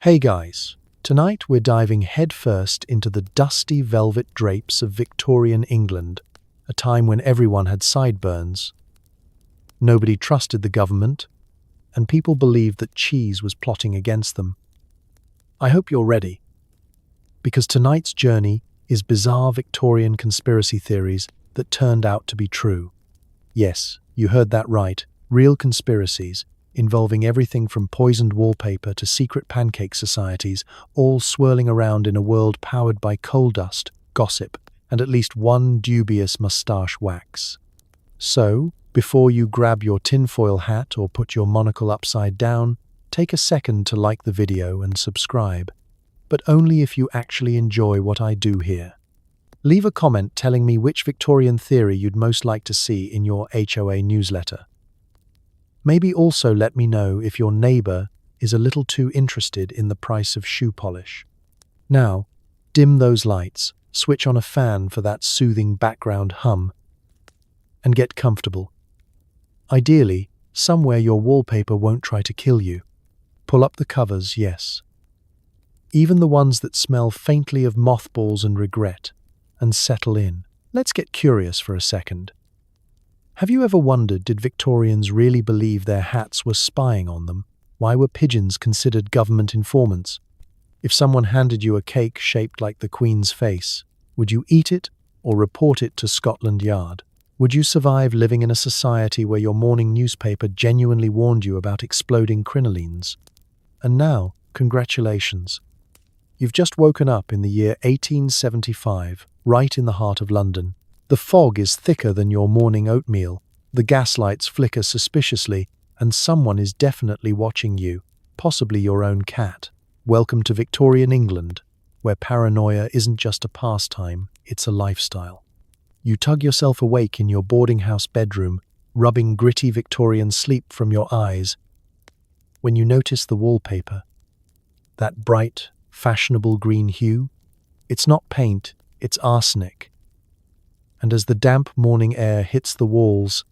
Hey guys, tonight we're diving headfirst into the dusty velvet drapes of Victorian England, a time when everyone had sideburns. Nobody trusted the government, and people believed that cheese was plotting against them. I hope you're ready, because tonight's journey is bizarre Victorian conspiracy theories that turned out to be true. Yes, you heard that right, real conspiracies, involving everything from poisoned wallpaper to secret pancake societies, all swirling around in a world powered by coal dust, gossip, and at least one dubious moustache wax. So, before you grab your tinfoil hat or put your monocle upside down, take a second to like the video and subscribe, but only if you actually enjoy what I do here. Leave a comment telling me which Victorian theory you'd most like to see in your HOA newsletter. Maybe also let me know if your neighbor is a little too interested in the price of shoe polish. Now, dim those lights, switch on a fan for that soothing background hum, and get comfortable. Ideally, somewhere your wallpaper won't try to kill you. Pull up the covers, yes. Even the ones that smell faintly of mothballs and regret, and settle in. Let's get curious for a second. Have you ever wondered, did Victorians really believe their hats were spying on them? Why were pigeons considered government informants? If someone handed you a cake shaped like the Queen's face, would you eat it or report it to Scotland Yard? Would you survive living in a society where your morning newspaper genuinely warned you about exploding crinolines? And now, congratulations. You've just woken up in the year 1875, right in the heart of London. The fog is thicker than your morning oatmeal, the gaslights flicker suspiciously, and someone is definitely watching you, possibly your own cat. Welcome to Victorian England, where paranoia isn't just a pastime, it's a lifestyle. You tug yourself awake in your boarding house bedroom, rubbing gritty Victorian sleep from your eyes, when you notice the wallpaper. That bright, fashionable green hue? It's not paint, it's arsenic. And as the damp morning air hits the walls,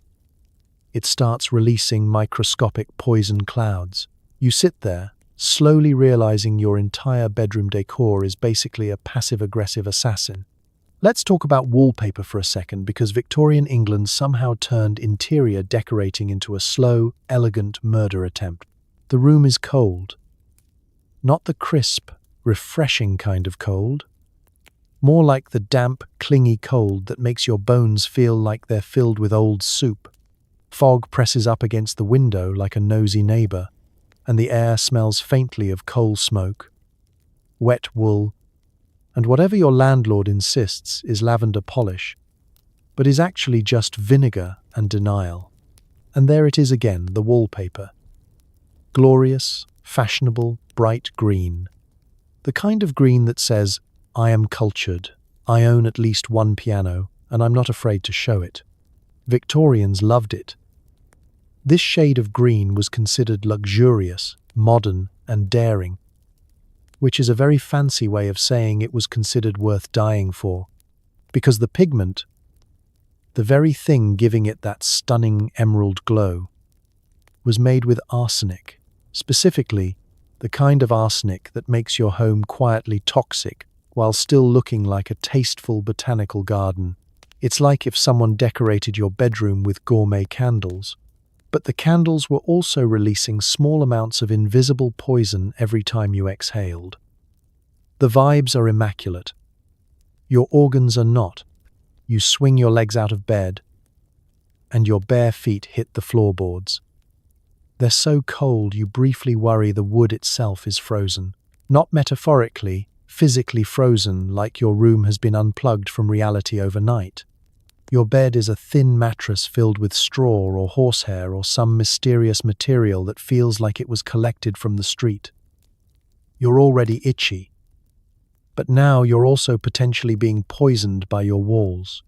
it starts releasing microscopic poison clouds. You sit there, slowly realizing your entire bedroom decor is basically a passive-aggressive assassin. Let's talk about wallpaper for a second, because Victorian England somehow turned interior decorating into a slow, elegant murder attempt. The room is cold. Not the crisp, refreshing kind of cold. More like the damp, clingy cold that makes your bones feel like they're filled with old soup. Fog presses up against the window like a nosy neighbor, and the air smells faintly of coal smoke, wet wool, and whatever your landlord insists is lavender polish, but is actually just vinegar and denial. And there it is again, the wallpaper. Glorious, fashionable, bright green. The kind of green that says, I am cultured, I own at least one piano, and I'm not afraid to show it. Victorians loved it. This shade of green was considered luxurious, modern, and daring, which is a very fancy way of saying it was considered worth dying for, because the pigment, the very thing giving it that stunning emerald glow, was made with arsenic, specifically the kind of arsenic that makes your home quietly toxic while still looking like a tasteful botanical garden. It's like if someone decorated your bedroom with gourmet candles, but the candles were also releasing small amounts of invisible poison every time you exhaled. The vibes are immaculate. Your organs are not. You swing your legs out of bed, and your bare feet hit the floorboards. They're so cold you briefly worry the wood itself is frozen. Not metaphorically, physically frozen, like your room has been unplugged from reality overnight. Your bed is a thin mattress filled with straw or horsehair or some mysterious material that feels like it was collected from the street. You're already itchy, but now you're also potentially being poisoned by your walls.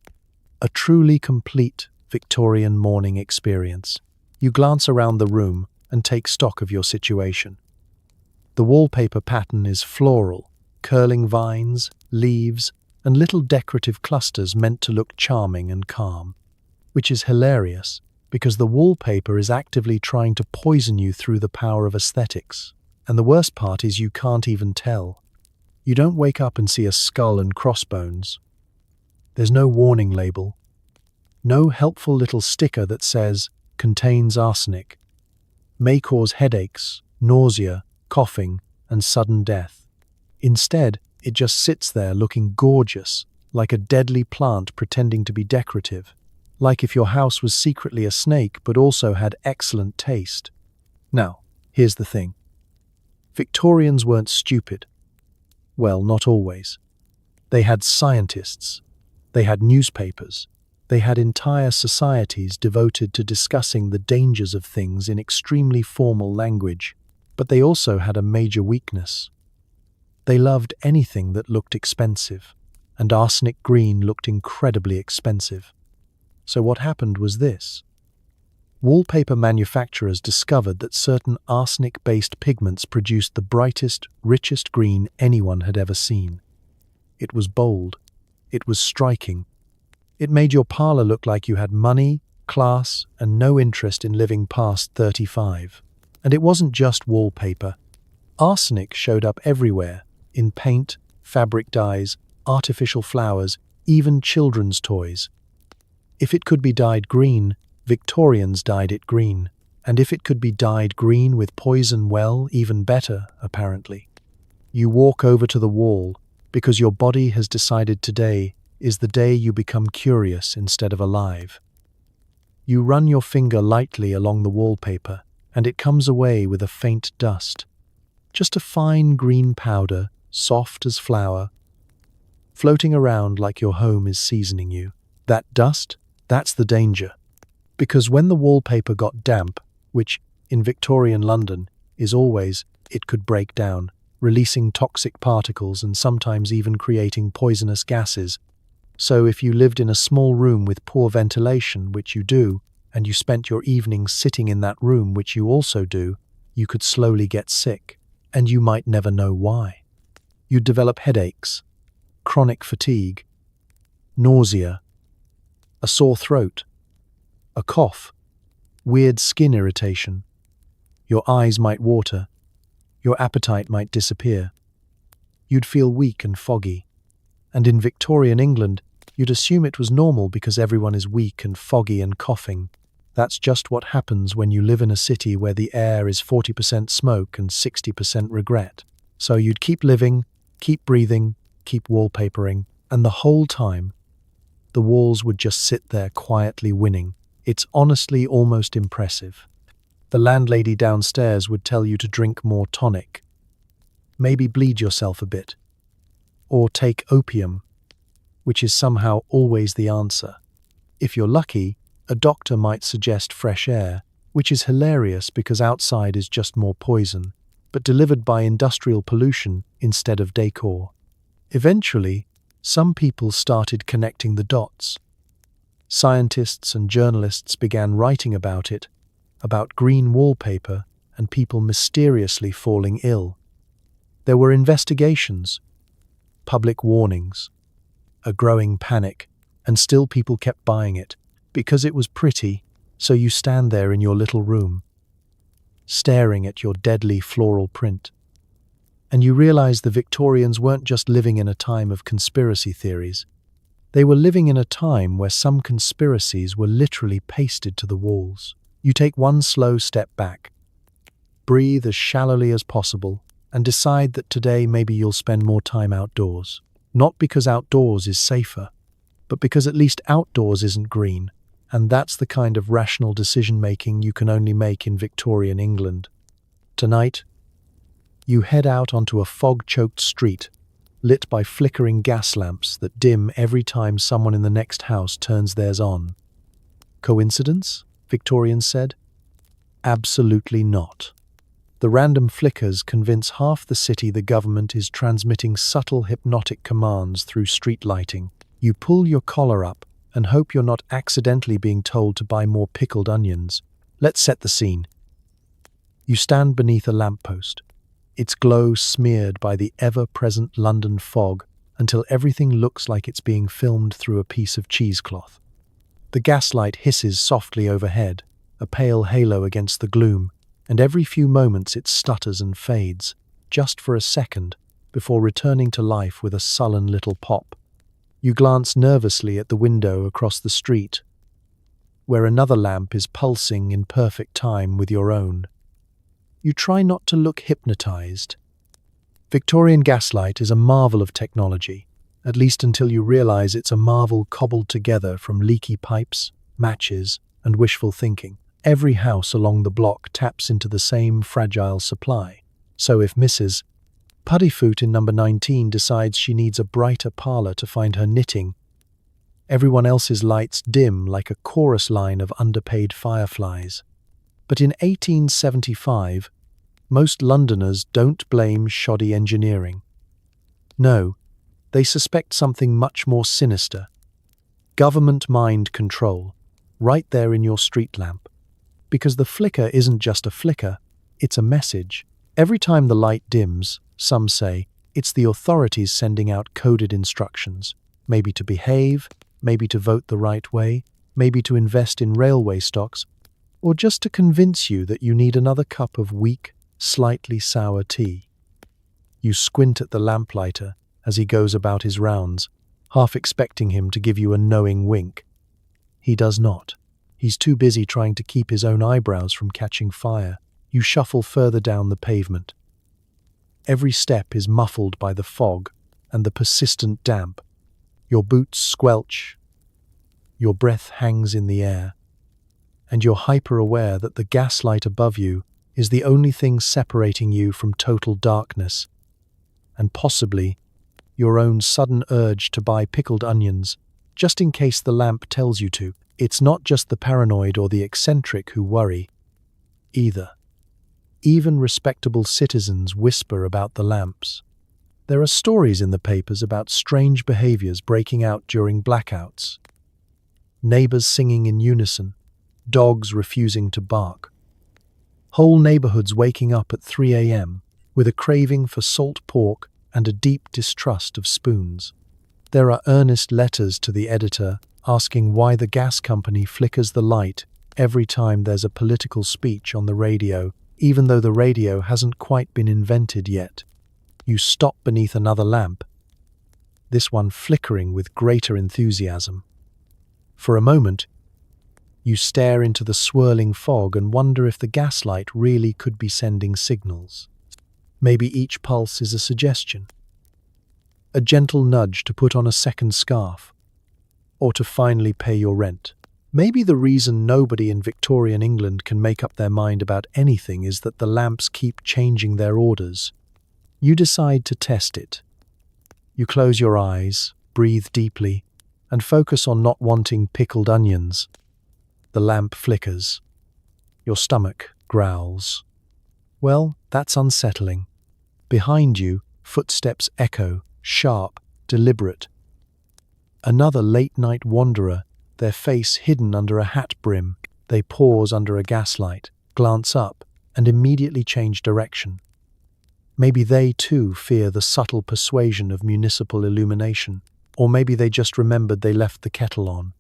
A truly complete Victorian morning experience. You glance around the room and take stock of your situation. The wallpaper pattern is floral, curling vines, leaves, and little decorative clusters meant to look charming and calm, which is hilarious because the wallpaper is actively trying to poison you through the power of aesthetics. And the worst part is you can't even tell. You don't wake up and see a skull and crossbones. There's no warning label. No helpful little sticker that says, contains arsenic. May cause headaches, nausea, coughing, and sudden death. Instead, it just sits there looking gorgeous, like a deadly plant pretending to be decorative. Like if your house was secretly a snake but also had excellent taste. Now, here's the thing. Victorians weren't stupid. Well, not always. They had scientists. They had newspapers. They had entire societies devoted to discussing the dangers of things in extremely formal language. But they also had a major weakness. They loved anything that looked expensive, and arsenic green looked incredibly expensive. So what happened was this. Wallpaper manufacturers discovered that certain arsenic-based pigments produced the brightest, richest green anyone had ever seen. It was bold. It was striking. It made your parlor look like you had money, class, and no interest in living past 35. And it wasn't just wallpaper. Arsenic showed up everywhere, in paint, fabric dyes, artificial flowers, even children's toys. If it could be dyed green, Victorians dyed it green, and if it could be dyed green with poison, well, even better, apparently. You walk over to the wall because your body has decided today is the day you become curious instead of alive. You run your finger lightly along the wallpaper, and it comes away with a faint dust. Just a fine green powder, soft as flour, floating around like your home is seasoning you. That dust, that's the danger. Because when the wallpaper got damp, which in Victorian London is always, it could break down, releasing toxic particles and sometimes even creating poisonous gases. So if you lived in a small room with poor ventilation, which you do, and you spent your evenings sitting in that room, which you also do, you could slowly get sick, and you might never know why. You'd develop headaches, chronic fatigue, nausea, a sore throat, a cough, weird skin irritation. Your eyes might water. Your appetite might disappear. You'd feel weak and foggy. And in Victorian England, you'd assume it was normal because everyone is weak and foggy and coughing. That's just what happens when you live in a city where the air is 40% smoke and 60% regret. So you'd keep living, keep breathing, keep wallpapering, and the whole time, the walls would just sit there quietly winning. It's honestly almost impressive. The landlady downstairs would tell you to drink more tonic, maybe bleed yourself a bit, or take opium, which is somehow always the answer. If you're lucky, a doctor might suggest fresh air, which is hilarious because outside is just more poison, but delivered by industrial pollution instead of decor. Eventually, some people started connecting the dots. Scientists and journalists began writing about it, about green wallpaper and people mysteriously falling ill. There were investigations, public warnings, a growing panic, and still people kept buying it because it was pretty, so you stand there in your little room, staring at your deadly floral print. And you realize the Victorians weren't just living in a time of conspiracy theories. They were living in a time where some conspiracies were literally pasted to the walls. You take one slow step back, breathe as shallowly as possible, and decide that today maybe you'll spend more time outdoors. Not because outdoors is safer, but because at least outdoors isn't green, and that's the kind of rational decision-making you can only make in Victorian England. Tonight, you head out onto a fog-choked street, lit by flickering gas lamps that dim every time someone in the next house turns theirs on. Coincidence? Victorians said. Absolutely not. The random flickers convince half the city the government is transmitting subtle hypnotic commands through street lighting. You pull your collar up and hope you're not accidentally being told to buy more pickled onions. Let's set the scene. You stand beneath a lamppost, its glow smeared by the ever-present London fog until everything looks like it's being filmed through a piece of cheesecloth. The gaslight hisses softly overhead, a pale halo against the gloom, and every few moments it stutters and fades, just for a second, before returning to life with a sullen little pop. You glance nervously at the window across the street, where another lamp is pulsing in perfect time with your own. You try not to look hypnotized. Victorian gaslight is a marvel of technology, at least until you realize it's a marvel cobbled together from leaky pipes, matches, and wishful thinking. Every house along the block taps into the same fragile supply. So if Mrs. Puddyfoot in number 19 decides she needs a brighter parlor to find her knitting, everyone else's lights dim like a chorus line of underpaid fireflies. But in 1875, most Londoners don't blame shoddy engineering. No, they suspect something much more sinister. Government mind control, right there in your street lamp. Because the flicker isn't just a flicker, it's a message. Every time the light dims, some say, it's the authorities sending out coded instructions, maybe to behave, maybe to vote the right way, maybe to invest in railway stocks, or just to convince you that you need another cup of weak, slightly sour tea. You squint at the lamplighter as he goes about his rounds, half expecting him to give you a knowing wink. He does not. He's too busy trying to keep his own eyebrows from catching fire. You shuffle further down the pavement. Every step is muffled by the fog and the persistent damp. Your boots squelch, your breath hangs in the air, and you're hyper-aware that the gaslight above you is the only thing separating you from total darkness, and possibly your own sudden urge to buy pickled onions, just in case the lamp tells you to. It's not just the paranoid or the eccentric who worry, either. Even respectable citizens whisper about the lamps. There are stories in the papers about strange behaviors breaking out during blackouts. Neighbors singing in unison, dogs refusing to bark. Whole neighborhoods waking up at 3 a.m. with a craving for salt pork and a deep distrust of spoons. There are earnest letters to the editor asking why the gas company flickers the light every time there's a political speech on the radio, even though the radio hasn't quite been invented yet. You stop beneath another lamp, this one flickering with greater enthusiasm. For a moment, you stare into the swirling fog and wonder if the gaslight really could be sending signals. Maybe each pulse is a suggestion, a gentle nudge to put on a second scarf, or to finally pay your rent. Maybe the reason nobody in Victorian England can make up their mind about anything is that the lamps keep changing their orders. You decide to test it. You close your eyes, breathe deeply, and focus on not wanting pickled onions. The lamp flickers. Your stomach growls. Well, that's unsettling. Behind you, footsteps echo, sharp, deliberate. Another late-night wanderer, their face hidden under a hat brim. They pause under a gaslight, glance up, and immediately change direction. Maybe they too fear the subtle persuasion of municipal illumination, or maybe they just remembered they left the kettle on.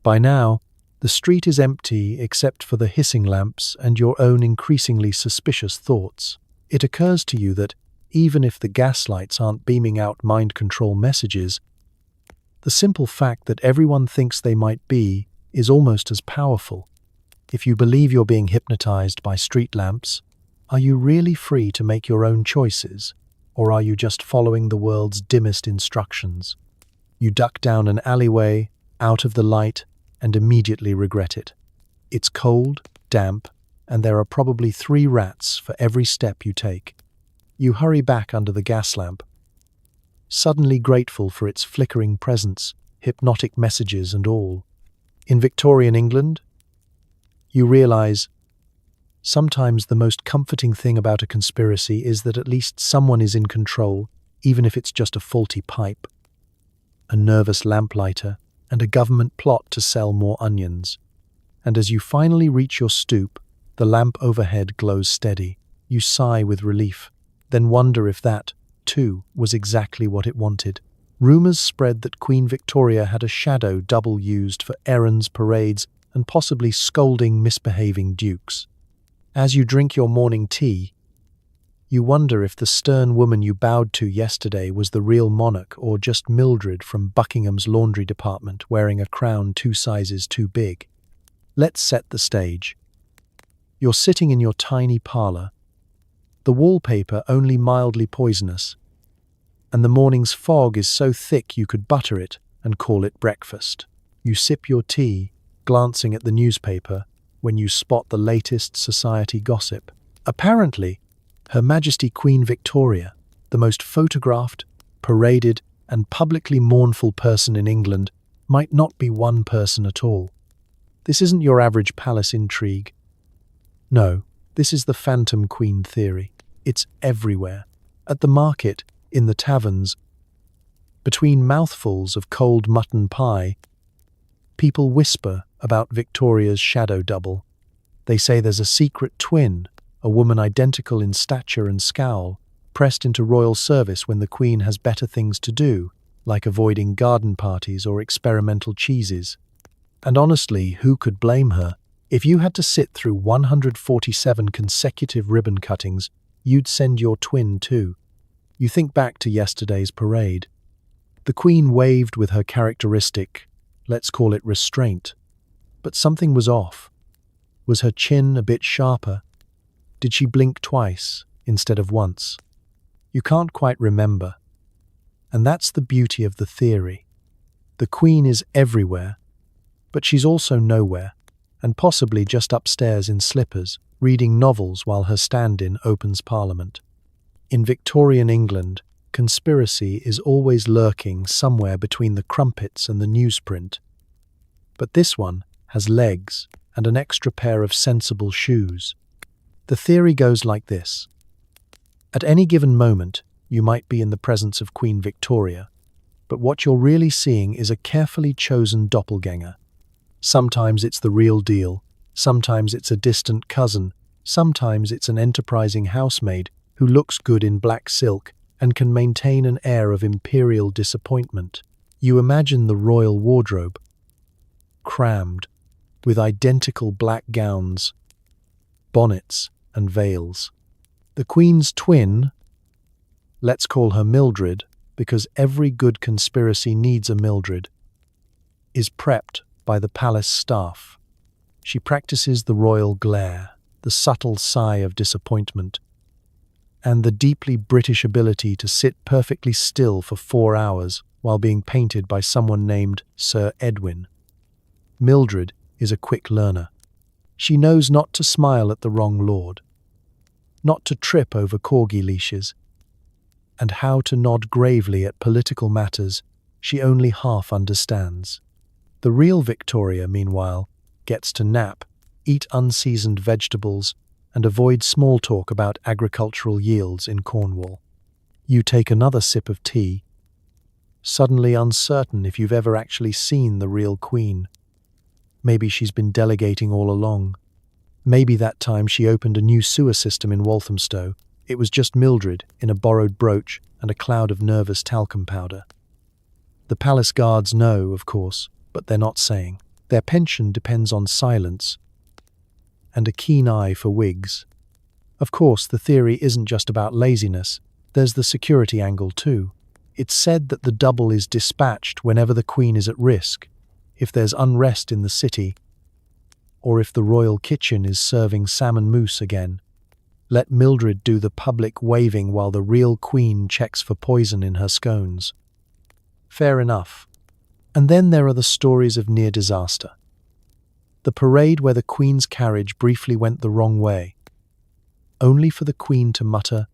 By now, the street is empty except for the hissing lamps and your own increasingly suspicious thoughts. It occurs to you that, even if the gaslights aren't beaming out mind control messages, the simple fact that everyone thinks they might be is almost as powerful. If you believe you're being hypnotized by street lamps, are you really free to make your own choices, or are you just following the world's dimmest instructions? You duck down an alleyway, out of the light, and immediately regret it. It's cold, damp, and there are probably 3 rats for every step you take. You hurry back under the gas lamp, suddenly grateful for its flickering presence, hypnotic messages and all. In Victorian England, you realize sometimes the most comforting thing about a conspiracy is that at least someone is in control, even if it's just a faulty pipe, a nervous lamplighter, and a government plot to sell more onions. And as you finally reach your stoop, the lamp overhead glows steady. You sigh with relief, then wonder if that, too, was exactly what it wanted. Rumors spread that Queen Victoria had a shadow double used for errands, parades, and possibly scolding misbehaving dukes. As you drink your morning tea, you wonder if the stern woman you bowed to yesterday was the real monarch or just Mildred from Buckingham's laundry department wearing a crown 2 sizes too big. Let's set the stage. You're sitting in your tiny parlour, the wallpaper only mildly poisonous, and the morning's fog is so thick you could butter it and call it breakfast. You sip your tea, glancing at the newspaper, when you spot the latest society gossip. Apparently, Her Majesty Queen Victoria, the most photographed, paraded, and publicly mournful person in England, might not be one person at all. This isn't your average palace intrigue. No, this is the Phantom Queen theory. It's everywhere. At the market, in the taverns, between mouthfuls of cold mutton pie, people whisper about Victoria's shadow double. They say there's a secret twin, a woman identical in stature and scowl, pressed into royal service when the Queen has better things to do, like avoiding garden parties or experimental cheeses. And honestly, who could blame her? If you had to sit through 147 consecutive ribbon cuttings, you'd send your twin too. You think back to yesterday's parade. The Queen waved with her characteristic, let's call it restraint. But something was off. Was her chin a bit sharper? Did she blink twice instead of once? You can't quite remember. And that's the beauty of the theory. The Queen is everywhere, but she's also nowhere, and possibly just upstairs in slippers, reading novels while her stand-in opens Parliament. In Victorian England, conspiracy is always lurking somewhere between the crumpets and the newsprint. But this one has legs and an extra pair of sensible shoes. The theory goes like this. At any given moment, you might be in the presence of Queen Victoria, but what you're really seeing is a carefully chosen doppelganger. Sometimes it's the real deal, sometimes it's a distant cousin, sometimes it's an enterprising housemaid who looks good in black silk and can maintain an air of imperial disappointment. You imagine the royal wardrobe, crammed, with identical black gowns, bonnets, and veils. The Queen's twin, let's call her Mildred, because every good conspiracy needs a Mildred, is prepped by the palace staff. She practices the royal glare, the subtle sigh of disappointment, and the deeply British ability to sit perfectly still for 4 hours while being painted by someone named Sir Edwin. Mildred is a quick learner. She knows not to smile at the wrong lord, not to trip over corgi leashes, and how to nod gravely at political matters she only half understands. The real Victoria, meanwhile, gets to nap, eat unseasoned vegetables, and avoid small talk about agricultural yields in Cornwall. You take another sip of tea, suddenly uncertain if you've ever actually seen the real Queen. Maybe she's been delegating all along. Maybe that time she opened a new sewer system in Walthamstow, it was just Mildred in a borrowed brooch and a cloud of nervous talcum powder. The palace guards know, of course, but they're not saying. Their pension depends on silence and a keen eye for wigs. Of course, the theory isn't just about laziness. There's the security angle too. It's said that the double is dispatched whenever the Queen is at risk, if there's unrest in the city, or if the royal kitchen is serving salmon mousse again. Let Mildred do the public waving while the real Queen checks for poison in her scones. Fair enough. And then there are the stories of near disaster. The parade where the Queen's carriage briefly went the wrong way, only for the Queen to mutter,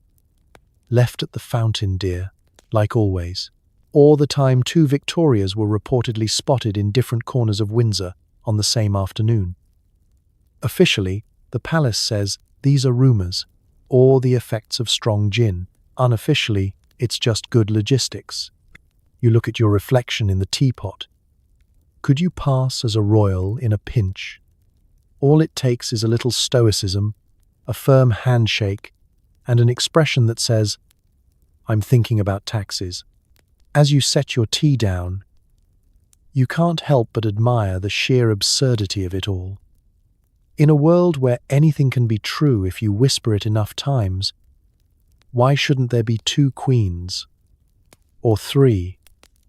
"Left at the fountain, dear," like always. Or the time 2 Victorias were reportedly spotted in different corners of Windsor on the same afternoon. Officially, the palace says these are rumours, or the effects of strong gin. Unofficially, it's just good logistics. You look at your reflection in the teapot. Could you pass as a royal in a pinch? All it takes is a little stoicism, a firm handshake, and an expression that says, "I'm thinking about taxes." As you set your tea down, you can't help but admire the sheer absurdity of it all. In a world where anything can be true if you whisper it enough times, why shouldn't there be 2 queens? Or 3?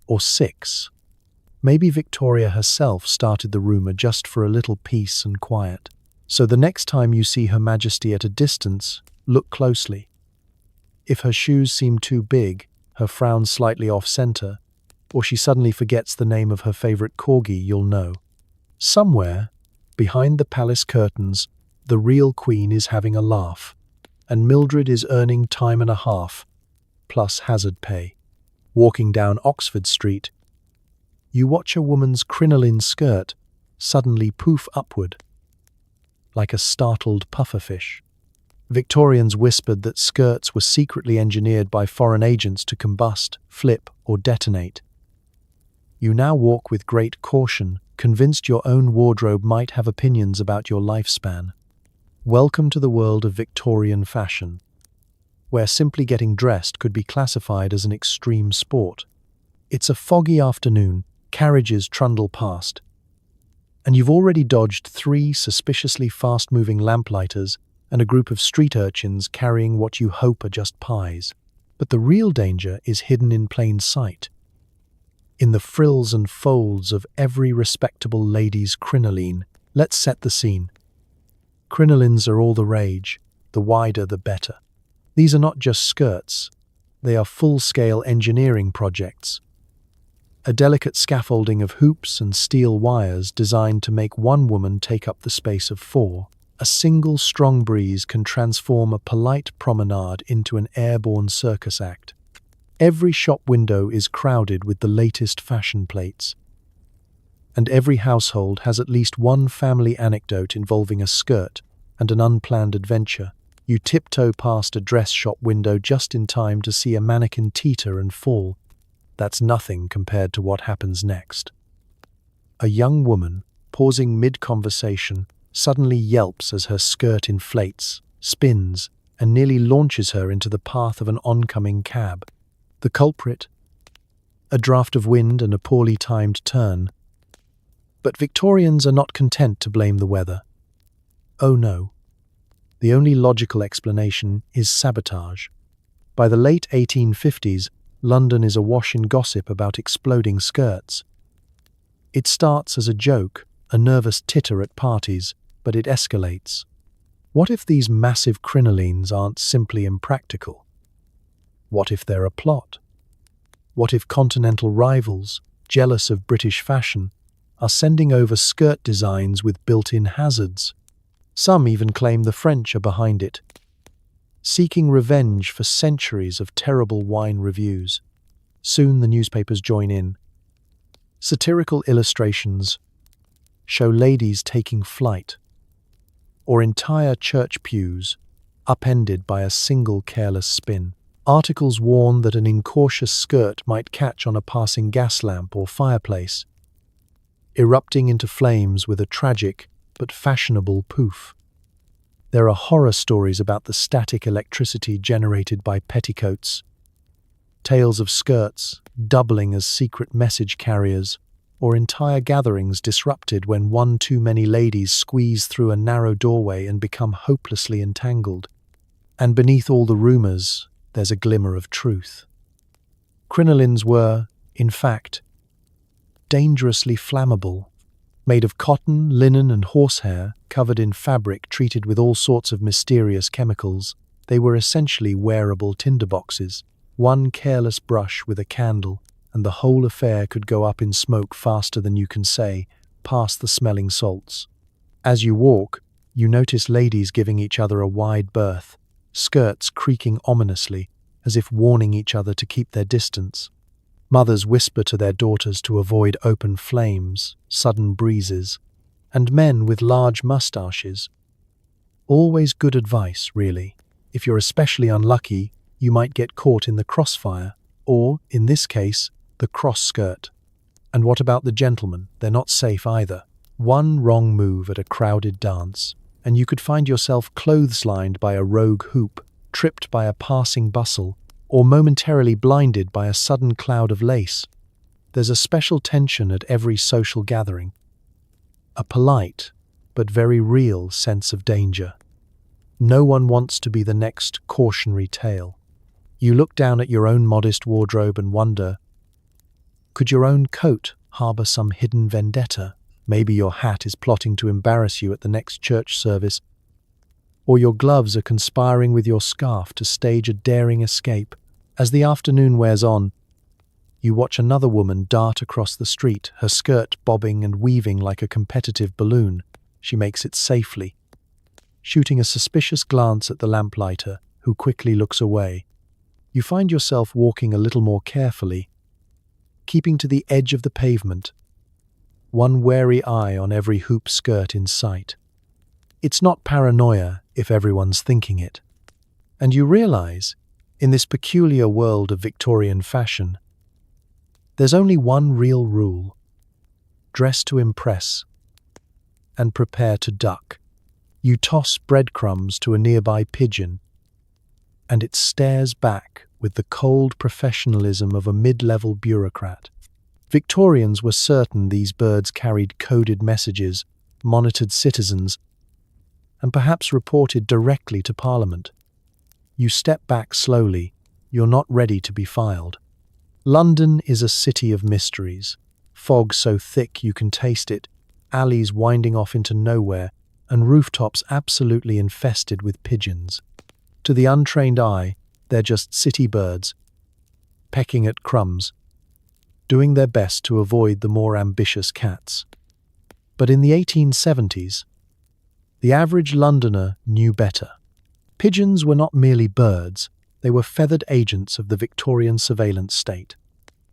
Or 6? Maybe Victoria herself started the rumor just for a little peace and quiet. So the next time you see Her Majesty at a distance, look closely. If her shoes seem too big, her frown slightly off-center, or she suddenly forgets the name of her favorite corgi, you'll know. Somewhere, behind the palace curtains, the real queen is having a laugh, and Mildred is earning time and a half, plus hazard pay. Walking down Oxford Street, you watch a woman's crinoline skirt suddenly poof upward, like a startled pufferfish. Victorians whispered that skirts were secretly engineered by foreign agents to combust, flip, or detonate. You now walk with great caution, convinced your own wardrobe might have opinions about your lifespan. Welcome to the world of Victorian fashion, where simply getting dressed could be classified as an extreme sport. It's a foggy afternoon, carriages trundle past, and you've already dodged 3 suspiciously fast-moving lamplighters and a group of street urchins carrying what you hope are just pies. But the real danger is hidden in plain sight, in the frills and folds of every respectable lady's crinoline. Let's set the scene. Crinolines are all the rage, the wider the better. These are not just skirts, they are full-scale engineering projects. A delicate scaffolding of hoops and steel wires designed to make one woman take up the space of 4. A single strong breeze can transform a polite promenade into an airborne circus act. Every shop window is crowded with the latest fashion plates, and every household has at least one family anecdote involving a skirt and an unplanned adventure. You tiptoe past a dress shop window just in time to see a mannequin teeter and fall. That's nothing compared to what happens next. A young woman, pausing mid-conversation, suddenly yelps as her skirt inflates, spins, and nearly launches her into the path of an oncoming cab. The culprit? A draft of wind and a poorly timed turn. But Victorians are not content to blame the weather. Oh no. The only logical explanation is sabotage. By the late 1850s, London is awash in gossip about exploding skirts. It starts as a joke, a nervous titter at parties, but it escalates. What if these massive crinolines aren't simply impractical? What if they're a plot? What if continental rivals, jealous of British fashion, are sending over skirt designs with built-in hazards? Some even claim the French are behind it, seeking revenge for centuries of terrible wine reviews. Soon the newspapers join in. Satirical illustrations show ladies taking flight, or entire church pews upended by a single careless spin. Articles warn that an incautious skirt might catch on a passing gas lamp or fireplace, erupting into flames with a tragic but fashionable poof. There are horror stories about the static electricity generated by petticoats, tales of skirts doubling as secret message carriers, or entire gatherings disrupted when one too many ladies squeeze through a narrow doorway and become hopelessly entangled. And beneath all the rumors, there's a glimmer of truth. Crinolines were, in fact, dangerously flammable. Made of cotton, linen, and horsehair, covered in fabric treated with all sorts of mysterious chemicals, they were essentially wearable tinderboxes. One careless brush with a candle, and the whole affair could go up in smoke faster than you can say, past the smelling salts. As you walk, you notice ladies giving each other a wide berth, skirts creaking ominously, as if warning each other to keep their distance. Mothers whisper to their daughters to avoid open flames, sudden breezes, and men with large mustaches. Always good advice, really. If you're especially unlucky, you might get caught in the crossfire, or, in this case, the cross skirt. And what about the gentlemen? They're not safe either. One wrong move at a crowded dance, and you could find yourself clotheslined by a rogue hoop, tripped by a passing bustle, or momentarily blinded by a sudden cloud of lace. There's a special tension at every social gathering. A polite, but very real sense of danger. No one wants to be the next cautionary tale. You look down at your own modest wardrobe and wonder, could your own coat harbor some hidden vendetta? Maybe your hat is plotting to embarrass you at the next church service, or your gloves are conspiring with your scarf to stage a daring escape. As the afternoon wears on, you watch another woman dart across the street, her skirt bobbing and weaving like a competitive balloon. She makes it safely, shooting a suspicious glance at the lamplighter, who quickly looks away. You find yourself walking a little more carefully, keeping to the edge of the pavement, one wary eye on every hoop skirt in sight. It's not paranoia if everyone's thinking it. And you realize, in this peculiar world of Victorian fashion, there's only one real rule: dress to impress and prepare to duck. You toss breadcrumbs to a nearby pigeon, and it stares back with the cold professionalism of a mid-level bureaucrat. Victorians were certain these birds carried coded messages, monitored citizens, and perhaps reported directly to Parliament. You step back slowly. You're not ready to be filed. London is a city of mysteries. Fog so thick you can taste it, alleys winding off into nowhere, and rooftops absolutely infested with pigeons. To the untrained eye, they're just city birds, pecking at crumbs, doing their best to avoid the more ambitious cats. But in the 1870s, the average Londoner knew better. Pigeons were not merely birds, they were feathered agents of the Victorian surveillance state.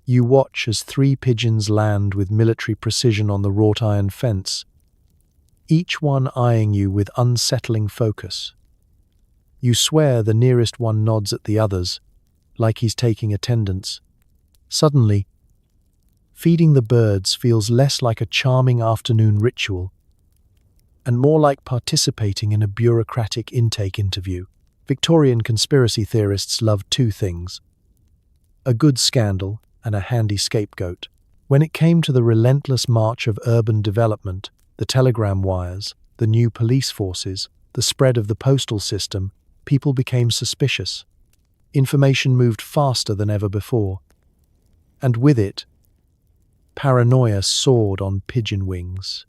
You watch as 3 pigeons land with military precision on the wrought iron fence, each one eyeing you with unsettling focus. You swear the nearest one nods at the others, like he's taking attendance. Suddenly, feeding the birds feels less like a charming afternoon ritual and more like participating in a bureaucratic intake interview. Victorian conspiracy theorists loved 2 things: a good scandal and a handy scapegoat. When it came to the relentless march of urban development, the telegram wires, the new police forces, the spread of the postal system, people became suspicious. Information moved faster than ever before, and with it, paranoia soared on pigeon wings.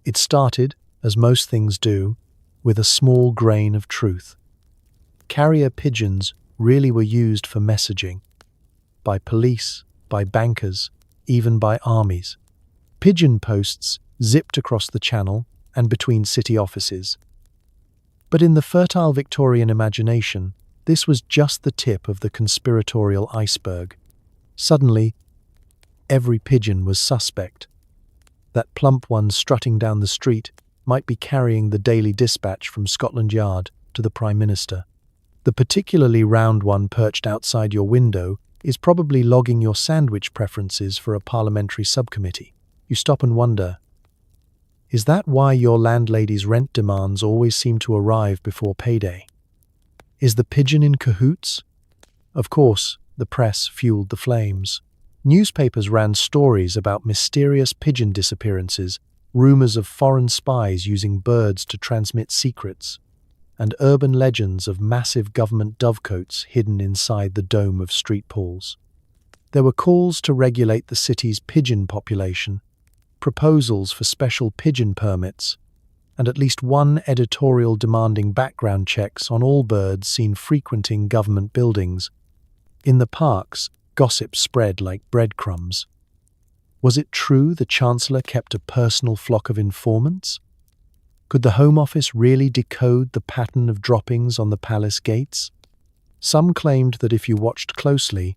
It started, as most things do, with a small grain of truth. Carrier pigeons really were used for messaging, by police, by bankers, even by armies. Pigeon posts zipped across the channel and between city offices. But in the fertile Victorian imagination, this was just the tip of the conspiratorial iceberg. Suddenly, every pigeon was suspect. That plump one strutting down the street might be carrying the Daily Dispatch from Scotland Yard to the Prime Minister. The particularly round one perched outside your window is probably logging your sandwich preferences for a parliamentary subcommittee. You stop and wonder, is that why your landlady's rent demands always seem to arrive before payday? Is the pigeon in cahoots? Of course, the press fueled the flames. Newspapers ran stories about mysterious pigeon disappearances, rumors of foreign spies using birds to transmit secrets, and urban legends of massive government dovecotes hidden inside the dome of street pools. There were calls to regulate the city's pigeon population, proposals for special pigeon permits, and at least one editorial demanding background checks on all birds seen frequenting government buildings. In the parks, gossip spread like breadcrumbs. Was it true the Chancellor kept a personal flock of informants? Could the Home Office really decode the pattern of droppings on the palace gates? Some claimed that if you watched closely,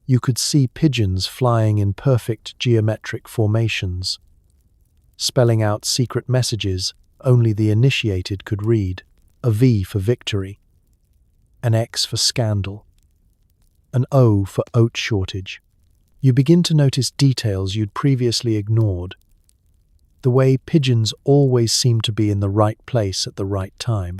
you could see pigeons flying in perfect geometric formations, spelling out secret messages only the initiated could read. A V for victory, an X for scandal, an O for oat shortage. You begin to notice details you'd previously ignored. The way pigeons always seem to be in the right place at the right time.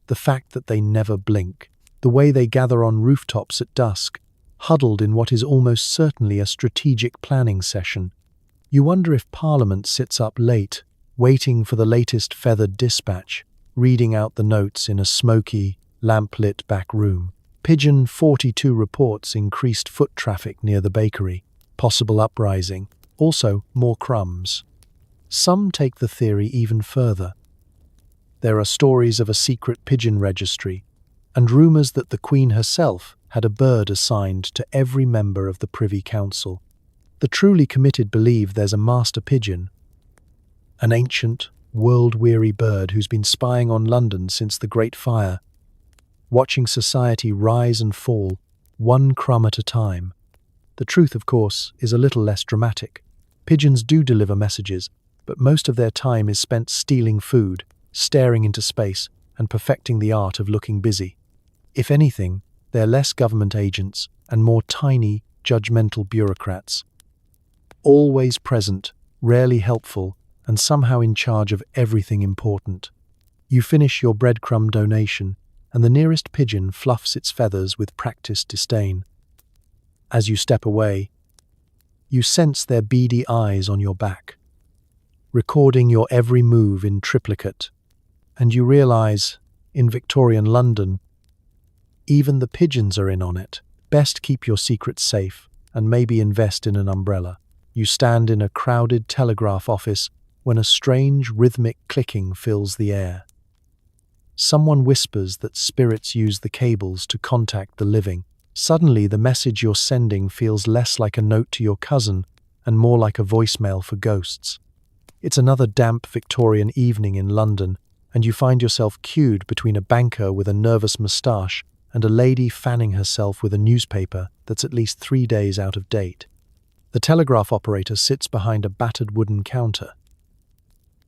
The fact that they never blink. The way they gather on rooftops at dusk, huddled in what is almost certainly a strategic planning session. You wonder if Parliament sits up late, waiting for the latest feathered dispatch, reading out the notes in a smoky, lamp-lit back room. Pigeon 42 reports increased foot traffic near the bakery, possible uprising, also more crumbs. Some take the theory even further. There are stories of a secret pigeon registry, and rumours that the Queen herself had a bird assigned to every member of the Privy Council. The truly committed believe there's a master pigeon, an ancient, world-weary bird who's been spying on London since the Great Fire, watching society rise and fall, one crumb at a time. The truth, of course, is a little less dramatic. Pigeons do deliver messages, but most of their time is spent stealing food, staring into space, and perfecting the art of looking busy. If anything, they're less government agents and more tiny, judgmental bureaucrats. Always present, rarely helpful, and somehow in charge of everything important. You finish your breadcrumb donation, and the nearest pigeon fluffs its feathers with practiced disdain. As you step away, you sense their beady eyes on your back, recording your every move in triplicate, and you realize, in Victorian London, even the pigeons are in on it. Best keep your secrets safe, and maybe invest in an umbrella. You stand in a crowded telegraph office when a strange rhythmic clicking fills the air. Someone whispers that spirits use the cables to contact the living. Suddenly, the message you're sending feels less like a note to your cousin and more like a voicemail for ghosts. It's another damp Victorian evening in London, and you find yourself queued between a banker with a nervous moustache and a lady fanning herself with a newspaper that's at least 3 days out of date. The telegraph operator sits behind a battered wooden counter,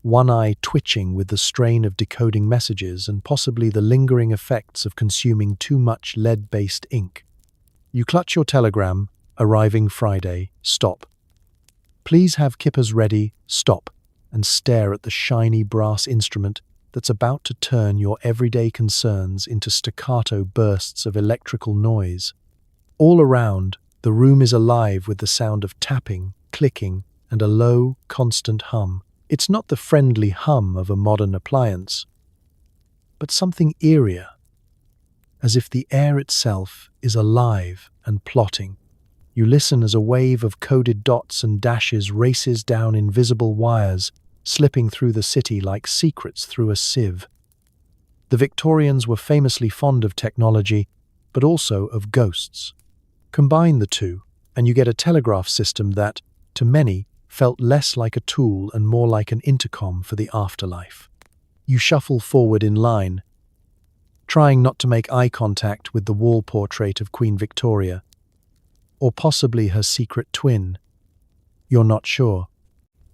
one eye twitching with the strain of decoding messages and possibly the lingering effects of consuming too much lead-based ink. You clutch your telegram, arriving Friday, stop. Please have kippers ready, stop, and stare at the shiny brass instrument that's about to turn your everyday concerns into staccato bursts of electrical noise. All around, the room is alive with the sound of tapping, clicking, and a low, constant hum. It's not the friendly hum of a modern appliance, but something eerier, as if the air itself is alive and plotting. You listen as a wave of coded dots and dashes races down invisible wires, slipping through the city like secrets through a sieve. The Victorians were famously fond of technology, but also of ghosts. Combine the two, and you get a telegraph system that, to many, felt less like a tool and more like an intercom for the afterlife. You shuffle forward in line, trying not to make eye contact with the wall portrait of Queen Victoria, or possibly her secret twin. You're not sure.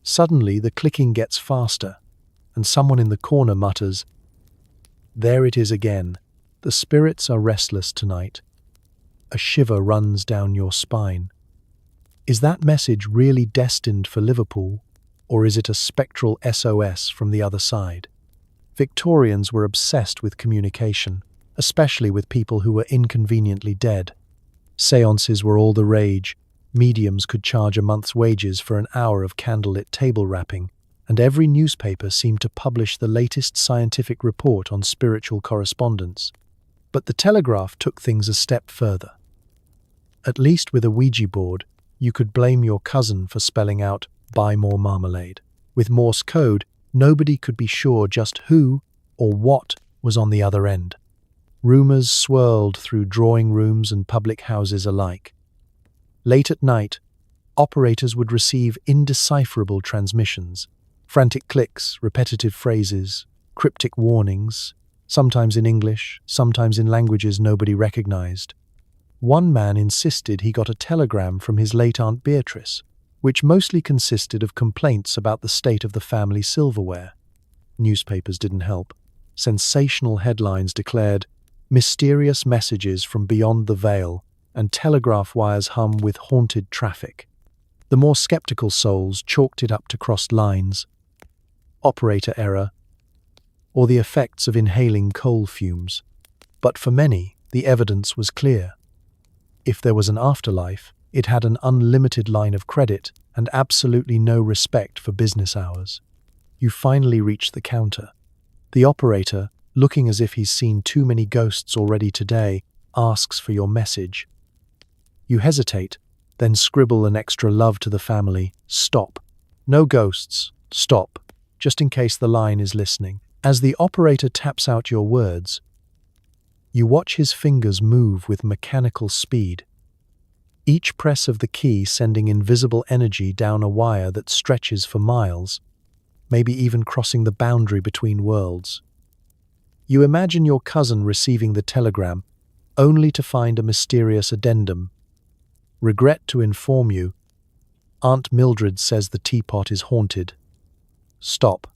Suddenly, the clicking gets faster, and someone in the corner mutters, "There it is again. The spirits are restless tonight." A shiver runs down your spine. Is that message really destined for Liverpool, or is it a spectral SOS from the other side? Victorians were obsessed with communication, especially with people who were inconveniently dead. Seances were all the rage. Mediums could charge a month's wages for an hour of candlelit table rapping, and every newspaper seemed to publish the latest scientific report on spiritual correspondence. But the Telegraph took things a step further. At least with a Ouija board, you could blame your cousin for spelling out, "buy more marmalade." With Morse code, nobody could be sure just who or what was on the other end. Rumours swirled through drawing rooms and public houses alike. Late at night, operators would receive indecipherable transmissions, frantic clicks, repetitive phrases, cryptic warnings, sometimes in English, sometimes in languages nobody recognized. One man insisted he got a telegram from his late Aunt Beatrice, which mostly consisted of complaints about the state of the family silverware. Newspapers didn't help. Sensational headlines declared, "Mysterious messages from beyond the veil," and telegraph wires hum with haunted traffic. The more skeptical souls chalked it up to crossed lines, operator error, or the effects of inhaling coal fumes. But for many, the evidence was clear. If there was an afterlife, it had an unlimited line of credit and absolutely no respect for business hours. You finally reach the counter. The operator, looking as if he's seen too many ghosts already today, asks for your message. You hesitate, then scribble an extra love to the family. Stop. No ghosts. Stop. Just in case the line is listening. As the operator taps out your words, you watch his fingers move with mechanical speed. Each press of the key sending invisible energy down a wire that stretches for miles, maybe even crossing the boundary between worlds. You imagine your cousin receiving the telegram, only to find a mysterious addendum. Regret to inform you, Aunt Mildred says the teapot is haunted. Stop.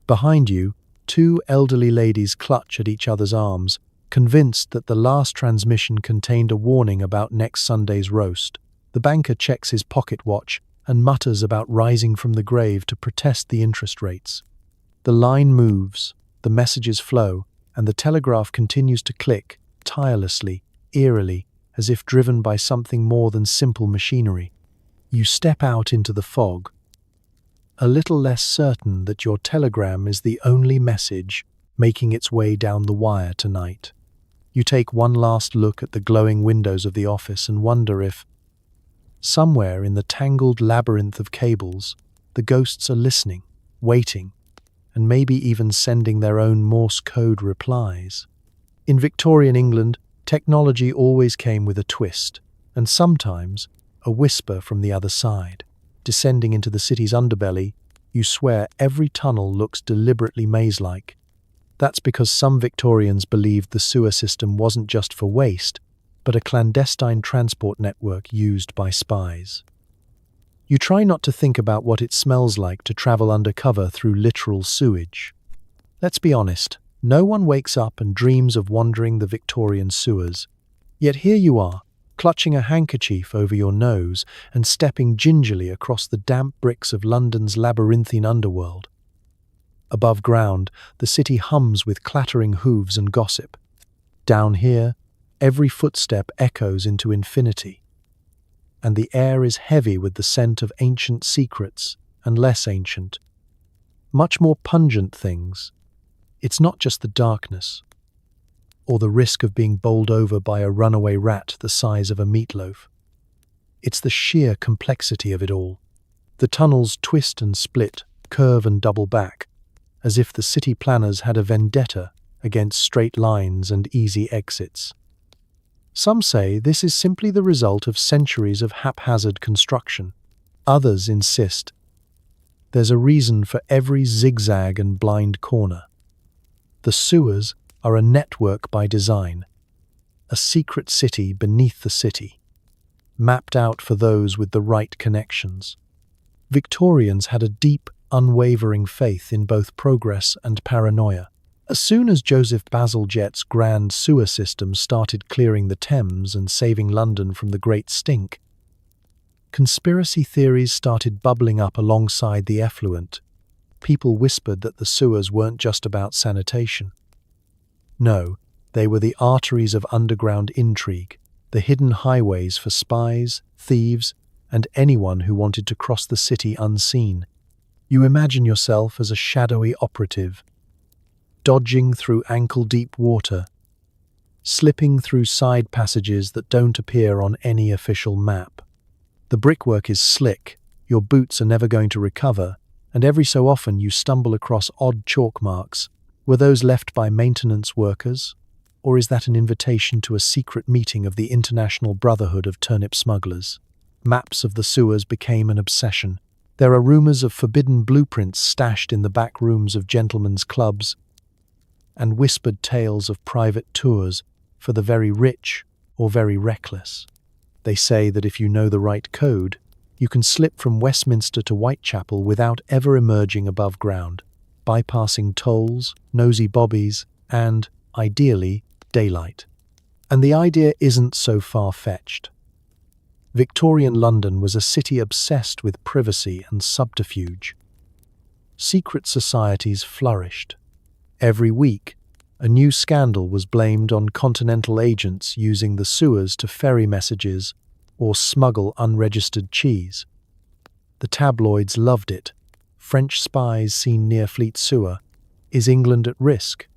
Behind you, two elderly ladies clutch at each other's arms, convinced that the last transmission contained a warning about next Sunday's roast. The banker checks his pocket watch and mutters about rising from the grave to protest the interest rates. The line moves, the messages flow, and the telegraph continues to click, tirelessly, eerily, as if driven by something more than simple machinery. You step out into the fog, a little less certain that your telegram is the only message making its way down the wire tonight. You take one last look at the glowing windows of the office and wonder if, somewhere in the tangled labyrinth of cables, the ghosts are listening, waiting, and maybe even sending their own Morse code replies. In Victorian England, technology always came with a twist, and sometimes a whisper from the other side. Descending into the city's underbelly, you swear every tunnel looks deliberately maze-like. That's because some Victorians believed the sewer system wasn't just for waste, but a clandestine transport network used by spies. You try not to think about what it smells like to travel undercover through literal sewage. Let's be honest, no one wakes up and dreams of wandering the Victorian sewers. Yet here you are, clutching a handkerchief over your nose and stepping gingerly across the damp bricks of London's labyrinthine underworld. Above ground, the city hums with clattering hooves and gossip. Down here, every footstep echoes into infinity. And the air is heavy with the scent of ancient secrets and less ancient, much more pungent things. It's not just the darkness, or the risk of being bowled over by a runaway rat the size of a meatloaf. It's the sheer complexity of it all. The tunnels twist and split, curve and double back, as if the city planners had a vendetta against straight lines and easy exits. Some say this is simply the result of centuries of haphazard construction. Others insist there's a reason for every zigzag and blind corner. The sewers are a network by design, a secret city beneath the city, mapped out for those with the right connections. Victorians had a deep, unwavering faith in both progress and paranoia. As soon as Joseph Bazalgette's grand sewer system started clearing the Thames and saving London from the Great Stink, conspiracy theories started bubbling up alongside the effluent. People whispered that the sewers weren't just about sanitation. No, they were the arteries of underground intrigue, the hidden highways for spies, thieves, and anyone who wanted to cross the city unseen. You imagine yourself as a shadowy operative, dodging through ankle-deep water, slipping through side passages that don't appear on any official map. The brickwork is slick, your boots are never going to recover, and every so often you stumble across odd chalk marks. Were those left by maintenance workers? Or is that an invitation to a secret meeting of the International Brotherhood of Turnip Smugglers? Maps of the sewers became an obsession. There are rumors of forbidden blueprints stashed in the back rooms of gentlemen's clubs, and whispered tales of private tours for the very rich or very reckless. They say that if you know the right code, you can slip from Westminster to Whitechapel without ever emerging above ground, bypassing tolls, nosy bobbies, and, ideally, daylight. And the idea isn't so far-fetched. Victorian London was a city obsessed with privacy and subterfuge. Secret societies flourished. Every week, a new scandal was blamed on continental agents using the sewers to ferry messages or smuggle unregistered cheese. The tabloids loved it, French spies seen near Fleet Sewer. Is England at risk?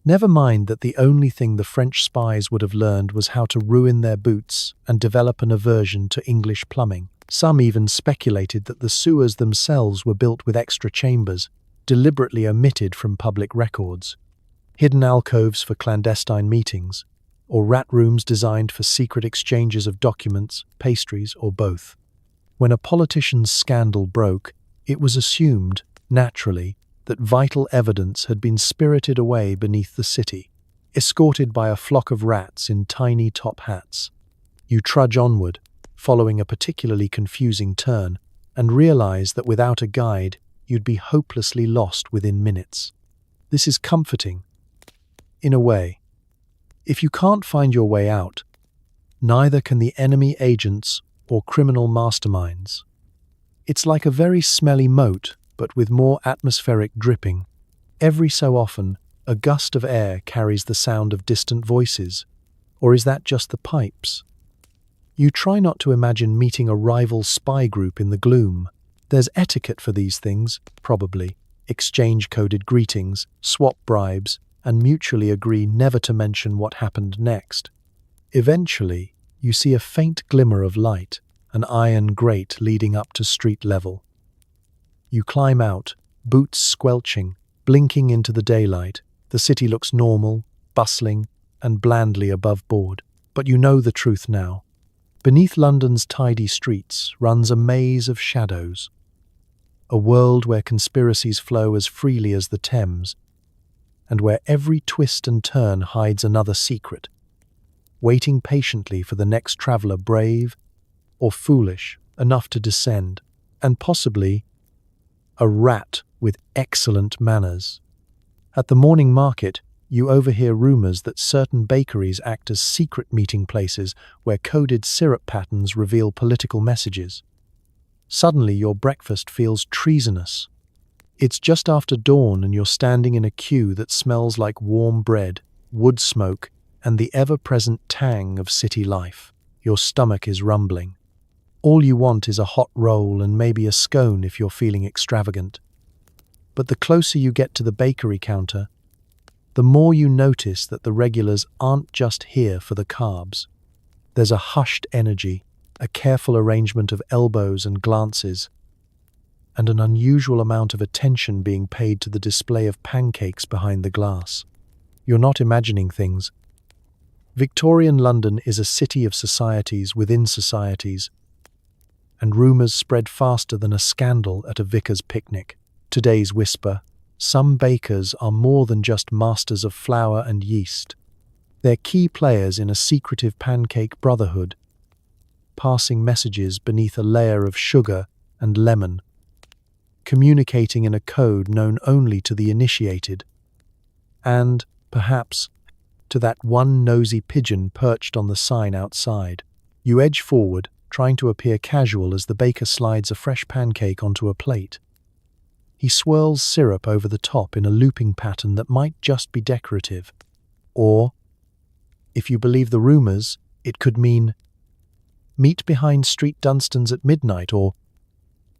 Never mind that the only thing the French spies would have learned was how to ruin their boots and develop an aversion to English plumbing. Some even speculated that the sewers themselves were built with extra chambers, deliberately omitted from public records. Hidden alcoves for clandestine meetings, or rat rooms designed for secret exchanges of documents, pastries, or both. When a politician's scandal broke, it was assumed, naturally, that vital evidence had been spirited away beneath the city, escorted by a flock of rats in tiny top hats. You trudge onward, following a particularly confusing turn, and realize that without a guide, you'd be hopelessly lost within minutes. This is comforting, in a way. If you can't find your way out, neither can the enemy agents or criminal masterminds. It's like a very smelly moat, but with more atmospheric dripping. Every so often, a gust of air carries the sound of distant voices. Or is that just the pipes? You try not to imagine meeting a rival spy group in the gloom. There's etiquette for these things, probably. Exchange-coded greetings, swap bribes, and mutually agree never to mention what happened next. Eventually, you see a faint glimmer of light, an iron grate leading up to street level. You climb out, boots squelching, blinking into the daylight. The city looks normal, bustling, and blandly above board. But you know the truth now. Beneath London's tidy streets runs a maze of shadows. A world where conspiracies flow as freely as the Thames, and where every twist and turn hides another secret, waiting patiently for the next traveller brave or foolish enough to descend, and possibly a rat with excellent manners. At the morning market, you overhear rumours that certain bakeries act as secret meeting places where coded syrup patterns reveal political messages. Suddenly your breakfast feels treasonous. It's just after dawn and you're standing in a queue that smells like warm bread, wood smoke, and the ever-present tang of city life. Your stomach is rumbling. All you want is a hot roll and maybe a scone if you're feeling extravagant. But the closer you get to the bakery counter, the more you notice that the regulars aren't just here for the carbs. There's a hushed energy, a careful arrangement of elbows and glances, and an unusual amount of attention being paid to the display of pancakes behind the glass. You're not imagining things. Victorian London is a city of societies within societies, and rumours spread faster than a scandal at a vicar's picnic. Today's whisper: some bakers are more than just masters of flour and yeast. They're key players in a secretive pancake brotherhood, passing messages beneath a layer of sugar and lemon, communicating in a code known only to the initiated, and, perhaps, to that one nosy pigeon perched on the sign outside. You edge forward, trying to appear casual as the baker slides a fresh pancake onto a plate. He swirls syrup over the top in a looping pattern that might just be decorative. Or, if you believe the rumours, it could mean meet behind street Dunstans at midnight, or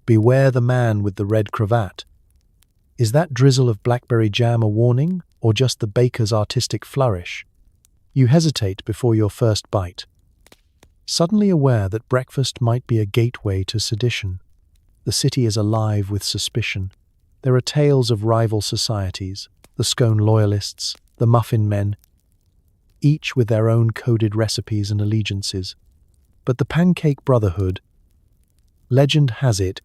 beware the man with the red cravat. Is that drizzle of blackberry jam a warning, or just the baker's artistic flourish? You hesitate before your first bite, suddenly aware that breakfast might be a gateway to sedition. The city is alive with suspicion. There are tales of rival societies, the scone loyalists, the muffin men, each with their own coded recipes and allegiances. But the Pancake Brotherhood, legend has it,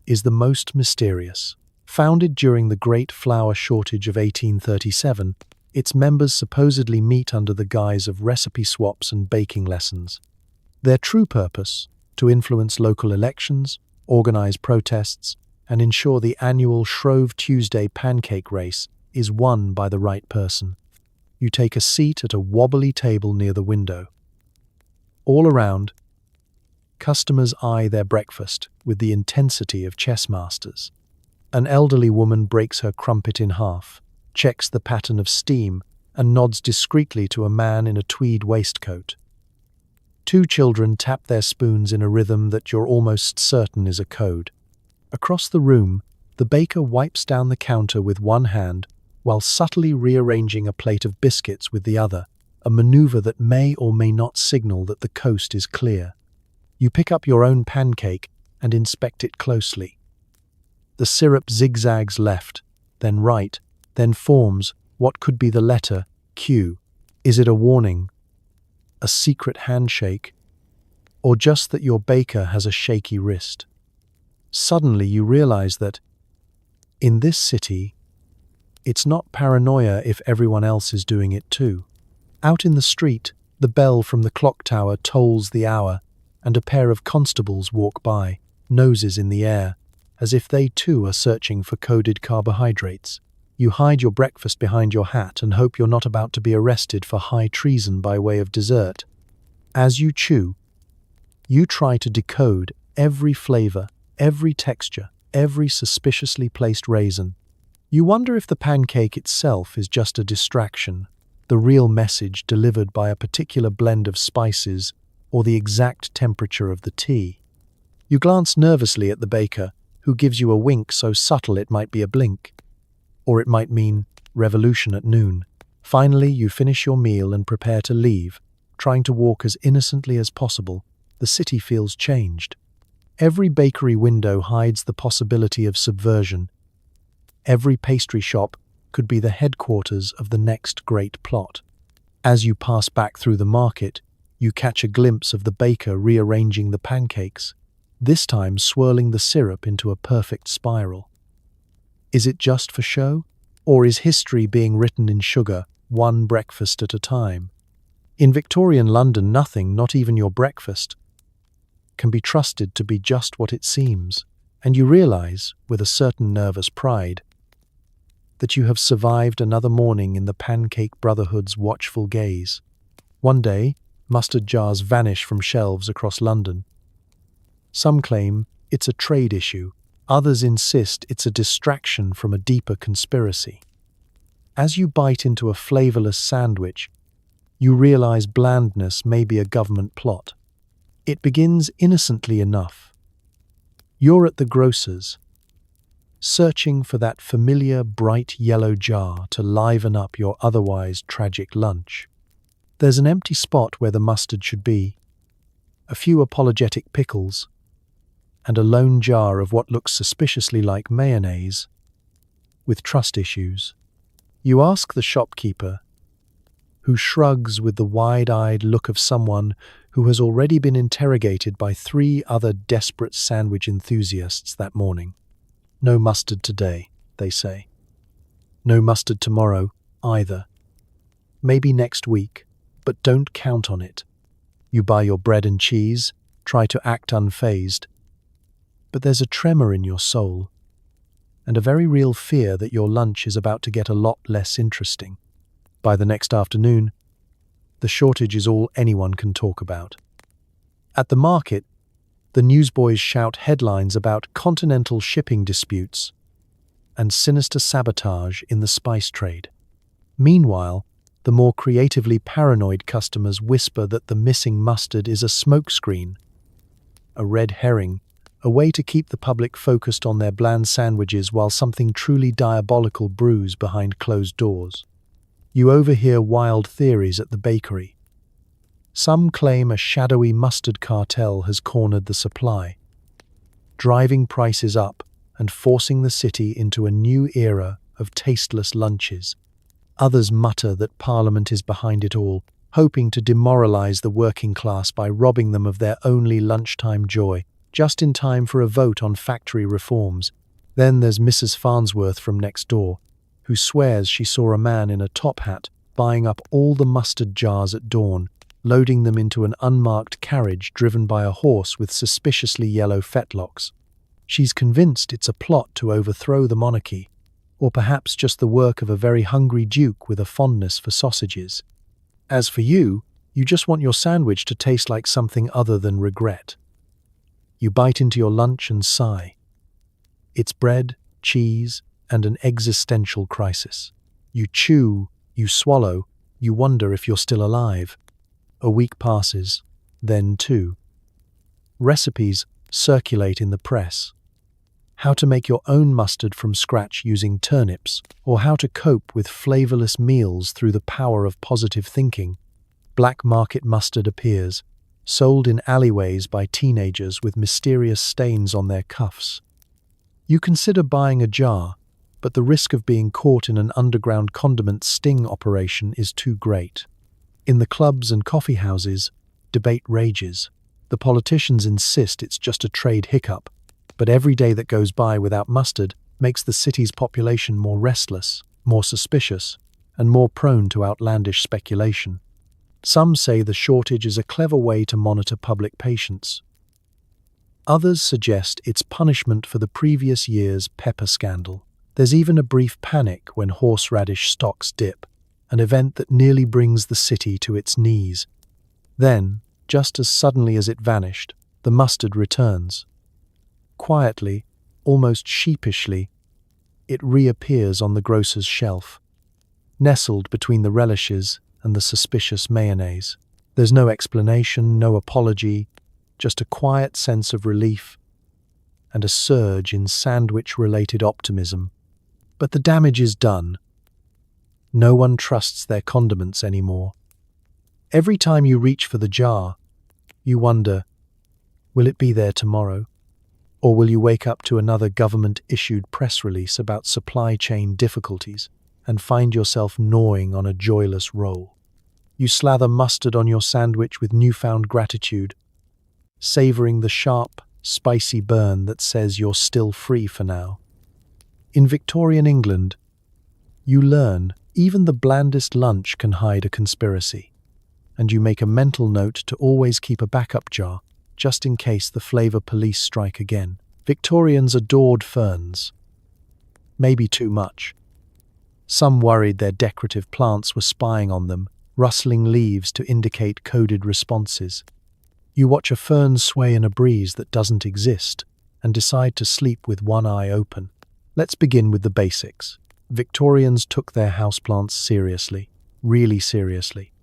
is the most mysterious. Founded during the Great Flour Shortage of 1837, its members supposedly meet under the guise of recipe swaps and baking lessons. Their true purpose: to influence local elections, organize protests, and ensure the annual Shrove Tuesday pancake race is won by the right person. You take a seat at a wobbly table near the window. All around, customers eye their breakfast with the intensity of chess masters. An elderly woman breaks her crumpet in half, checks the pattern of steam, and nods discreetly to a man in a tweed waistcoat. Two children tap their spoons in a rhythm that you're almost certain is a code. Across the room, the baker wipes down the counter with one hand while subtly rearranging a plate of biscuits with the other, a maneuver that may or may not signal that the coast is clear. You pick up your own pancake and inspect it closely. The syrup zigzags left, then right, then forms what could be the letter Q. Is it a warning, a secret handshake, or just that your baker has a shaky wrist? Suddenly you realize that, in this city, it's not paranoia if everyone else is doing it too. Out in the street, the bell from the clock tower tolls the hour, and a pair of constables walk by, noses in the air, as if they too are searching for coded carbohydrates. You hide your breakfast behind your hat and hope you're not about to be arrested for high treason by way of dessert. As you chew, you try to decode every flavor, every texture, every suspiciously placed raisin. You wonder if the pancake itself is just a distraction, the real message delivered by a particular blend of spices or the exact temperature of the tea. You glance nervously at the baker, who gives you a wink so subtle it might be a blink. Or it might mean revolution at noon. Finally, you finish your meal and prepare to leave, trying to walk as innocently as possible. The city feels changed. Every bakery window hides the possibility of subversion. Every pastry shop could be the headquarters of the next great plot. As you pass back through the market, you catch a glimpse of the baker rearranging the pancakes, this time swirling the syrup into a perfect spiral. Is it just for show? Or is history being written in sugar, one breakfast at a time? In Victorian London, nothing, not even your breakfast, can be trusted to be just what it seems, and you realize, with a certain nervous pride, that you have survived another morning in the Pancake Brotherhood's watchful gaze. One day, mustard jars vanish from shelves across London. Some claim it's a trade issue. Others insist it's a distraction from a deeper conspiracy. As you bite into a flavorless sandwich, you realize blandness may be a government plot. It begins innocently enough. You're at the grocer's, searching for that familiar bright yellow jar to liven up your otherwise tragic lunch. There's an empty spot where the mustard should be, a few apologetic pickles, and a lone jar of what looks suspiciously like mayonnaise, with trust issues. You ask the shopkeeper, who shrugs with the wide-eyed look of someone who has already been interrogated by 3 other desperate sandwich enthusiasts that morning. No mustard today, they say. No mustard tomorrow, either. Maybe next week, but don't count on it. You buy your bread and cheese, try to act unfazed, but there's a tremor in your soul, and a very real fear that your lunch is about to get a lot less interesting. By the next afternoon, the shortage is all anyone can talk about. At the market, the newsboys shout headlines about continental shipping disputes and sinister sabotage in the spice trade. Meanwhile, the more creatively paranoid customers whisper that the missing mustard is a smokescreen, a red herring, a way to keep the public focused on their bland sandwiches while something truly diabolical brews behind closed doors. You overhear wild theories at the bakery. Some claim a shadowy mustard cartel has cornered the supply, driving prices up and forcing the city into a new era of tasteless lunches. Others mutter that Parliament is behind it all, hoping to demoralize the working class by robbing them of their only lunchtime joy, just in time for a vote on factory reforms. Then there's Mrs. Farnsworth from next door, who swears she saw a man in a top hat buying up all the mustard jars at dawn, loading them into an unmarked carriage driven by a horse with suspiciously yellow fetlocks. She's convinced it's a plot to overthrow the monarchy, or perhaps just the work of a very hungry duke with a fondness for sausages. As for you, you just want your sandwich to taste like something other than regret. You bite into your lunch and sigh. It's bread, cheese, and an existential crisis. You chew, you swallow, you wonder if you're still alive. A week passes, then 2. Recipes circulate in the press. how to make your own mustard from scratch using turnips, or how to cope with flavorless meals through the power of positive thinking, black market mustard appears, sold in alleyways by teenagers with mysterious stains on their cuffs. You consider buying a jar, but the risk of being caught in an underground condiment sting operation is too great. In the clubs and coffee houses, debate rages. The politicians insist it's just a trade hiccup, but every day that goes by without mustard makes the city's population more restless, more suspicious, and more prone to outlandish speculation. Some say the shortage is a clever way to monitor public patience. Others suggest it's punishment for the previous year's pepper scandal. There's even a brief panic when horseradish stocks dip, an event that nearly brings the city to its knees. Then, just as suddenly as it vanished, the mustard returns. Quietly, almost sheepishly, it reappears on the grocer's shelf, nestled between the relishes and the suspicious mayonnaise. There's no explanation, no apology, just a quiet sense of relief and a surge in sandwich-related optimism. But the damage is done. No one trusts their condiments anymore. Every time you reach for the jar, you wonder, will it be there tomorrow? Or will you wake up to another government-issued press release about supply chain difficulties and find yourself gnawing on a joyless roll? You slather mustard on your sandwich with newfound gratitude, savoring the sharp, spicy burn that says you're still free for now. In Victorian England, you learn even the blandest lunch can hide a conspiracy, and you make a mental note to always keep a backup jar just in case the flavor police strike again. Victorians adored ferns. Maybe too much. Some worried their decorative plants were spying on them, rustling leaves to indicate coded responses. You watch a fern sway in a breeze that doesn't exist and decide to sleep with one eye open. Let's begin with the basics. Victorians took their houseplants seriously, really seriously.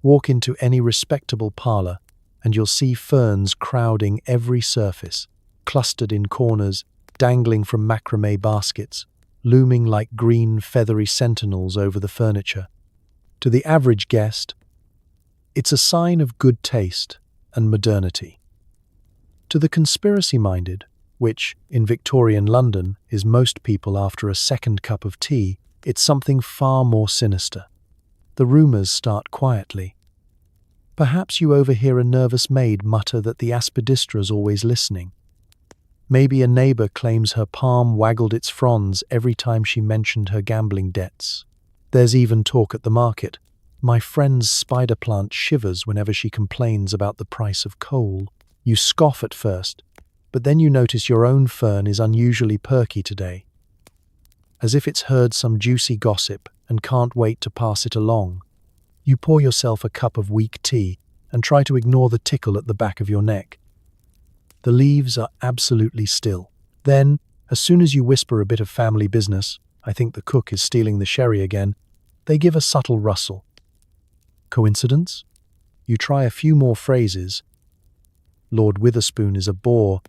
Walk into any respectable parlor and you'll see ferns crowding every surface, clustered in corners, dangling from macrame baskets, looming like green, feathery sentinels over the furniture. To the average guest, it's a sign of good taste and modernity. To the conspiracy-minded, which, in Victorian London, is most people after a second cup of tea, it's something far more sinister. The rumours start quietly. Perhaps you overhear a nervous maid mutter that the aspedistra's always listening. Maybe a neighbour claims her palm waggled its fronds every time she mentioned her gambling debts. There's even talk at the market. My friend's spider plant shivers whenever she complains about the price of coal. You scoff at first, but then you notice your own fern is unusually perky today, as if it's heard some juicy gossip and can't wait to pass it along. You pour yourself a cup of weak tea and try to ignore the tickle at the back of your neck. The leaves are absolutely still. Then, as soon as you whisper a bit of family business, I think the cook is stealing the sherry again, they give a subtle rustle. Coincidence? You try a few more phrases. Lord Witherspoon is a bore.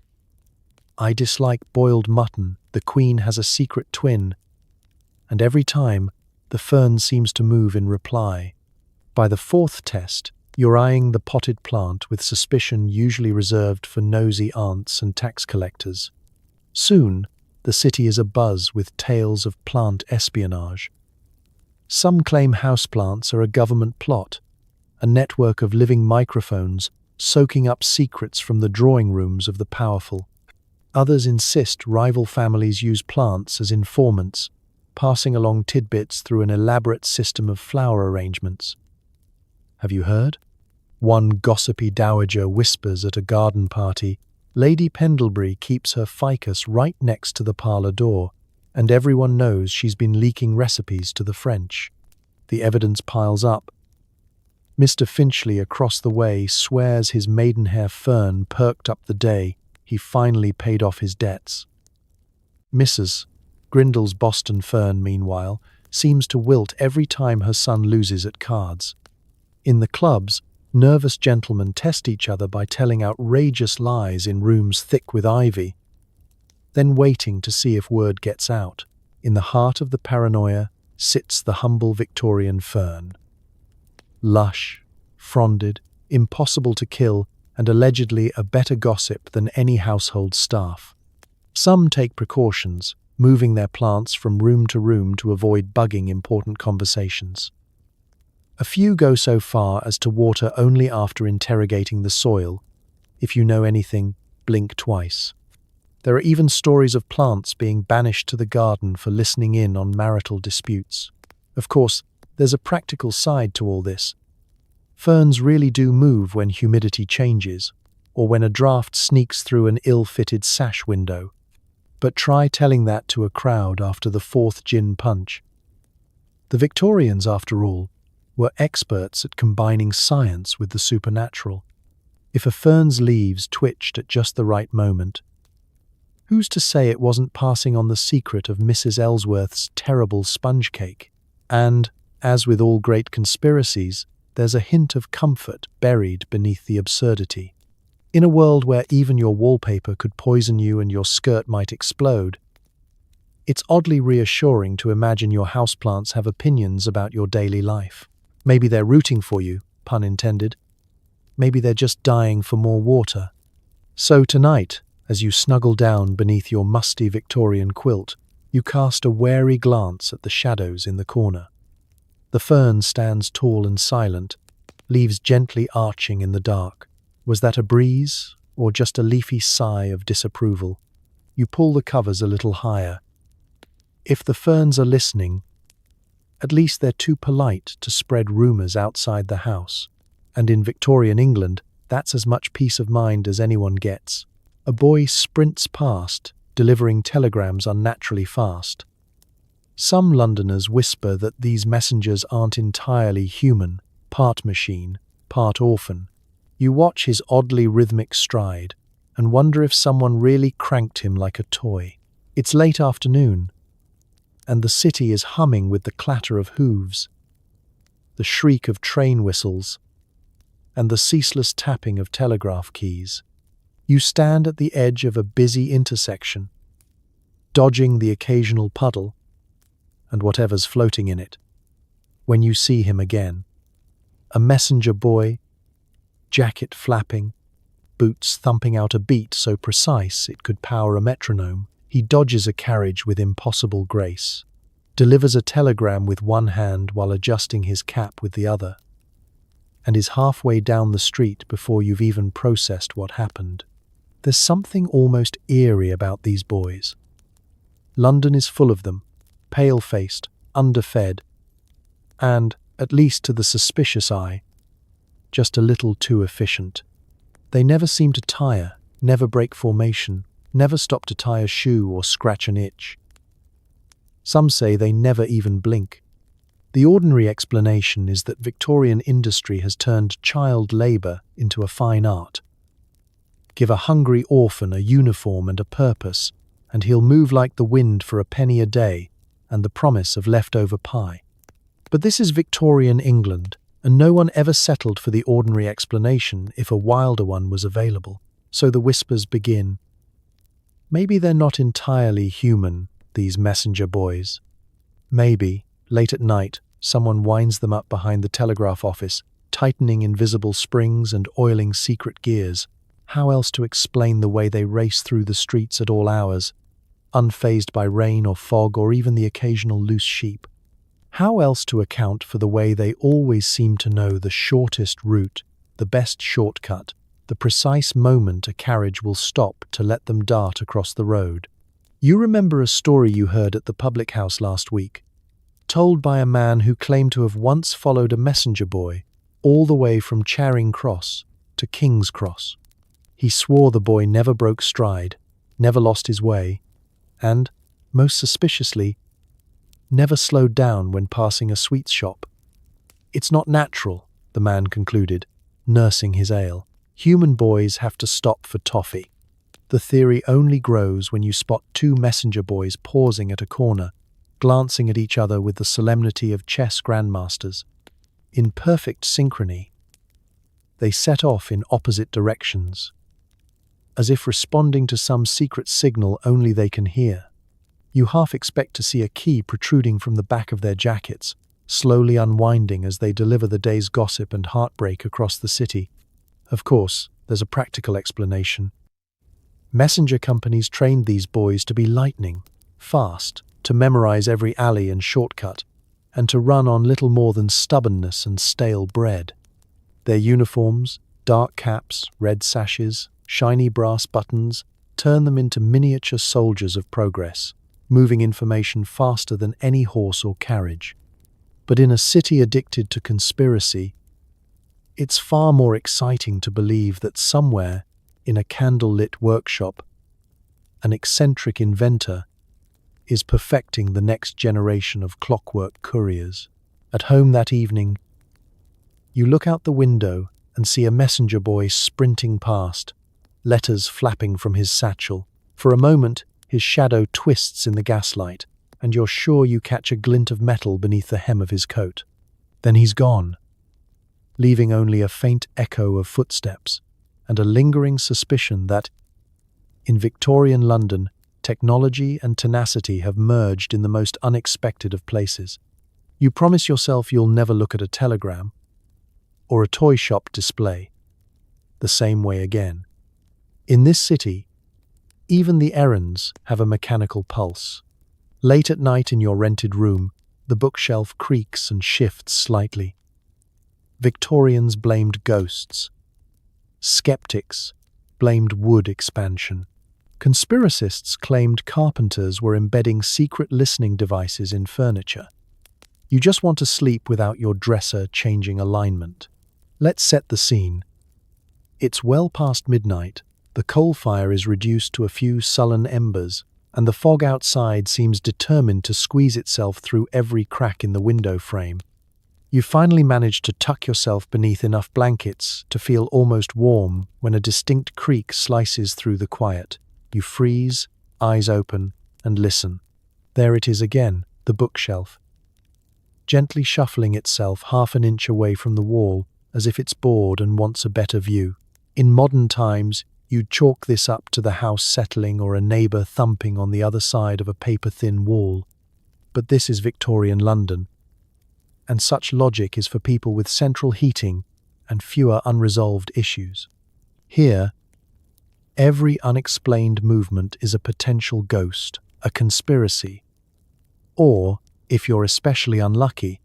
I dislike boiled mutton. The Queen has a secret twin. And every time, the fern seems to move in reply. By the fourth test, you're eyeing the potted plant with suspicion usually reserved for nosy aunts and tax collectors. Soon, the city is abuzz with tales of plant espionage. Some claim houseplants are a government plot, a network of living microphones soaking up secrets from the drawing rooms of the powerful. Others insist rival families use plants as informants, passing along tidbits through an elaborate system of flower arrangements. Have you heard? One gossipy dowager whispers at a garden party, Lady Pendlebury keeps her ficus right next to the parlour door, and everyone knows she's been leaking recipes to the French. The evidence piles up. Mr. Finchley across the way swears his maidenhair fern perked up the day he finally paid off his debts. Mrs. Grindle's Boston fern, meanwhile, seems to wilt every time her son loses at cards. In the clubs, nervous gentlemen test each other by telling outrageous lies in rooms thick with ivy. then waiting to see if word gets out. In the heart of the paranoia sits the humble Victorian fern. Lush, fronded, impossible to kill, and allegedly a better gossip than any household staff. Some take precautions, moving their plants from room to room to avoid bugging important conversations. A few go so far as to water only after interrogating the soil. If you know anything, blink twice. There are even stories of plants being banished to the garden for listening in on marital disputes. Of course, there's a practical side to all this. Ferns really do move when humidity changes, or when a draft sneaks through an ill-fitted sash window. But try telling that to a crowd after the fourth gin punch. The Victorians, after all, were experts at combining science with the supernatural. If a fern's leaves twitched at just the right moment, who's to say it wasn't passing on the secret of Mrs. Ellsworth's terrible sponge cake? And, as with all great conspiracies, there's a hint of comfort buried beneath the absurdity. In a world where even your wallpaper could poison you and your skirt might explode, it's oddly reassuring to imagine your houseplants have opinions about your daily life. Maybe they're rooting for you, pun intended. Maybe they're just dying for more water. So tonight, as you snuggle down beneath your musty Victorian quilt, you cast a wary glance at the shadows in the corner. The fern stands tall and silent, leaves gently arching in the dark. Was that a breeze, or just a leafy sigh of disapproval? You pull the covers a little higher. If the ferns are listening, at least they're too polite to spread rumours outside the house. And in Victorian England, that's as much peace of mind as anyone gets. A boy sprints past, delivering telegrams unnaturally fast. Some Londoners whisper that these messengers aren't entirely human, part machine, part orphan. You watch his oddly rhythmic stride and wonder if someone really cranked him like a toy. It's late afternoon, and the city is humming with the clatter of hooves, the shriek of train whistles, and the ceaseless tapping of telegraph keys. You stand at the edge of a busy intersection, dodging the occasional puddle and whatever's floating in it, when you see him again. A messenger boy, jacket flapping, boots thumping out a beat so precise it could power a metronome. He dodges a carriage with impossible grace, delivers a telegram with one hand while adjusting his cap with the other, and is halfway down the street before you've even processed what happened. There's something almost eerie about these boys. London is full of them, pale-faced, underfed, and, at least to the suspicious eye, just a little too efficient. They never seem to tire, never break formation, never stop to tie a shoe or scratch an itch. Some say they never even blink. The ordinary explanation is that Victorian industry has turned child labour into a fine art. Give a hungry orphan a uniform and a purpose, and he'll move like the wind for a penny a day and the promise of leftover pie. But this is Victorian England, and no one ever settled for the ordinary explanation if a wilder one was available. So the whispers begin. Maybe they're not entirely human, these messenger boys. Maybe, late at night, someone winds them up behind the telegraph office, tightening invisible springs and oiling secret gears. How else to explain the way they race through the streets at all hours, unfazed by rain or fog or even the occasional loose sheep? How else to account for the way they always seem to know the shortest route, the best shortcut, the precise moment a carriage will stop to let them dart across the road? You remember a story you heard at the public house last week, told by a man who claimed to have once followed a messenger boy all the way from Charing Cross to King's Cross. He swore the boy never broke stride, never lost his way, and, most suspiciously, never slowed down when passing a sweets shop. It's not natural, the man concluded, nursing his ale. Human boys have to stop for toffee. The theory only grows when you spot two messenger boys pausing at a corner, glancing at each other with the solemnity of chess grandmasters. In perfect synchrony, they set off in opposite directions. as if responding to some secret signal only they can hear. You half expect to see a key protruding from the back of their jackets, slowly unwinding as they deliver the day's gossip and heartbreak across the city. Of course, there's a practical explanation. Messenger companies trained these boys to be lightning, fast, to memorize every alley and shortcut, and to run on little more than stubbornness and stale bread. Their uniforms, dark caps, red sashes, shiny brass buttons, turn them into miniature soldiers of progress, moving information faster than any horse or carriage. But in a city addicted to conspiracy, it's far more exciting to believe that somewhere, in a candle-lit workshop, an eccentric inventor is perfecting the next generation of clockwork couriers. At home that evening, you look out the window and see a messenger boy sprinting past, letters flapping from his satchel. For a moment, his shadow twists in the gaslight, and you're sure you catch a glint of metal beneath the hem of his coat. Then he's gone, leaving only a faint echo of footsteps and a lingering suspicion that, in Victorian London, technology and tenacity have merged in the most unexpected of places. You promise yourself you'll never look at a telegram or a toy shop display the same way again. In this city, even the errands have a mechanical pulse. Late at night in your rented room, the bookshelf creaks and shifts slightly. Victorians blamed ghosts. Skeptics blamed wood expansion. Conspiracists claimed carpenters were embedding secret listening devices in furniture. You just want to sleep without your dresser changing alignment. Let's set the scene. It's well past midnight, the coal fire is reduced to a few sullen embers, and the fog outside seems determined to squeeze itself through every crack in the window frame. You finally manage to tuck yourself beneath enough blankets to feel almost warm when a distinct creak slices through the quiet. You freeze, eyes open, and listen. There it is again, the bookshelf, gently shuffling itself half an inch away from the wall, as if it's bored and wants a better view. In modern times, you'd chalk this up to the house settling or a neighbour thumping on the other side of a paper-thin wall. But this is Victorian London, and such logic is for people with central heating and fewer unresolved issues. Here, every unexplained movement is a potential ghost, a conspiracy, or, if you're especially unlucky,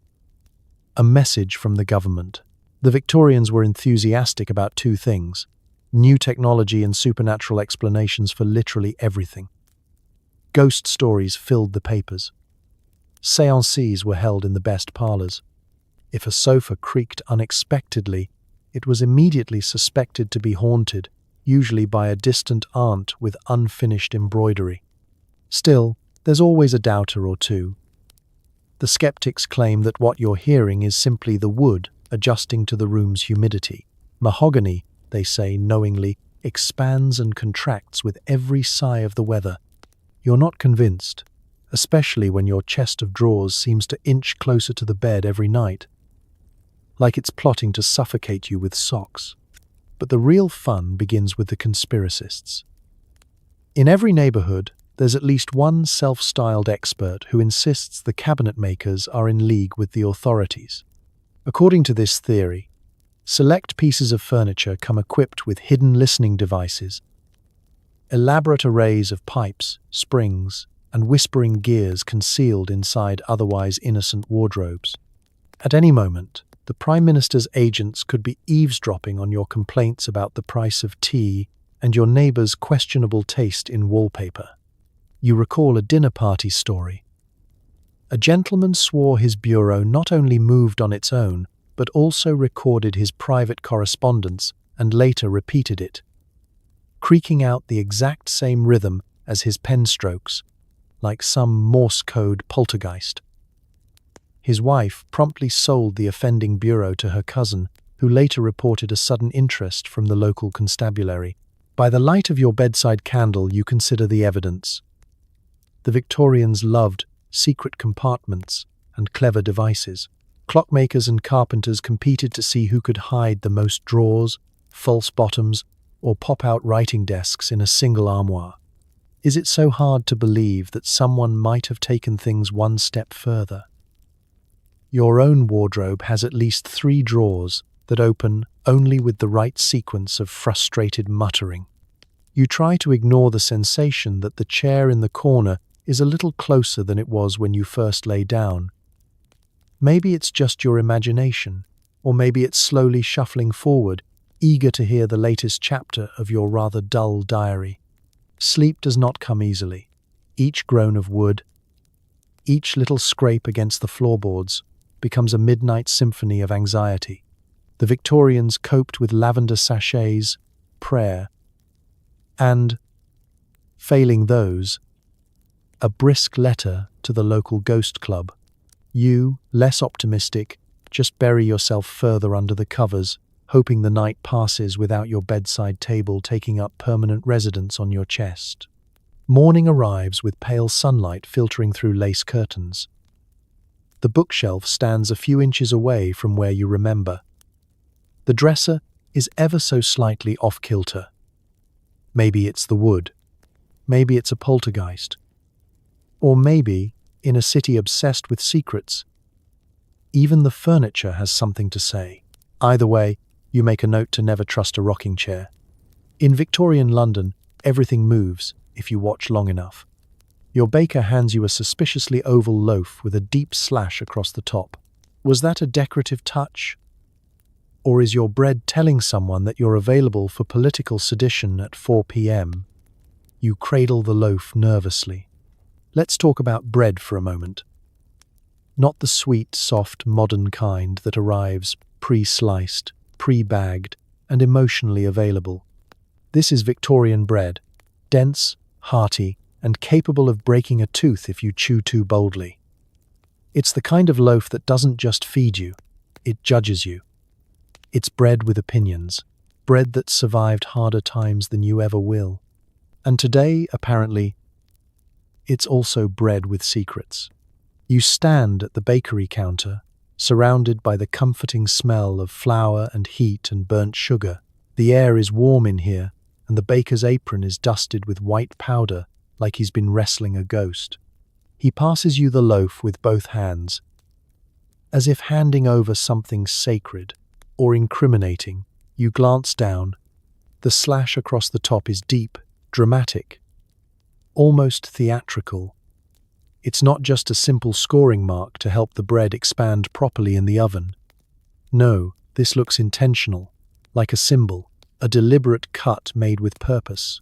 a message from the government. The Victorians were enthusiastic about two things: new technology and supernatural explanations for literally everything. Ghost stories filled the papers. Séances were held in the best parlours. If a sofa creaked unexpectedly, it was immediately suspected to be haunted, usually by a distant aunt with unfinished embroidery. Still, there's always a doubter or two. The skeptics claim that what you're hearing is simply the wood adjusting to the room's humidity. Mahogany, they say knowingly, expands and contracts with every sigh of the weather. You're not convinced, especially when your chest of drawers seems to inch closer to the bed every night, like it's plotting to suffocate you with socks. But the real fun begins with the conspiracists. In every neighborhood, there's at least one self-styled expert who insists the cabinet makers are in league with the authorities. According to this theory, select pieces of furniture come equipped with hidden listening devices, elaborate arrays of pipes, springs, and whispering gears concealed inside otherwise innocent wardrobes. At any moment, the Prime Minister's agents could be eavesdropping on your complaints about the price of tea and your neighbor's questionable taste in wallpaper. You recall a dinner party story. A gentleman swore his bureau not only moved on its own, but also recorded his private correspondence and later repeated it, creaking out the exact same rhythm as his pen strokes, like some Morse code poltergeist. His wife promptly sold the offending bureau to her cousin, who later reported a sudden interest from the local constabulary. By the light of your bedside candle, you consider the evidence. The Victorians loved secret compartments and clever devices. Clockmakers and carpenters competed to see who could hide the most drawers, false bottoms, or pop-out writing desks in a single armoire. Is it so hard to believe that someone might have taken things one step further? Your own wardrobe has at least 3 drawers that open only with the right sequence of frustrated muttering. You try to ignore the sensation that the chair in the corner is a little closer than it was when you first lay down. Maybe it's just your imagination, or maybe it's slowly shuffling forward, eager to hear the latest chapter of your rather dull diary. Sleep does not come easily. Each groan of wood, each little scrape against the floorboards becomes a midnight symphony of anxiety. The Victorians coped with lavender sachets, prayer, and, failing those, a brisk letter to the local ghost club. You, less optimistic, just bury yourself further under the covers, hoping the night passes without your bedside table taking up permanent residence on your chest. Morning arrives with pale sunlight filtering through lace curtains. The bookshelf stands a few inches away from where you remember. The dresser is ever so slightly off-kilter. Maybe it's the wood. Maybe it's a poltergeist. Or maybe, in a city obsessed with secrets, even the furniture has something to say. Either way, you make a note to never trust a rocking chair. In Victorian London, everything moves if you watch long enough. Your baker hands you a suspiciously oval loaf with a deep slash across the top. Was that a decorative touch? Or is your bread telling someone that you're available for political sedition at 4 p.m.? You cradle the loaf nervously. Let's talk about bread for a moment. Not the sweet, soft, modern kind that arrives pre-sliced, pre-bagged, and emotionally available. This is Victorian bread, dense, hearty, and capable of breaking a tooth if you chew too boldly. It's the kind of loaf that doesn't just feed you, it judges you. It's bread with opinions, bread that survived harder times than you ever will. And today, apparently, it's also bread with secrets. You stand at the bakery counter, surrounded by the comforting smell of flour and heat and burnt sugar. The air is warm in here, and the baker's apron is dusted with white powder like he's been wrestling a ghost. He passes you the loaf with both hands, as if handing over something sacred or incriminating. You glance down. The slash across the top is deep, dramatic, almost theatrical. It's not just a simple scoring mark to help the bread expand properly in the oven. No, this looks intentional, like a symbol, a deliberate cut made with purpose.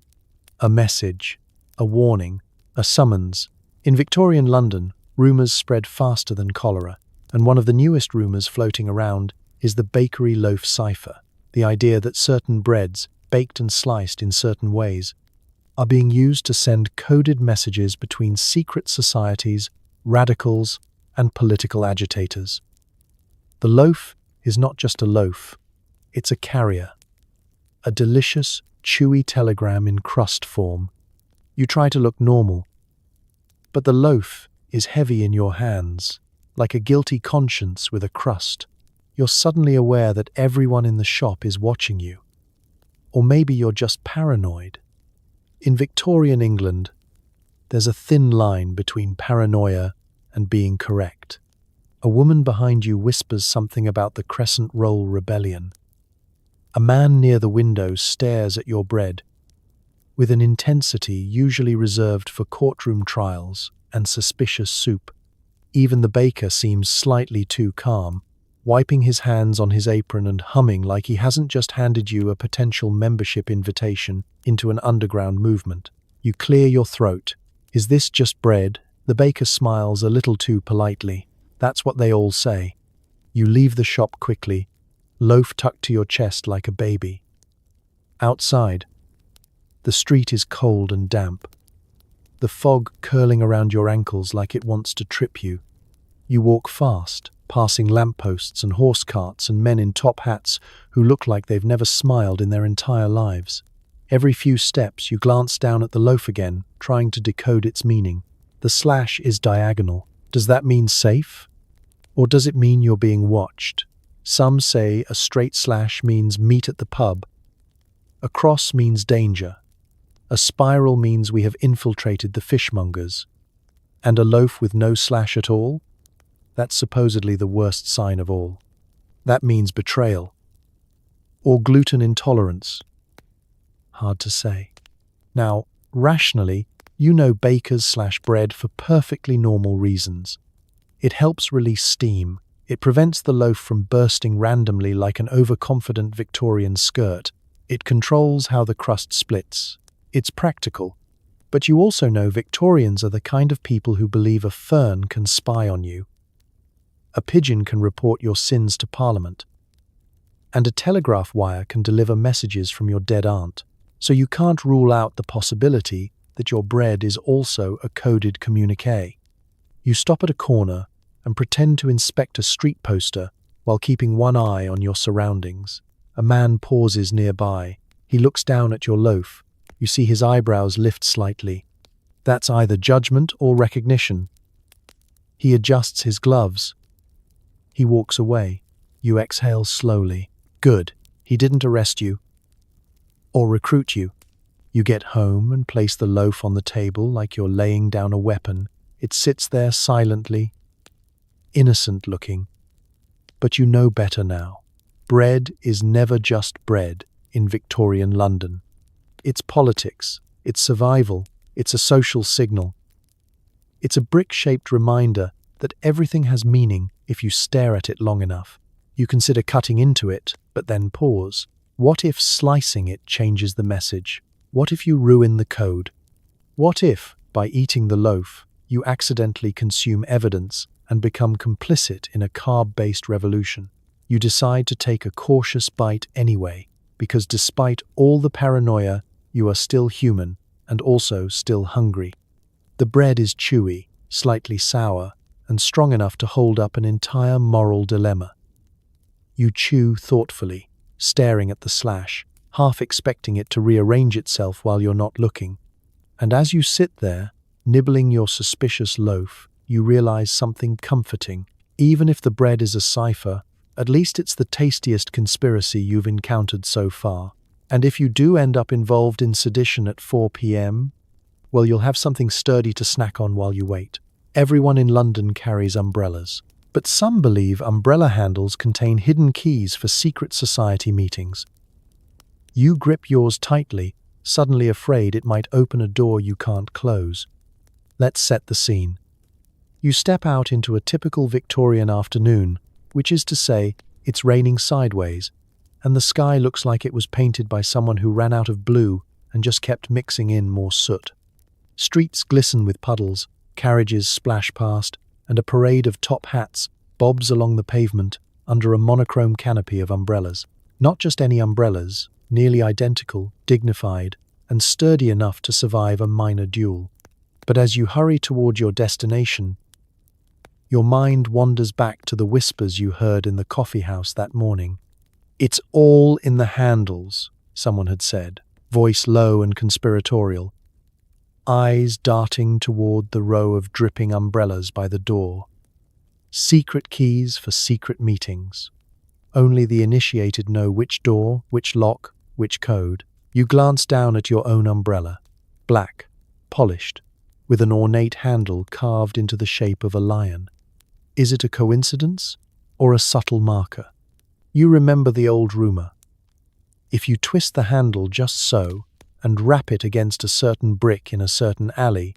A message, a warning, a summons. In Victorian London, rumours spread faster than cholera, and one of the newest rumours floating around is the bakery loaf cipher, the idea that certain breads, baked and sliced in certain ways, are being used to send coded messages between secret societies, radicals, and political agitators. The loaf is not just a loaf, it's a carrier, a delicious, chewy telegram in crust form. You try to look normal, but the loaf is heavy in your hands, like a guilty conscience with a crust. You're suddenly aware that everyone in the shop is watching you. Or maybe you're just paranoid. In Victorian England, there's a thin line between paranoia and being correct. A woman behind you whispers something about the Crescent Roll Rebellion. A man near the window stares at your bread, with an intensity usually reserved for courtroom trials and suspicious soup. Even the baker seems slightly too calm, wiping his hands on his apron and humming like he hasn't just handed you a potential membership invitation into an underground movement. You clear your throat. Is this just bread? The baker smiles a little too politely. That's what they all say. You leave the shop quickly, loaf tucked to your chest like a baby. Outside, the street is cold and damp, the fog curling around your ankles like it wants to trip you. You walk fast, passing lampposts and horse carts and men in top hats who look like they've never smiled in their entire lives. Every few steps you glance down at the loaf again, trying to decode its meaning. The slash is diagonal. Does that mean safe? Or does it mean you're being watched? Some say a straight slash means meet at the pub. A cross means danger. A spiral means we have infiltrated the fishmongers. And a loaf with no slash at all? That's supposedly the worst sign of all. That means betrayal. Or gluten intolerance. Hard to say. Now, rationally, you know bakers/bread for perfectly normal reasons. It helps release steam. It prevents the loaf from bursting randomly like an overconfident Victorian skirt. It controls how the crust splits. It's practical. But you also know Victorians are the kind of people who believe a fern can spy on you. A pigeon can report your sins to Parliament. And a telegraph wire can deliver messages from your dead aunt. So you can't rule out the possibility that your bread is also a coded communique. You stop at a corner and pretend to inspect a street poster while keeping one eye on your surroundings. A man pauses nearby. He looks down at your loaf. You see his eyebrows lift slightly. That's either judgment or recognition. He adjusts his gloves. He walks away. You exhale slowly. Good. He didn't arrest you or recruit you. You get home and place the loaf on the table like you're laying down a weapon. It sits there silently, innocent looking. But you know better now. Bread is never just bread in Victorian London. It's politics, it's survival, it's a social signal. It's a brick-shaped reminder that everything has meaning if you stare at it long enough. You consider cutting into it, but then pause. What if slicing it changes the message? What if you ruin the code? What if, by eating the loaf, you accidentally consume evidence and become complicit in a carb-based revolution? You decide to take a cautious bite anyway, because despite all the paranoia, you are still human and also still hungry. The bread is chewy, slightly sour, and strong enough to hold up an entire moral dilemma. You chew thoughtfully, staring at the slash, half expecting it to rearrange itself while you're not looking. And as you sit there, nibbling your suspicious loaf, you realize something comforting. Even if the bread is a cipher, at least it's the tastiest conspiracy you've encountered so far. And if you do end up involved in sedition at 4 p.m., well, you'll have something sturdy to snack on while you wait. Everyone in London carries umbrellas, but some believe umbrella handles contain hidden keys for secret society meetings. You grip yours tightly, suddenly afraid it might open a door you can't close. Let's set the scene. You step out into a typical Victorian afternoon, which is to say, it's raining sideways, and the sky looks like it was painted by someone who ran out of blue and just kept mixing in more soot. Streets glisten with puddles, carriages splash past, and a parade of top hats bobs along the pavement under a monochrome canopy of umbrellas. Not just any umbrellas, nearly identical, dignified, and sturdy enough to survive a minor duel. But as you hurry toward your destination, your mind wanders back to the whispers you heard in the coffee house that morning. "It's all in the handles," someone had said, voice low and conspiratorial, eyes darting toward the row of dripping umbrellas by the door. Secret keys for secret meetings. Only the initiated know which door, which lock, which code. You glance down at your own umbrella. Black, polished, with an ornate handle carved into the shape of a lion. Is it a coincidence or a subtle marker? You remember the old rumor. If you twist the handle just so and rap it against a certain brick in a certain alley,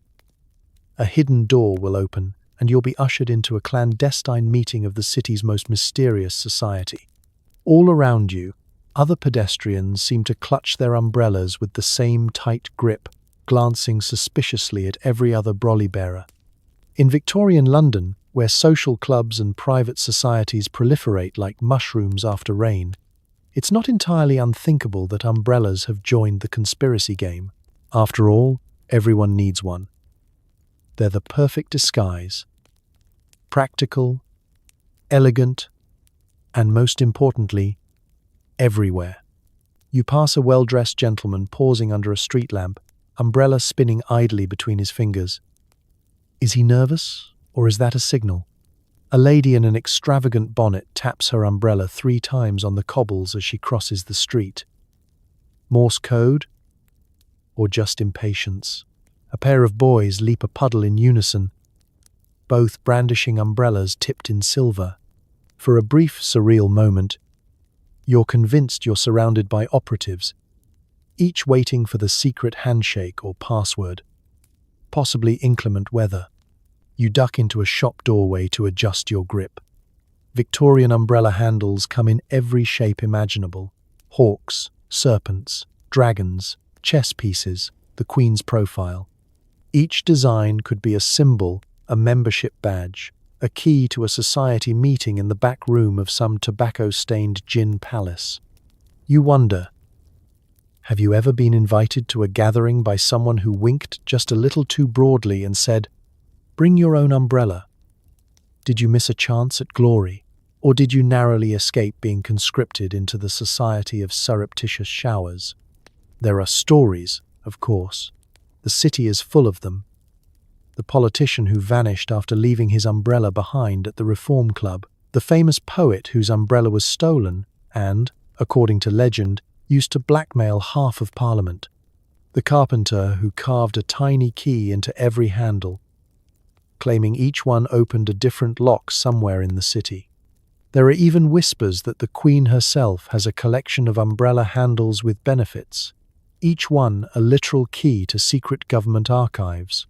a hidden door will open and you'll be ushered into a clandestine meeting of the city's most mysterious society. All around you, other pedestrians seem to clutch their umbrellas with the same tight grip, glancing suspiciously at every other brolly bearer. In Victorian London, where social clubs and private societies proliferate like mushrooms after rain, it's not entirely unthinkable that umbrellas have joined the conspiracy game. After all, everyone needs one. They're the perfect disguise. Practical, elegant, and most importantly, everywhere. You pass a well-dressed gentleman pausing under a street lamp, umbrella spinning idly between his fingers. Is he nervous, or is that a signal? A lady in an extravagant bonnet taps her umbrella 3 times on the cobbles as she crosses the street. Morse code? Or just impatience? A pair of boys leap a puddle in unison, both brandishing umbrellas tipped in silver. For a brief, surreal moment, you're convinced you're surrounded by operatives, each waiting for the secret handshake or password. Possibly inclement weather. You duck into a shop doorway to adjust your grip. Victorian umbrella handles come in every shape imaginable. Hawks, serpents, dragons, chess pieces, the Queen's profile. Each design could be a symbol, a membership badge, a key to a society meeting in the back room of some tobacco-stained gin palace. You wonder, have you ever been invited to a gathering by someone who winked just a little too broadly and said, "Bring your own umbrella"? Did you miss a chance at glory? Or did you narrowly escape being conscripted into the society of surreptitious showers? There are stories, of course. The city is full of them. The politician who vanished after leaving his umbrella behind at the Reform Club, the famous poet whose umbrella was stolen and, according to legend, used to blackmail half of Parliament, the carpenter who carved a tiny key into every handle, claiming each one opened a different lock somewhere in the city. There are even whispers that the Queen herself has a collection of umbrella handles with benefits, each one a literal key to secret government archives.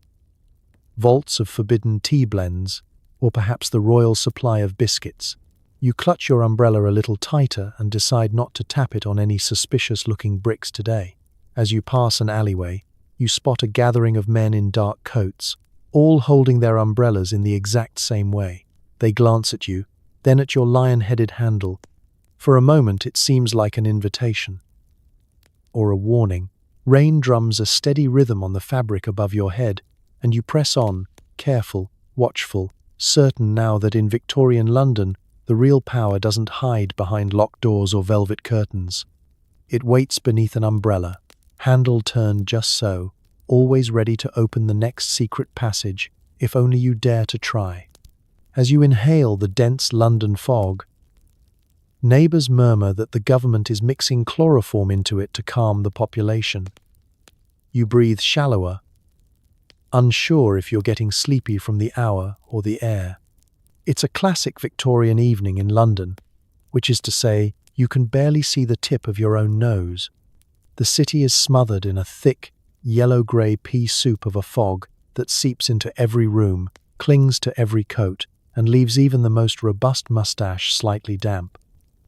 Vaults of forbidden tea blends, or perhaps the royal supply of biscuits. You clutch your umbrella a little tighter and decide not to tap it on any suspicious-looking bricks today. As you pass an alleyway, you spot a gathering of men in dark coats, all holding their umbrellas in the exact same way. They glance at you, then at your lion-headed handle. For a moment it seems like an invitation. Or a warning. Rain drums a steady rhythm on the fabric above your head, and you press on, careful, watchful, certain now that in Victorian London, the real power doesn't hide behind locked doors or velvet curtains. It waits beneath an umbrella, handle turned just so, always ready to open the next secret passage, if only you dare to try. As you inhale the dense London fog, neighbours murmur that the government is mixing chloroform into it to calm the population. You breathe shallower, unsure if you're getting sleepy from the hour or the air. It's a classic Victorian evening in London, which is to say, you can barely see the tip of your own nose. The city is smothered in a thick, yellow-grey pea soup of a fog that seeps into every room, clings to every coat, and leaves even the most robust moustache slightly damp.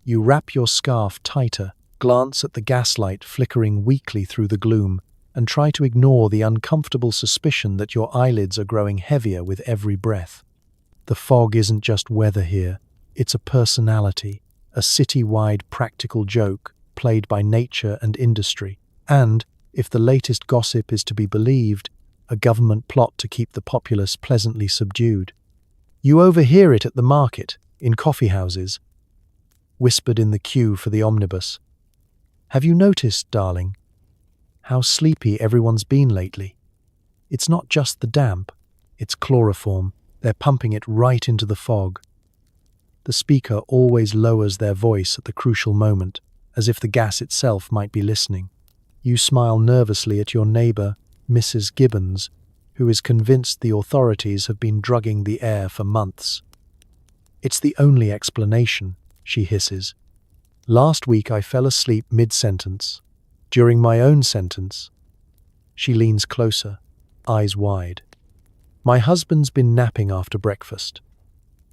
You wrap your scarf tighter, glance at the gaslight flickering weakly through the gloom, and try to ignore the uncomfortable suspicion that your eyelids are growing heavier with every breath. The fog isn't just weather here, it's a personality, a city-wide practical joke played by nature and industry, and, if the latest gossip is to be believed, a government plot to keep the populace pleasantly subdued. You overhear it at the market, in coffeehouses, whispered in the queue for the omnibus. Have you noticed, darling, how sleepy everyone's been lately? It's not just the damp, it's chloroform. They're pumping it right into the fog. The speaker always lowers their voice at the crucial moment, as if the gas itself might be listening. You smile nervously at your neighbour, Mrs. Gibbons, who is convinced the authorities have been drugging the air for months. It's the only explanation, she hisses. Last week I fell asleep mid-sentence. During my own sentence. She leans closer, eyes wide. My husband's been napping after breakfast.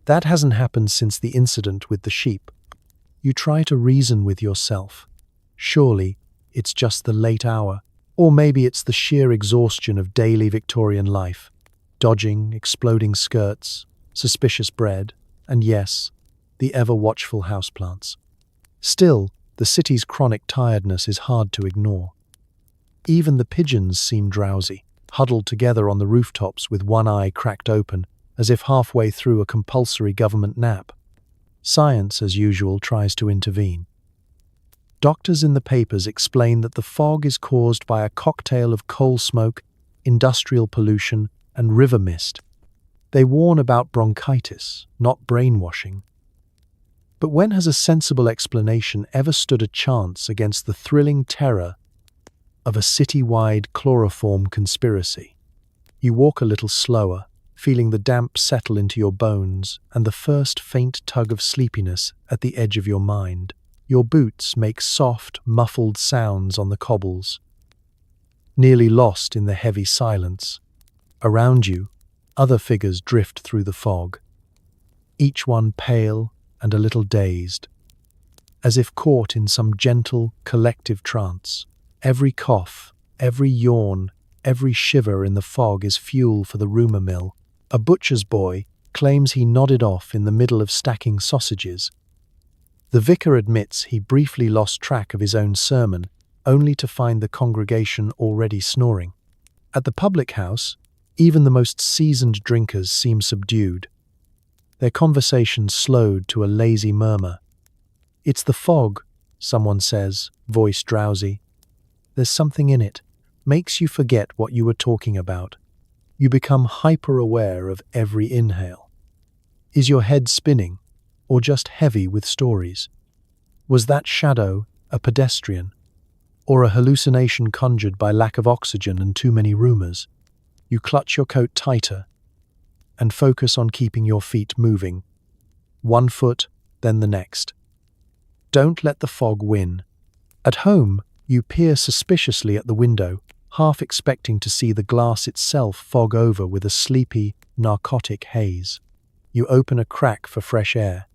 That hasn't happened since the incident with the sheep. You try to reason with yourself. Surely, it's just the late hour, or maybe it's the sheer exhaustion of daily Victorian life. Dodging, exploding skirts, suspicious bread, and yes, the ever-watchful houseplants. Still, the city's chronic tiredness is hard to ignore. Even the pigeons seem drowsy, huddled together on the rooftops with one eye cracked open, as if halfway through a compulsory government nap. Science, as usual, tries to intervene. Doctors in the papers explain that the fog is caused by a cocktail of coal smoke, industrial pollution, and river mist. They warn about bronchitis, not brainwashing. But when has a sensible explanation ever stood a chance against the thrilling terror of a city-wide chloroform conspiracy. You walk a little slower, feeling the damp settle into your bones and the first faint tug of sleepiness at the edge of your mind. Your boots make soft, muffled sounds on the cobbles. Nearly lost in the heavy silence, around you, other figures drift through the fog, each one pale and a little dazed, as if caught in some gentle, collective trance. Every cough, every yawn, every shiver in the fog is fuel for the rumor mill. A butcher's boy claims he nodded off in the middle of stacking sausages. The vicar admits he briefly lost track of his own sermon, only to find the congregation already snoring. At the public house, even the most seasoned drinkers seem subdued. Their conversation slowed to a lazy murmur. "It's the fog," someone says, voice drowsy. "There's something in it. Makes you forget what you were talking about. You become hyper-aware of every inhale. Is your head spinning, or just heavy with stories? Was that shadow a pedestrian, or a hallucination conjured by lack of oxygen and too many rumors? You clutch your coat tighter and focus on keeping your feet moving. One foot, then the next. Don't let the fog win. At home, you peer suspiciously at the window, half expecting to see the glass itself fog over with a sleepy, narcotic haze. You open a crack for fresh air,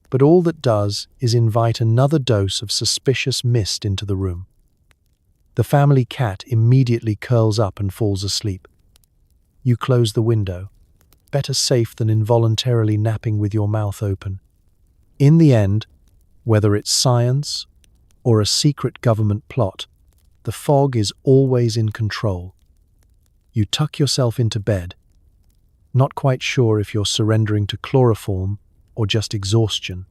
but all that does is invite another dose of suspicious mist into the room. The family cat immediately curls up and falls asleep. You close the window. Better safe than involuntarily napping with your mouth open. In the end, whether it's science or a secret government plot, the fog is always in control. You tuck yourself into bed, not quite sure if you're surrendering to chloroform or just exhaustion.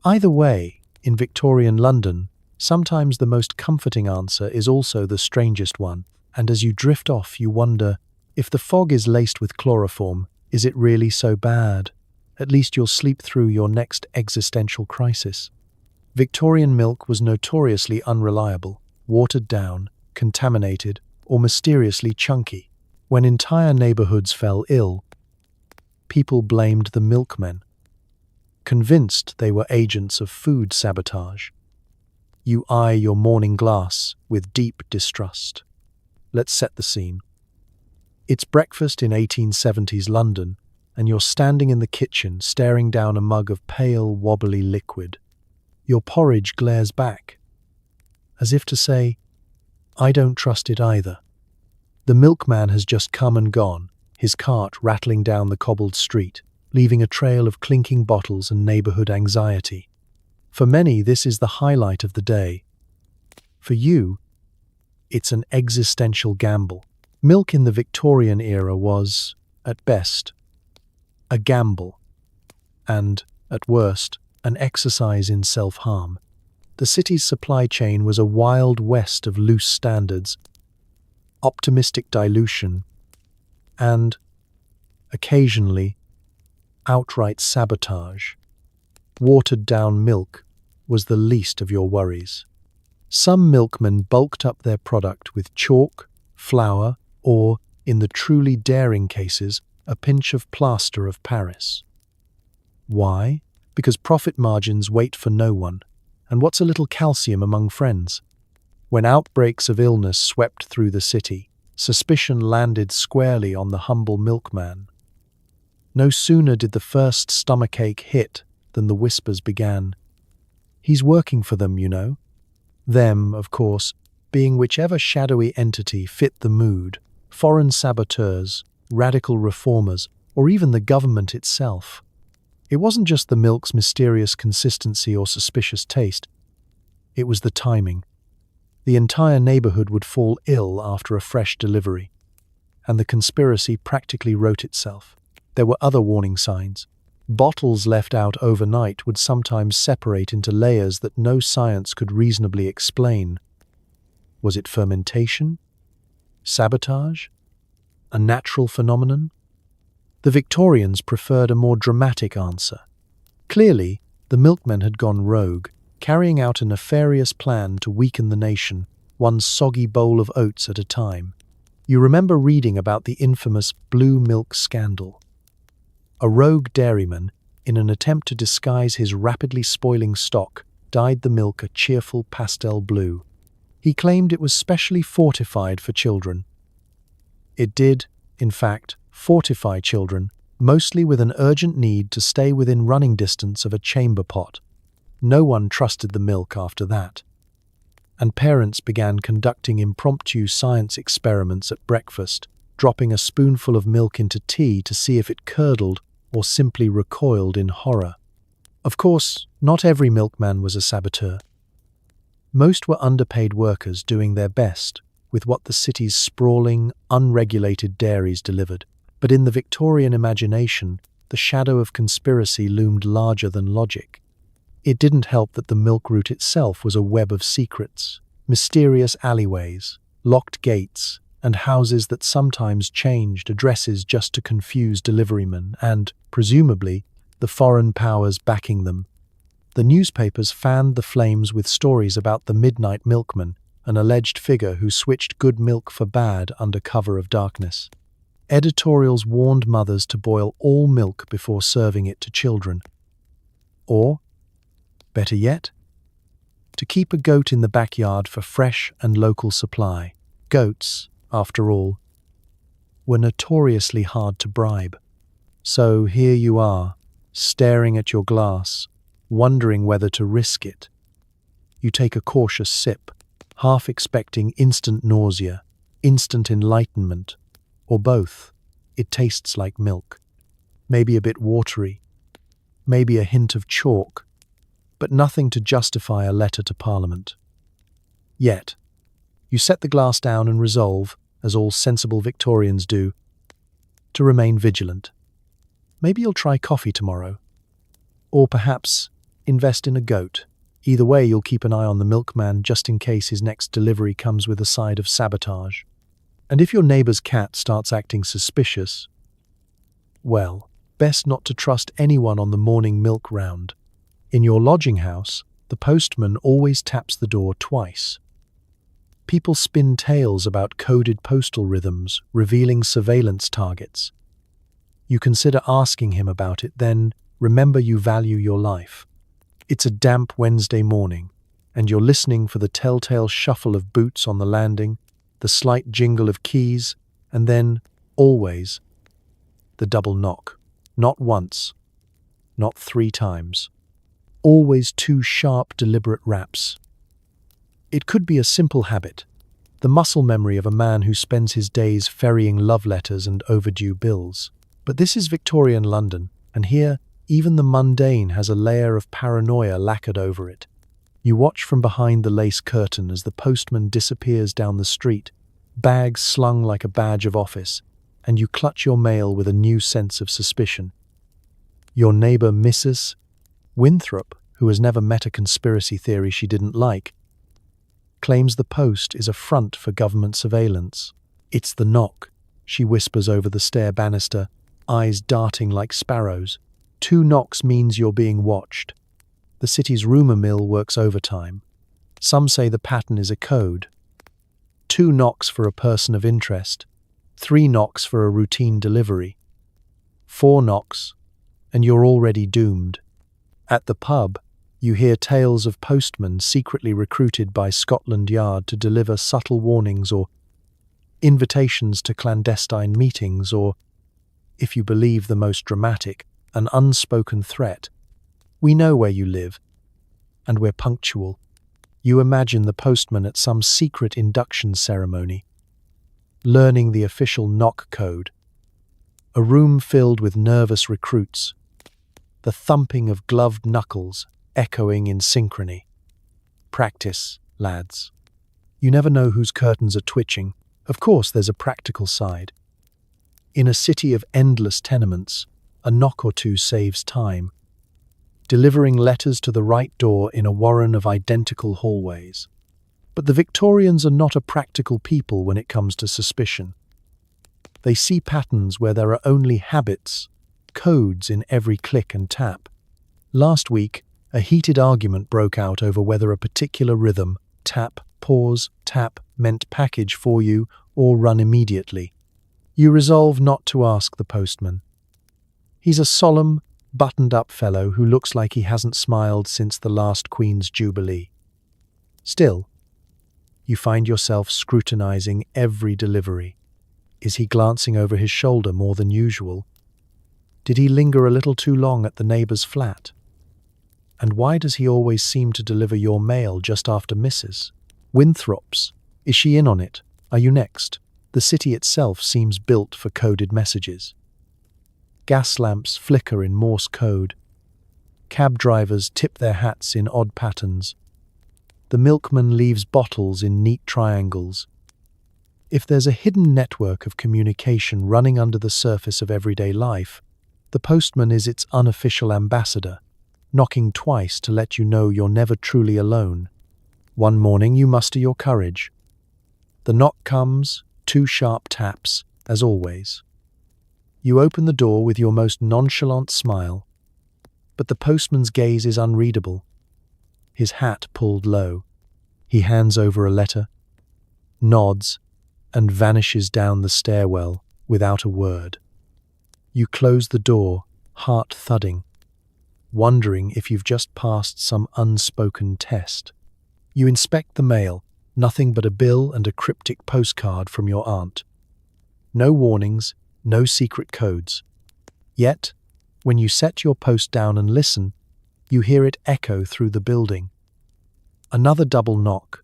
Either way, in Victorian London, sometimes the most comforting answer is also the strangest one, and as you drift off you wonder, if the fog is laced with chloroform, is it really so bad? At least you'll sleep through your next existential crisis. Victorian milk was notoriously unreliable, watered down, contaminated, or mysteriously chunky. When entire neighborhoods fell ill, people blamed the milkmen, convinced they were agents of food sabotage. You eye your morning glass with deep distrust. Let's set the scene. It's breakfast in 1870s London, and you're standing in the kitchen staring down a mug of pale, wobbly liquid. Your porridge glares back, as if to say, "I don't trust it either." The milkman has just come and gone, his cart rattling down the cobbled street, leaving a trail of clinking bottles and neighborhood anxiety. For many, this is the highlight of the day. For you, it's an existential gamble. Milk in the Victorian era was, at best, a gamble, and, at worst, an exercise in self-harm. The city's supply chain was a wild west of loose standards, optimistic dilution, and, occasionally, outright sabotage. Watered-down milk was the least of your worries. Some milkmen bulked up their product with chalk, flour, or, in the truly daring cases, a pinch of plaster of Paris. Why? Because profit margins wait for no one. And what's a little calcium among friends? When outbreaks of illness swept through the city, suspicion landed squarely on the humble milkman. No sooner did the first stomachache hit than the whispers began. "He's working for them, you know." Them, of course, being whichever shadowy entity fit the mood, foreign saboteurs, radical reformers, or even the government itself. It wasn't just the milk's mysterious consistency or suspicious taste. It was the timing. The entire neighborhood would fall ill after a fresh delivery, and the conspiracy practically wrote itself. There were other warning signs. Bottles left out overnight would sometimes separate into layers that no science could reasonably explain. Was it fermentation? Sabotage? A natural phenomenon? The Victorians preferred a more dramatic answer. Clearly, the milkmen had gone rogue, carrying out a nefarious plan to weaken the nation, one soggy bowl of oats at a time. You remember reading about the infamous blue milk scandal. A rogue dairyman, in an attempt to disguise his rapidly spoiling stock, dyed the milk a cheerful pastel blue. He claimed it was specially fortified for children. It did, in fact, fortify children, mostly with an urgent need to stay within running distance of a chamber pot. No one trusted the milk after that. And parents began conducting impromptu science experiments at breakfast, dropping a spoonful of milk into tea to see if it curdled or simply recoiled in horror. Of course, not every milkman was a saboteur. Most were underpaid workers doing their best with what the city's sprawling, unregulated dairies delivered. But in the Victorian imagination, the shadow of conspiracy loomed larger than logic. It didn't help that the milk route itself was a web of secrets, mysterious alleyways, locked gates, and houses that sometimes changed addresses just to confuse deliverymen and, presumably, the foreign powers backing them. The newspapers fanned the flames with stories about the midnight milkman, an alleged figure who switched good milk for bad under cover of darkness. Editorials warned mothers to boil all milk before serving it to children. Or, better yet, to keep a goat in the backyard for fresh and local supply. Goats, after all, were notoriously hard to bribe. So here you are, staring at your glass, wondering whether to risk it. You take a cautious sip, half expecting instant nausea, instant enlightenment, or both. It tastes like milk. Maybe a bit watery, maybe a hint of chalk, but nothing to justify a letter to Parliament. Yet, you set the glass down and resolve, as all sensible Victorians do, to remain vigilant. Maybe you'll try coffee tomorrow. Or perhaps invest in a goat. Either way, you'll keep an eye on the milkman just in case his next delivery comes with a side of sabotage. And if your neighbour's cat starts acting suspicious, well, best not to trust anyone on the morning milk round. In your lodging house, the postman always taps the door twice. People spin tales about coded postal rhythms, revealing surveillance targets. You consider asking him about it, then remember you value your life. It's a damp Wednesday morning, and you're listening for the telltale shuffle of boots on the landing, the slight jingle of keys, and then, always, the double knock. Not once, not 3 times. Always 2 sharp, deliberate raps. It could be a simple habit, the muscle memory of a man who spends his days ferrying love letters and overdue bills. But this is Victorian London, and here, even the mundane has a layer of paranoia lacquered over it. You watch from behind the lace curtain as the postman disappears down the street, bags slung like a badge of office, and you clutch your mail with a new sense of suspicion. Your neighbour Mrs. Winthrop, who has never met a conspiracy theory she didn't like, claims the post is a front for government surveillance. It's the knock, she whispers over the stair banister, eyes darting like sparrows. 2 knocks means you're being watched. The city's rumour mill works overtime. Some say the pattern is a code. 2 knocks for a person of interest, 3 knocks for a routine delivery, 4 knocks, and you're already doomed. At the pub, you hear tales of postmen secretly recruited by Scotland Yard to deliver subtle warnings or invitations to clandestine meetings or, if you believe the most dramatic, an unspoken threat. We know where you live, and we're punctual. You imagine the postman at some secret induction ceremony, learning the official knock code. A room filled with nervous recruits, the thumping of gloved knuckles echoing in synchrony. Practice, lads. You never know whose curtains are twitching. Of course, there's a practical side. In a city of endless tenements, a knock or 2 saves time. Delivering letters to the right door in a warren of identical hallways. But the Victorians are not a practical people when it comes to suspicion. They see patterns where there are only habits, codes in every click and tap. Last week, a heated argument broke out over whether a particular rhythm, tap, pause, tap, meant package for you, or run immediately. You resolve not to ask the postman. He's a solemn, buttoned-up fellow who looks like he hasn't smiled since the last Queen's Jubilee. Still, you find yourself scrutinizing every delivery. Is he glancing over his shoulder more than usual? Did he linger a little too long at the neighbour's flat? And why does he always seem to deliver your mail just after Mrs. Winthrop's? Is she in on it? Are you next? The city itself seems built for coded messages. Gas lamps flicker in Morse code. Cab drivers tip their hats in odd patterns. The milkman leaves bottles in neat triangles. If there's a hidden network of communication running under the surface of everyday life, the postman is its unofficial ambassador, knocking twice to let you know you're never truly alone. One morning you muster your courage. The knock comes, 2 sharp taps, as always. You open the door with your most nonchalant smile, but the postman's gaze is unreadable. His hat pulled low. He hands over a letter, nods, and vanishes down the stairwell without a word. You close the door, heart thudding, wondering if you've just passed some unspoken test. You inspect the mail, nothing but a bill and a cryptic postcard from your aunt. No warnings, no secret codes. Yet, when you set your post down and listen, you hear it echo through the building. Another double knock.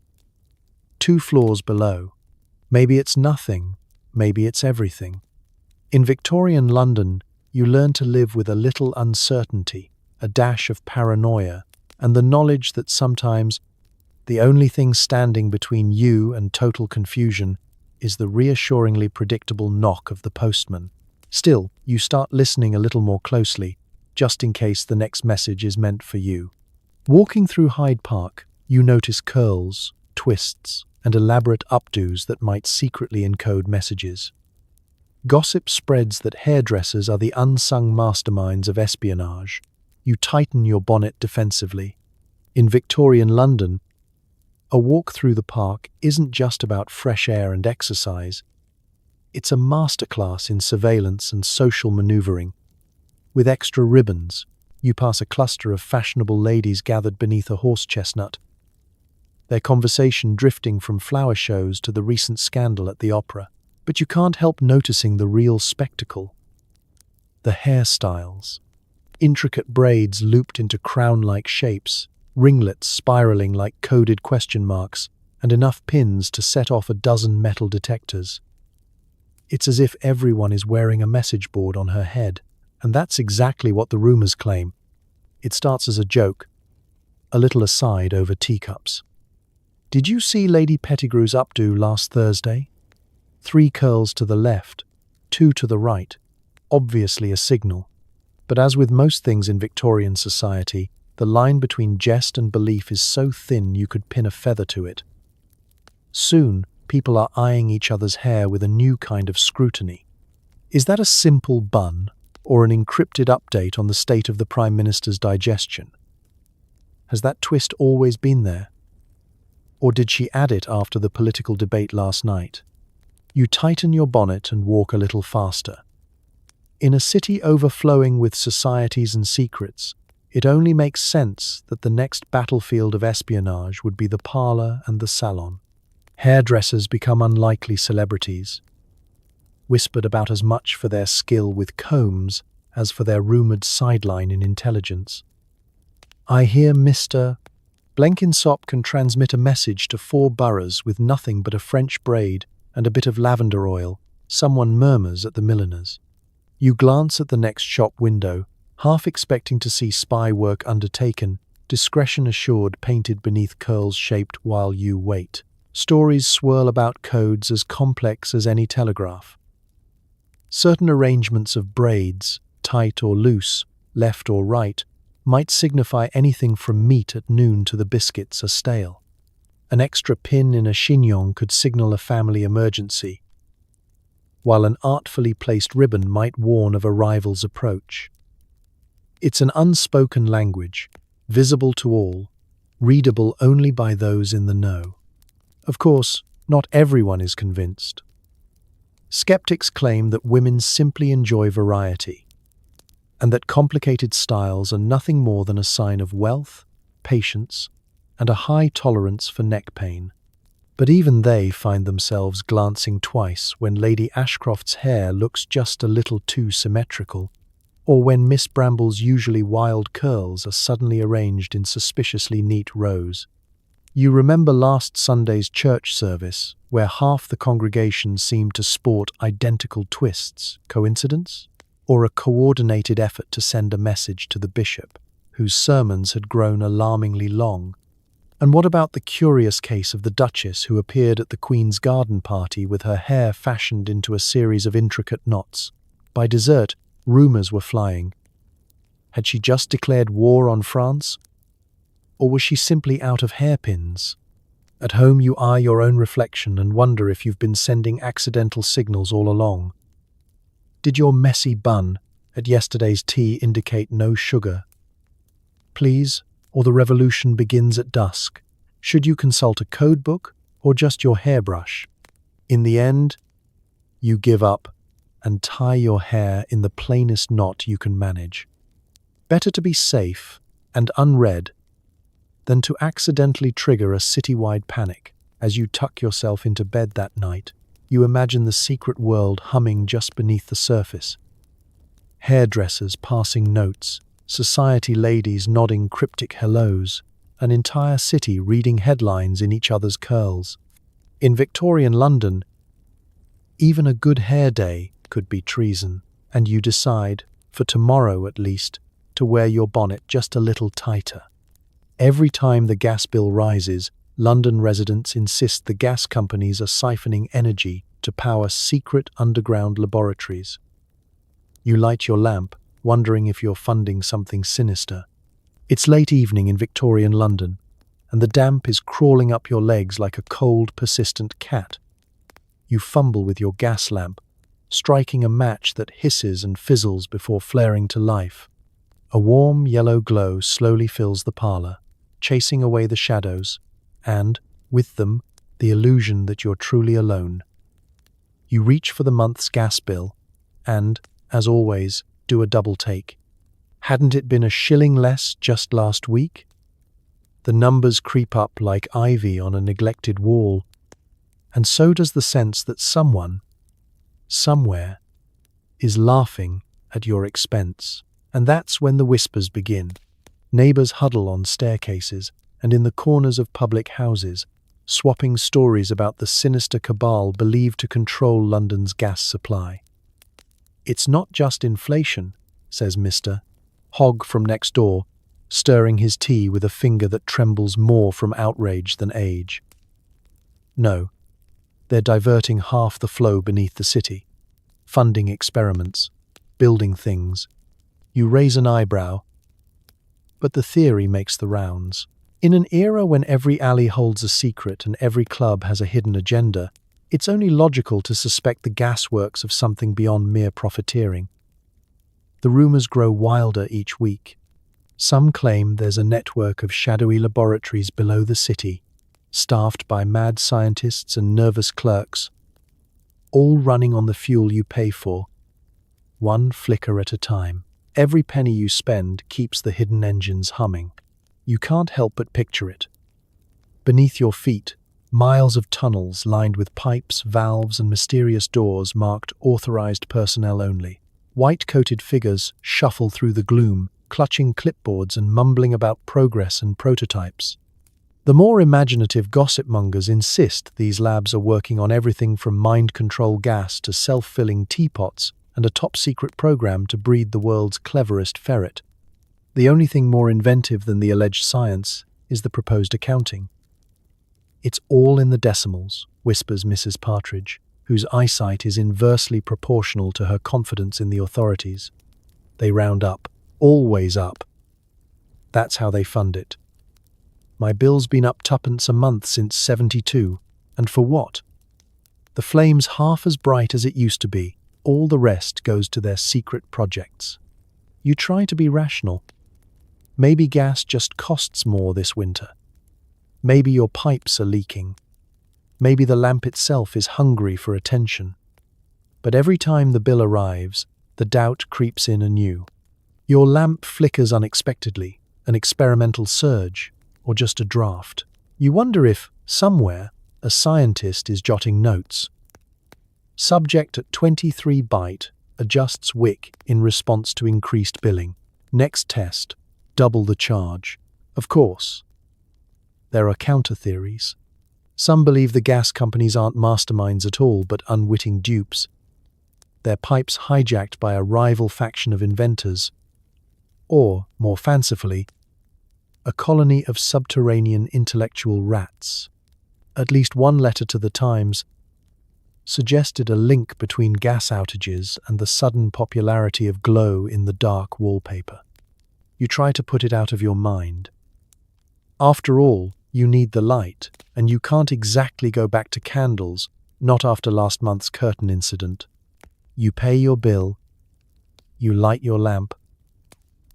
2 floors below. Maybe it's nothing, maybe it's everything. In Victorian London, you learn to live with a little uncertainty, a dash of paranoia, and the knowledge that sometimes the only thing standing between you and total confusion is the reassuringly predictable knock of the postman. Still, you start listening a little more closely, just in case the next message is meant for you. Walking through Hyde Park, you notice curls, twists, and elaborate updos that might secretly encode messages. Gossip spreads that hairdressers are the unsung masterminds of espionage. You tighten your bonnet defensively. In Victorian London, a walk through the park isn't just about fresh air and exercise. It's a masterclass in surveillance and social maneuvering. With extra ribbons, you pass a cluster of fashionable ladies gathered beneath a horse chestnut, their conversation drifting from flower shows to the recent scandal at the opera. But you can't help noticing the real spectacle. The hairstyles. Intricate braids looped into crown-like shapes, ringlets spiraling like coded question marks, and enough pins to set off a dozen metal detectors. It's as if everyone is wearing a message board on her head, and that's exactly what the rumors claim. It starts as a joke, a little aside over teacups. Did you see Lady Pettigrew's updo last Thursday? 3 curls to the left, 2 to the right, obviously a signal. But as with most things in Victorian society, the line between jest and belief is so thin you could pin a feather to it. Soon, people are eyeing each other's hair with a new kind of scrutiny. Is that a simple bun, or an encrypted update on the state of the Prime Minister's digestion? Has that twist always been there? Or did she add it after the political debate last night? You tighten your bonnet and walk a little faster. In a city overflowing with societies and secrets, it only makes sense that the next battlefield of espionage would be the parlour and the salon. Hairdressers become unlikely celebrities, whispered about as much for their skill with combs as for their rumoured sideline in intelligence. I hear Mr. Blenkinsop can transmit a message to 4 boroughs with nothing but a French braid and a bit of lavender oil, someone murmurs at the milliner's. You glance at the next shop window, half expecting to see spy work undertaken, discretion assured painted beneath curls shaped while you wait. Stories swirl about codes as complex as any telegraph. Certain arrangements of braids, tight or loose, left or right, might signify anything from meat at noon to the biscuits are stale. An extra pin in a chignon could signal a family emergency, while an artfully placed ribbon might warn of a rival's approach. It's an unspoken language, visible to all, readable only by those in the know. Of course, not everyone is convinced. Skeptics claim that women simply enjoy variety, and that complicated styles are nothing more than a sign of wealth, patience, and a high tolerance for neck pain. But even they find themselves glancing twice when Lady Ashcroft's hair looks just a little too symmetrical, or when Miss Bramble's usually wild curls are suddenly arranged in suspiciously neat rows. You remember last Sunday's church service, where half the congregation seemed to sport identical twists. Coincidence? Or a coordinated effort to send a message to the bishop, whose sermons had grown alarmingly long? And what about the curious case of the Duchess who appeared at the Queen's garden party with her hair fashioned into a series of intricate knots? By dessert, rumours were flying. Had she just declared war on France? Or was she simply out of hairpins? At home you eye your own reflection and wonder if you've been sending accidental signals all along. Did your messy bun at yesterday's tea indicate no sugar? Please, or the revolution begins at dusk. Should you consult a code book or just your hairbrush? In the end, you give up and tie your hair in the plainest knot you can manage. Better to be safe and unread than to accidentally trigger a citywide panic. As you tuck yourself into bed that night, you imagine the secret world humming just beneath the surface. Hairdressers passing notes, society ladies nodding cryptic hellos, an entire city reading headlines in each other's curls. In Victorian London, even a good hair day could be treason, and you decide, for tomorrow at least, to wear your bonnet just a little tighter. Every time the gas bill rises, London residents insist the gas companies are siphoning energy to power secret underground laboratories. You light your lamp, wondering if you're funding something sinister. It's late evening in Victorian London, and the damp is crawling up your legs like a cold, persistent cat. You fumble with your gas lamp, striking a match that hisses and fizzles before flaring to life. A warm yellow glow slowly fills the parlour, chasing away the shadows, and, with them, the illusion that you're truly alone. You reach for the month's gas bill, and, as always, do a double take. Hadn't it been a shilling less just last week? The numbers creep up like ivy on a neglected wall, and so does the sense that someone, somewhere, is laughing at your expense. And that's when the whispers begin. Neighbours huddle on staircases and in the corners of public houses, swapping stories about the sinister cabal believed to control London's gas supply. It's not just inflation, says Mr. Hogg from next door, stirring his tea with a finger that trembles more from outrage than age. No, they're diverting half the flow beneath the city, funding experiments, building things. You raise an eyebrow, but the theory makes the rounds. In an era when every alley holds a secret and every club has a hidden agenda, it's only logical to suspect the gasworks of something beyond mere profiteering. The rumours grow wilder each week. Some claim there's a network of shadowy laboratories below the city, staffed by mad scientists and nervous clerks, all running on the fuel you pay for, one flicker at a time. Every penny you spend keeps the hidden engines humming. You can't help but picture it. Beneath your feet, miles of tunnels lined with pipes, valves, and mysterious doors marked authorized personnel only. White-coated figures shuffle through the gloom, clutching clipboards and mumbling about progress and prototypes. The more imaginative gossip-mongers insist these labs are working on everything from mind-control gas to self-filling teapots and a top-secret program to breed the world's cleverest ferret. The only thing more inventive than the alleged science is the proposed accounting. It's all in the decimals, whispers Mrs. Partridge, whose eyesight is inversely proportional to her confidence in the authorities. They round up, always up. That's how they fund it. My bill's been up tuppence a month since '72, and for what? The flame's half as bright as it used to be. All the rest goes to their secret projects. You try to be rational. Maybe gas just costs more this winter. Maybe your pipes are leaking. Maybe the lamp itself is hungry for attention. But every time the bill arrives, the doubt creeps in anew. Your lamp flickers unexpectedly, an experimental surge, or just a draft. You wonder if, somewhere, a scientist is jotting notes. Subject at 23 byte adjusts wick in response to increased billing. Next test, double the charge. Of course, there are counter-theories. Some believe the gas companies aren't masterminds at all, but unwitting dupes. Their pipes hijacked by a rival faction of inventors. Or, more fancifully, a colony of subterranean intellectual rats. At least one letter to the Times suggested a link between gas outages and the sudden popularity of glow-in-the-dark wallpaper. You try to put it out of your mind. After all, you need the light, and you can't exactly go back to candles, not after last month's curtain incident. You pay your bill, you light your lamp,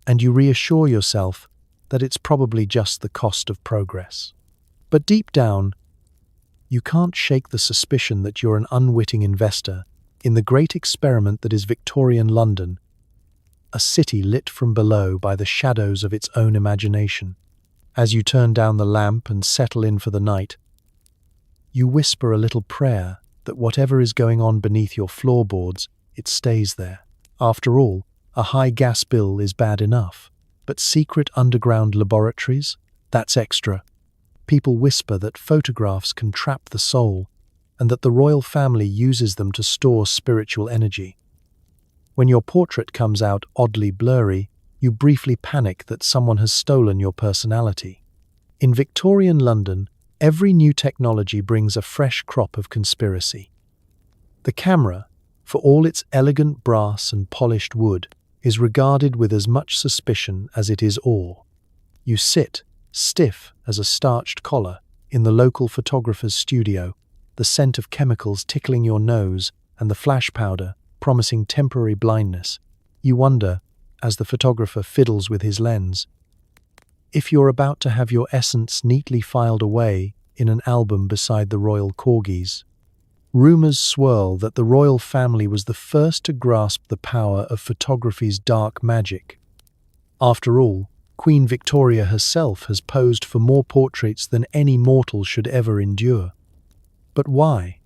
and you reassure yourself that it's probably just the cost of progress. But deep down, you can't shake the suspicion that you're an unwitting investor in the great experiment that is Victorian London, a city lit from below by the shadows of its own imagination. As you turn down the lamp and settle in for the night, you whisper a little prayer that whatever is going on beneath your floorboards, it stays there. After all, a high gas bill is bad enough, but secret underground laboratories? That's extra. People whisper that photographs can trap the soul, and that the royal family uses them to store spiritual energy. When your portrait comes out oddly blurry, you briefly panic that someone has stolen your personality. In Victorian London, every new technology brings a fresh crop of conspiracy. The camera, for all its elegant brass and polished wood, is regarded with as much suspicion as it is awe. You sit, stiff as a starched collar, in the local photographer's studio, the scent of chemicals tickling your nose and the flash powder promising temporary blindness. You wonder, as the photographer fiddles with his lens, if you're about to have your essence neatly filed away in an album beside the royal corgis. Rumors swirl that the royal family was the first to grasp the power of photography's dark magic. After all, Queen Victoria herself has posed for more portraits than any mortal should ever endure. But why?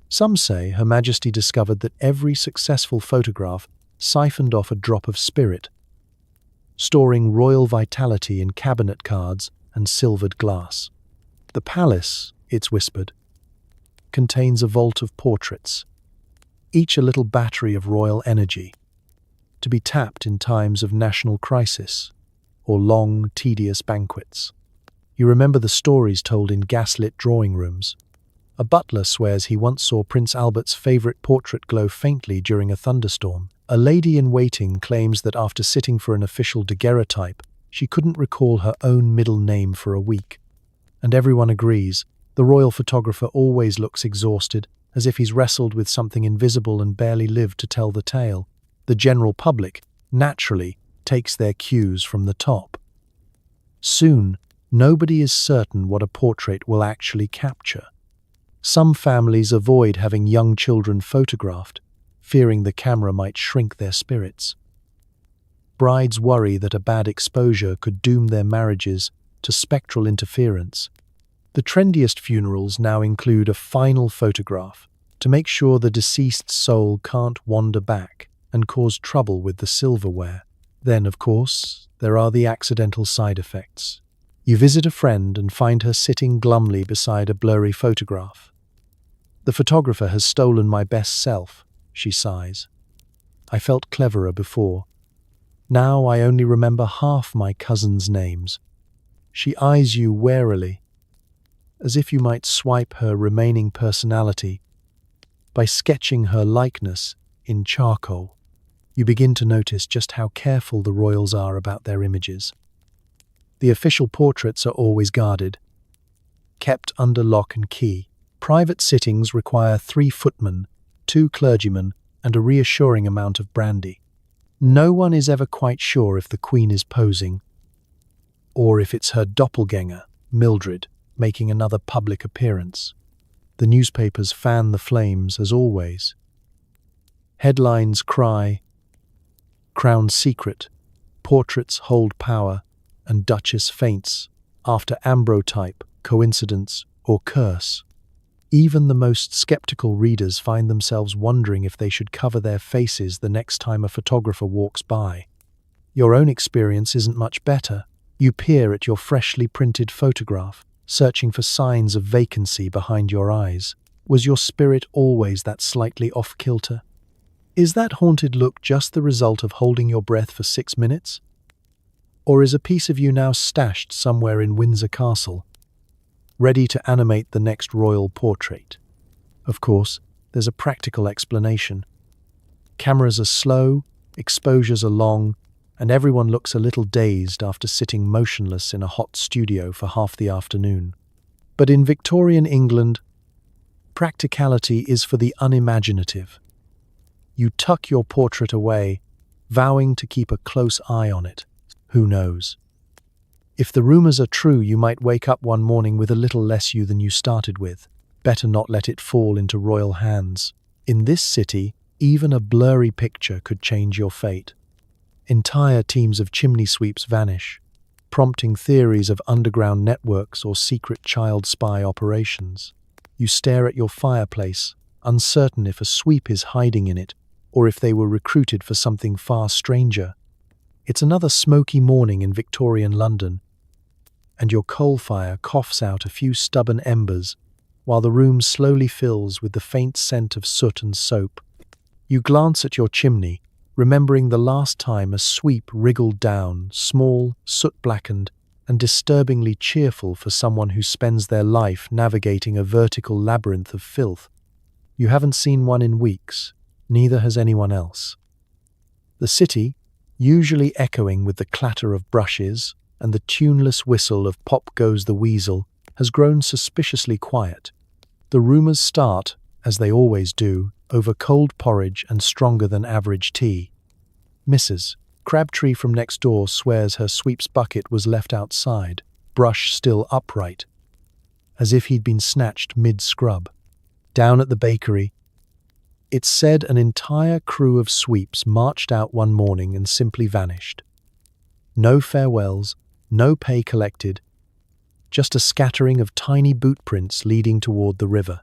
Some say Her Majesty discovered that every successful photograph siphoned off a drop of spirit, storing royal vitality in cabinet cards and silvered glass. The palace, it's whispered, contains a vault of portraits, each a little battery of royal energy, to be tapped in times of national crisis or long, tedious banquets. You remember the stories told in gaslit drawing rooms. A butler swears he once saw Prince Albert's favourite portrait glow faintly during a thunderstorm. A lady-in-waiting claims that after sitting for an official daguerreotype, she couldn't recall her own middle name for a week. And everyone agrees, the royal photographer always looks exhausted, as if he's wrestled with something invisible and barely lived to tell the tale. The general public, naturally, takes their cues from the top. Soon, nobody is certain what a portrait will actually capture. Some families avoid having young children photographed, fearing the camera might shrink their spirits. Brides worry that a bad exposure could doom their marriages to spectral interference. The trendiest funerals now include a final photograph to make sure the deceased's soul can't wander back and cause trouble with the silverware. Then, of course, there are the accidental side effects. You visit a friend and find her sitting glumly beside a blurry photograph. "The photographer has stolen my best self," she sighs. "I felt cleverer before. Now I only remember half my cousins' names." She eyes you warily, as if you might swipe her remaining personality by sketching her likeness in charcoal. You begin to notice just how careful the royals are about their images. The official portraits are always guarded, kept under lock and key. Private sittings require 3 footmen, 2 clergymen, and a reassuring amount of brandy. No one is ever quite sure if the Queen is posing, or if it's her doppelgänger, Mildred, making another public appearance. The newspapers fan the flames as always. Headlines cry, "Crown secret, portraits hold power, and Duchess faints after ambrotype, coincidence, or curse." Even the most skeptical readers find themselves wondering if they should cover their faces the next time a photographer walks by. Your own experience isn't much better. You peer at your freshly printed photograph, searching for signs of vacancy behind your eyes. Was your spirit always that slightly off-kilter? Is that haunted look just the result of holding your breath for 6 minutes? Or is a piece of you now stashed somewhere in Windsor Castle, ready to animate the next royal portrait? Of course, there's a practical explanation. Cameras are slow, exposures are long, and everyone looks a little dazed after sitting motionless in a hot studio for half the afternoon. But in Victorian England, practicality is for the unimaginative. You tuck your portrait away, vowing to keep a close eye on it. Who knows? If the rumors are true, you might wake up one morning with a little less you than you started with. Better not let it fall into royal hands. In this city, even a blurry picture could change your fate. Entire teams of chimney sweeps vanish, prompting theories of underground networks or secret child spy operations. You stare at your fireplace, uncertain if a sweep is hiding in it or if they were recruited for something far stranger. It's another smoky morning in Victorian London, and your coal fire coughs out a few stubborn embers while the room slowly fills with the faint scent of soot and soap. You glance at your chimney, remembering the last time a sweep wriggled down, small, soot-blackened, and disturbingly cheerful for someone who spends their life navigating a vertical labyrinth of filth. You haven't seen one in weeks, neither has anyone else. The city, usually echoing with the clatter of brushes and the tuneless whistle of Pop Goes the Weasel, has grown suspiciously quiet. The rumors start, as they always do, over cold porridge and stronger than average tea. Mrs. Crabtree from next door swears her sweep's bucket was left outside, brush still upright, as if he'd been snatched mid-scrub. Down at the bakery, it's said an entire crew of sweeps marched out one morning and simply vanished. No farewells, no pay collected, just a scattering of tiny boot prints leading toward the river.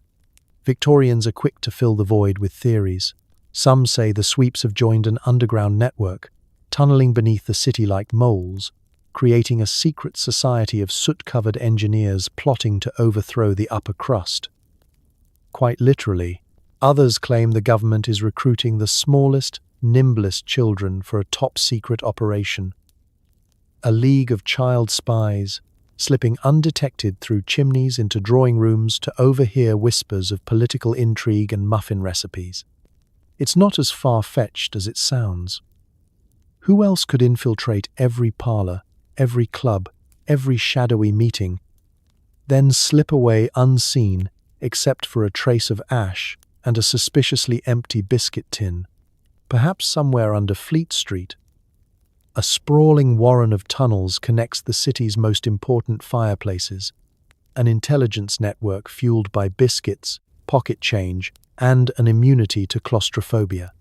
Victorians are quick to fill the void with theories. Some say the sweeps have joined an underground network, tunneling beneath the city like moles, creating a secret society of soot-covered engineers plotting to overthrow the upper crust. Quite literally, others claim the government is recruiting the smallest, nimblest children for a top-secret operation. A league of child spies, slipping undetected through chimneys into drawing rooms to overhear whispers of political intrigue and muffin recipes. It's not as far-fetched as it sounds. Who else could infiltrate every parlor, every club, every shadowy meeting, then slip away unseen except for a trace of ash and a suspiciously empty biscuit tin, perhaps somewhere under Fleet Street? A sprawling warren of tunnels connects the city's most important fireplaces, an intelligence network fueled by biscuits, pocket change, and an immunity to claustrophobia.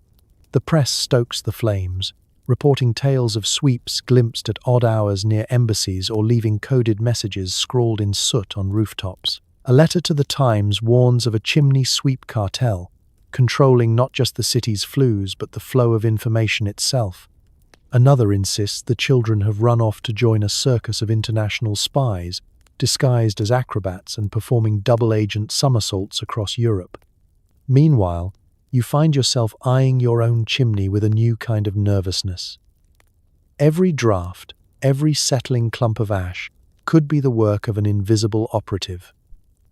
The press stokes the flames, reporting tales of sweeps glimpsed at odd hours near embassies or leaving coded messages scrawled in soot on rooftops. A letter to the Times warns of a chimney sweep cartel, controlling not just the city's flues but the flow of information itself. Another insists the children have run off to join a circus of international spies, disguised as acrobats and performing double-agent somersaults across Europe. Meanwhile, you find yourself eyeing your own chimney with a new kind of nervousness. Every draft, every settling clump of ash, could be the work of an invisible operative.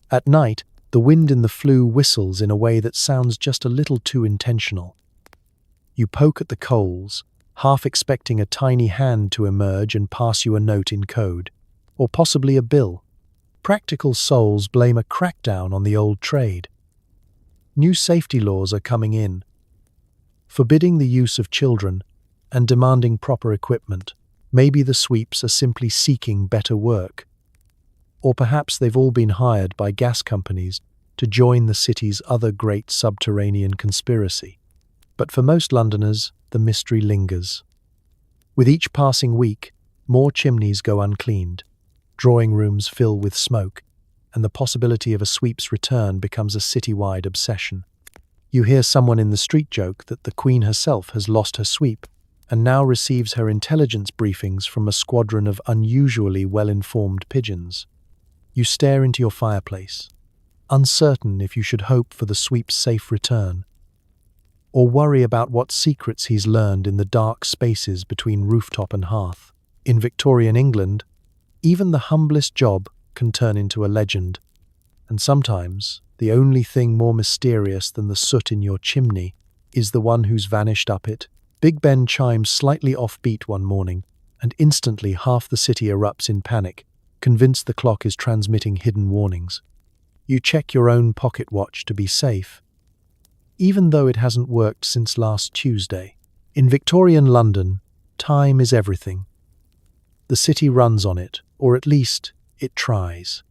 At night, the wind in the flue whistles in a way that sounds just a little too intentional. You poke at the coals, half expecting a tiny hand to emerge and pass you a note in code, or possibly a bill. Practical souls blame a crackdown on the old trade. New safety laws are coming in, forbidding the use of children and demanding proper equipment. Maybe the sweeps are simply seeking better work. Or perhaps they've all been hired by gas companies to join the city's other great subterranean conspiracy. But for most Londoners, the mystery lingers. With each passing week, more chimneys go uncleaned, drawing rooms fill with smoke, and the possibility of a sweep's return becomes a citywide obsession. You hear someone in the street joke that the Queen herself has lost her sweep and now receives her intelligence briefings from a squadron of unusually well-informed pigeons. You stare into your fireplace, uncertain if you should hope for the sweep's safe return, or worry about what secrets he's learned in the dark spaces between rooftop and hearth. In Victorian England, even the humblest job can turn into a legend, and sometimes the only thing more mysterious than the soot in your chimney is the one who's vanished up it. Big Ben chimes slightly offbeat one morning, and instantly half the city erupts in panic, convinced the clock is transmitting hidden warnings. You check your own pocket watch to be safe, even though it hasn't worked since last Tuesday. In Victorian London, time is everything. The city runs on it, or at least it tries.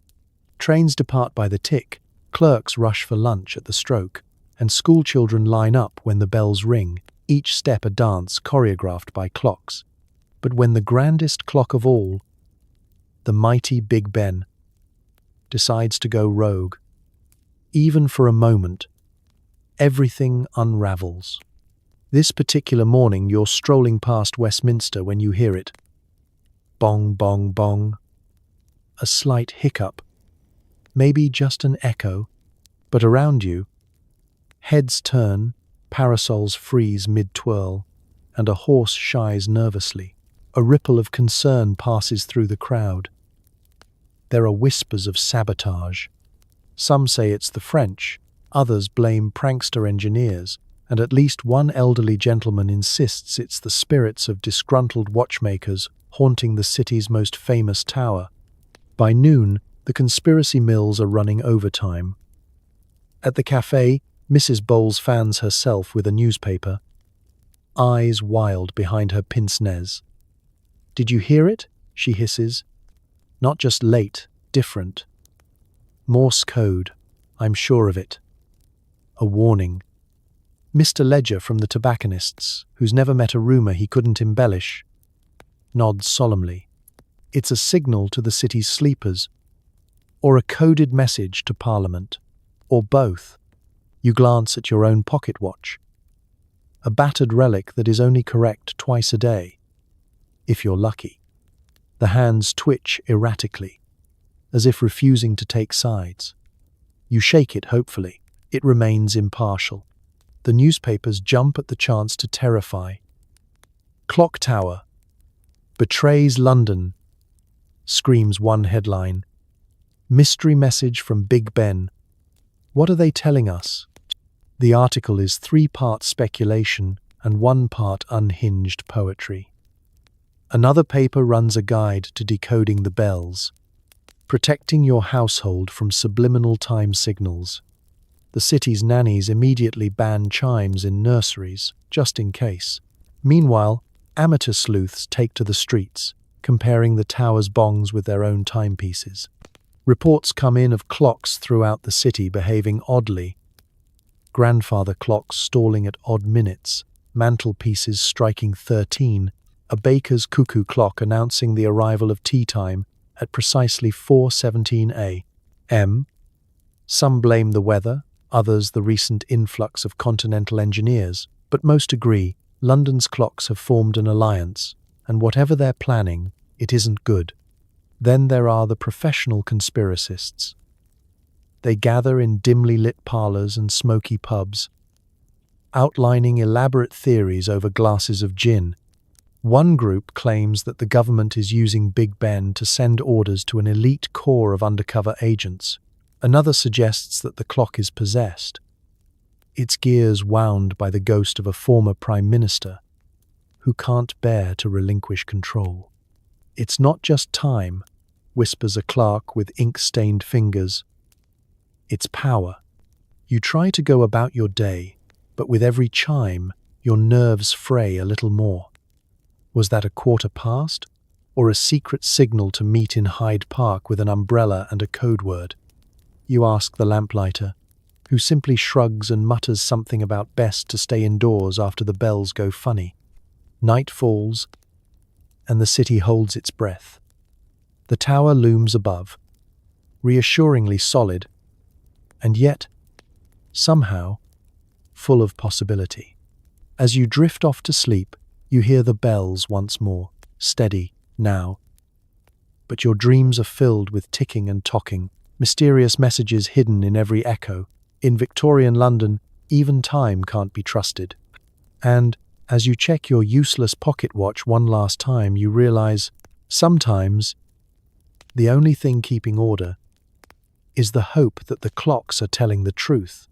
Trains depart by the tick, clerks rush for lunch at the stroke, and schoolchildren line up when the bells ring, each step a dance choreographed by clocks. But when the grandest clock of all, the mighty Big Ben, decides to go rogue, even for a moment, everything unravels. This particular morning you're strolling past Westminster when you hear it. Bong, bong, bong. A slight hiccup, maybe just an echo, but around you, heads turn, parasols freeze mid-twirl, and a horse shies nervously. A ripple of concern passes through the crowd. There are whispers of sabotage. Some say it's the French, others blame prankster engineers, and at least one elderly gentleman insists it's the spirits of disgruntled watchmakers haunting the city's most famous tower. By noon, the conspiracy mills are running overtime. At the cafe, Mrs. Bowles fans herself with a newspaper, eyes wild behind her pince-nez. "Did you hear it?" she hisses. "Not just late, different. Morse code, I'm sure of it. A warning." Mr. Ledger from the tobacconists, who's never met a rumour he couldn't embellish, nods solemnly. It's a signal to the city's sleepers, or a coded message to Parliament, or both. You glance at your own pocket watch, a battered relic that is only correct twice a day, if you're lucky. The hands twitch erratically, as if refusing to take sides. You shake it hopefully. It remains impartial. The newspapers jump at the chance to terrify. "Clock Tower betrays London," screams one headline. "Mystery message from Big Ben." What are they telling us? The article is 3-part speculation and 1-part unhinged poetry. Another paper runs a guide to decoding the bells, protecting your household from subliminal time signals. The city's nannies immediately ban chimes in nurseries, just in case. Meanwhile, amateur sleuths take to the streets, comparing the tower's bongs with their own timepieces. Reports come in of clocks throughout the city behaving oddly. Grandfather clocks stalling at odd minutes, mantelpieces striking 13, a baker's cuckoo clock announcing the arrival of tea time at precisely 4:17 a.m. Some blame the weather, others the recent influx of continental engineers, but most agree London's clocks have formed an alliance, and whatever they're planning, it isn't good. Then there are the professional conspiracists. They gather in dimly lit parlours and smoky pubs, outlining elaborate theories over glasses of gin. One group claims that the government is using Big Ben to send orders to an elite corps of undercover agents. Another suggests that the clock is possessed, its gears wound by the ghost of a former prime minister who can't bear to relinquish control. "It's not just time," whispers a clerk with ink-stained fingers. "It's power." You try to go about your day, but with every chime, your nerves fray a little more. Was that a quarter past, or a secret signal to meet in Hyde Park with an umbrella and a code word? You ask the lamplighter, who simply shrugs and mutters something about best to stay indoors after the bells go funny. Night falls, and the city holds its breath. The tower looms above, reassuringly solid, and yet, somehow, full of possibility. As you drift off to sleep, you hear the bells once more, steady now. But your dreams are filled with ticking and tocking, mysterious messages hidden in every echo. In Victorian London, even time can't be trusted. And, as you check your useless pocket watch one last time, you realize, sometimes, the only thing keeping order is the hope that the clocks are telling the truth.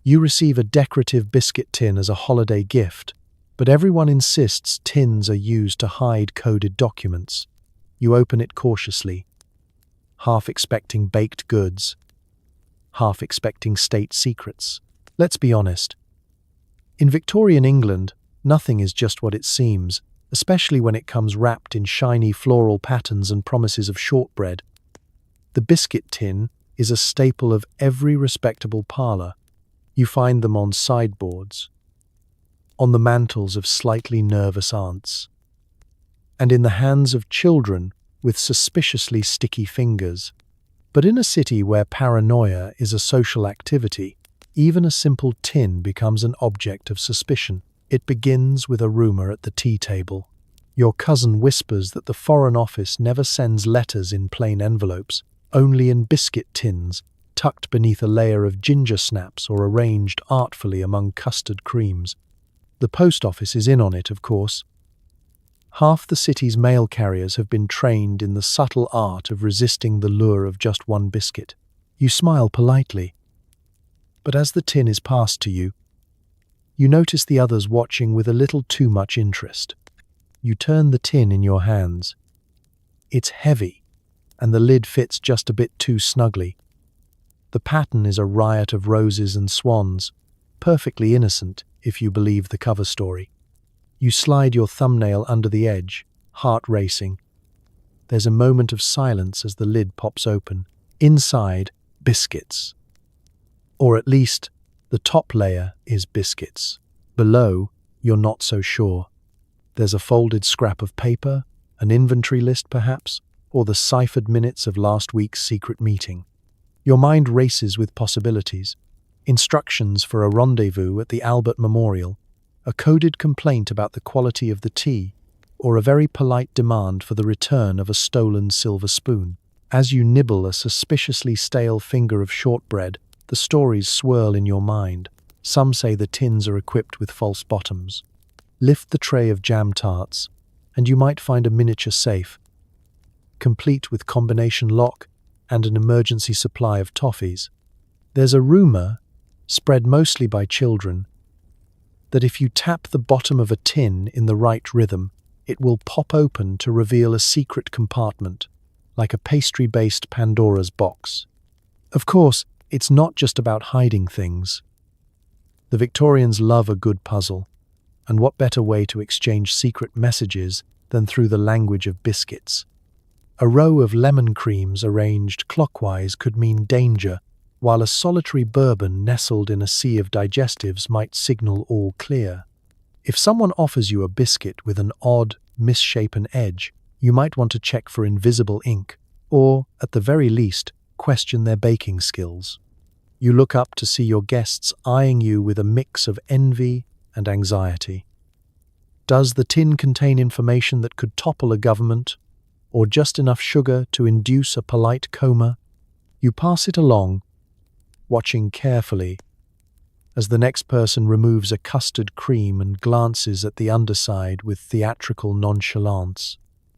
You receive a decorative biscuit tin as a holiday gift, but everyone insists tins are used to hide coded documents. You open it cautiously, half expecting baked goods, half expecting state secrets. Let's be honest. In Victorian England, nothing is just what it seems, especially when it comes wrapped in shiny floral patterns and promises of shortbread. The biscuit tin is a staple of every respectable parlour. You find them on sideboards, on the mantles of slightly nervous aunts, and in the hands of children with suspiciously sticky fingers. But in a city where paranoia is a social activity, even a simple tin becomes an object of suspicion. It begins with a rumour at the tea table. Your cousin whispers that the Foreign Office never sends letters in plain envelopes, only in biscuit tins, tucked beneath a layer of ginger snaps or arranged artfully among custard creams. The post office is in on it, of course. Half the city's mail carriers have been trained in the subtle art of resisting the lure of just one biscuit. You smile politely, but as the tin is passed to you, you notice the others watching with a little too much interest. You turn the tin in your hands. It's heavy, and the lid fits just a bit too snugly. The pattern is a riot of roses and swans, perfectly innocent if you believe the cover story. You slide your thumbnail under the edge, heart racing. There's a moment of silence as the lid pops open. Inside, biscuits. Or at least, the top layer is biscuits. Below, you're not so sure. There's a folded scrap of paper, an inventory list perhaps, or the ciphered minutes of last week's secret meeting. Your mind races with possibilities. Instructions for a rendezvous at the Albert Memorial, a coded complaint about the quality of the tea, or a very polite demand for the return of a stolen silver spoon. As you nibble a suspiciously stale finger of shortbread, the stories swirl in your mind. Some say the tins are equipped with false bottoms. Lift the tray of jam tarts, and you might find a miniature safe, complete with combination lock and an emergency supply of toffees. There's a rumour, spread mostly by children, that if you tap the bottom of a tin in the right rhythm, it will pop open to reveal a secret compartment, like a pastry-based Pandora's box. Of course, it's not just about hiding things. The Victorians love a good puzzle, and what better way to exchange secret messages than through the language of biscuits? A row of lemon creams arranged clockwise could mean danger, while a solitary bourbon nestled in a sea of digestives might signal all clear. If someone offers you a biscuit with an odd, misshapen edge, you might want to check for invisible ink, or, at the very least, question their baking skills. You look up to see your guests eyeing you with a mix of envy and anxiety. Does the tin contain information that could topple a government, or just enough sugar to induce a polite coma? You pass it along, watching carefully as the next person removes a custard cream and glances at the underside with theatrical nonchalance.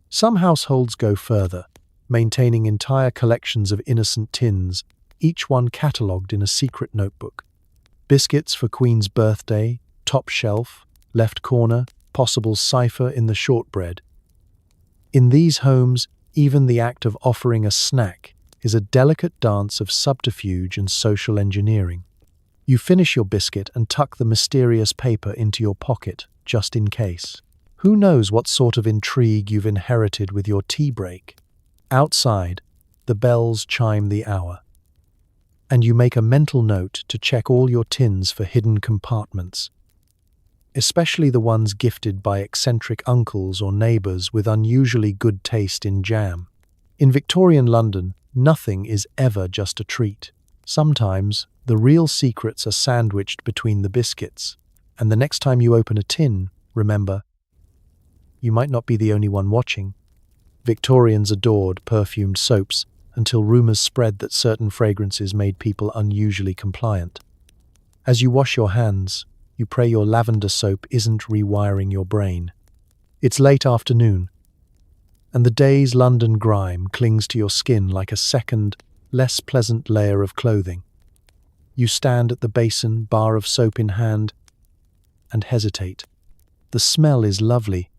Some households go further, maintaining entire collections of innocent tins, each one catalogued in a secret notebook. Biscuits for Queen's birthday, top shelf, left corner, possible cipher in the shortbread. In these homes, even the act of offering a snack is a delicate dance of subterfuge and social engineering. You finish your biscuit and tuck the mysterious paper into your pocket, just in case. Who knows what sort of intrigue you've inherited with your tea break? Outside, the bells chime the hour. and you make a mental note to check all your tins for hidden compartments, especially the ones gifted by eccentric uncles or neighbours with unusually good taste in jam. In Victorian London, nothing is ever just a treat. Sometimes, the real secrets are sandwiched between the biscuits, and the next time you open a tin, remember, you might not be the only one watching. Victorians adored perfumed soaps until rumours spread that certain fragrances made people unusually compliant. As you wash your hands, you pray your lavender soap isn't rewiring your brain. It's late afternoon, and the day's London grime clings to your skin like a second, less pleasant layer of clothing. You stand at the basin, bar of soap in hand, and hesitate. The smell is lovely,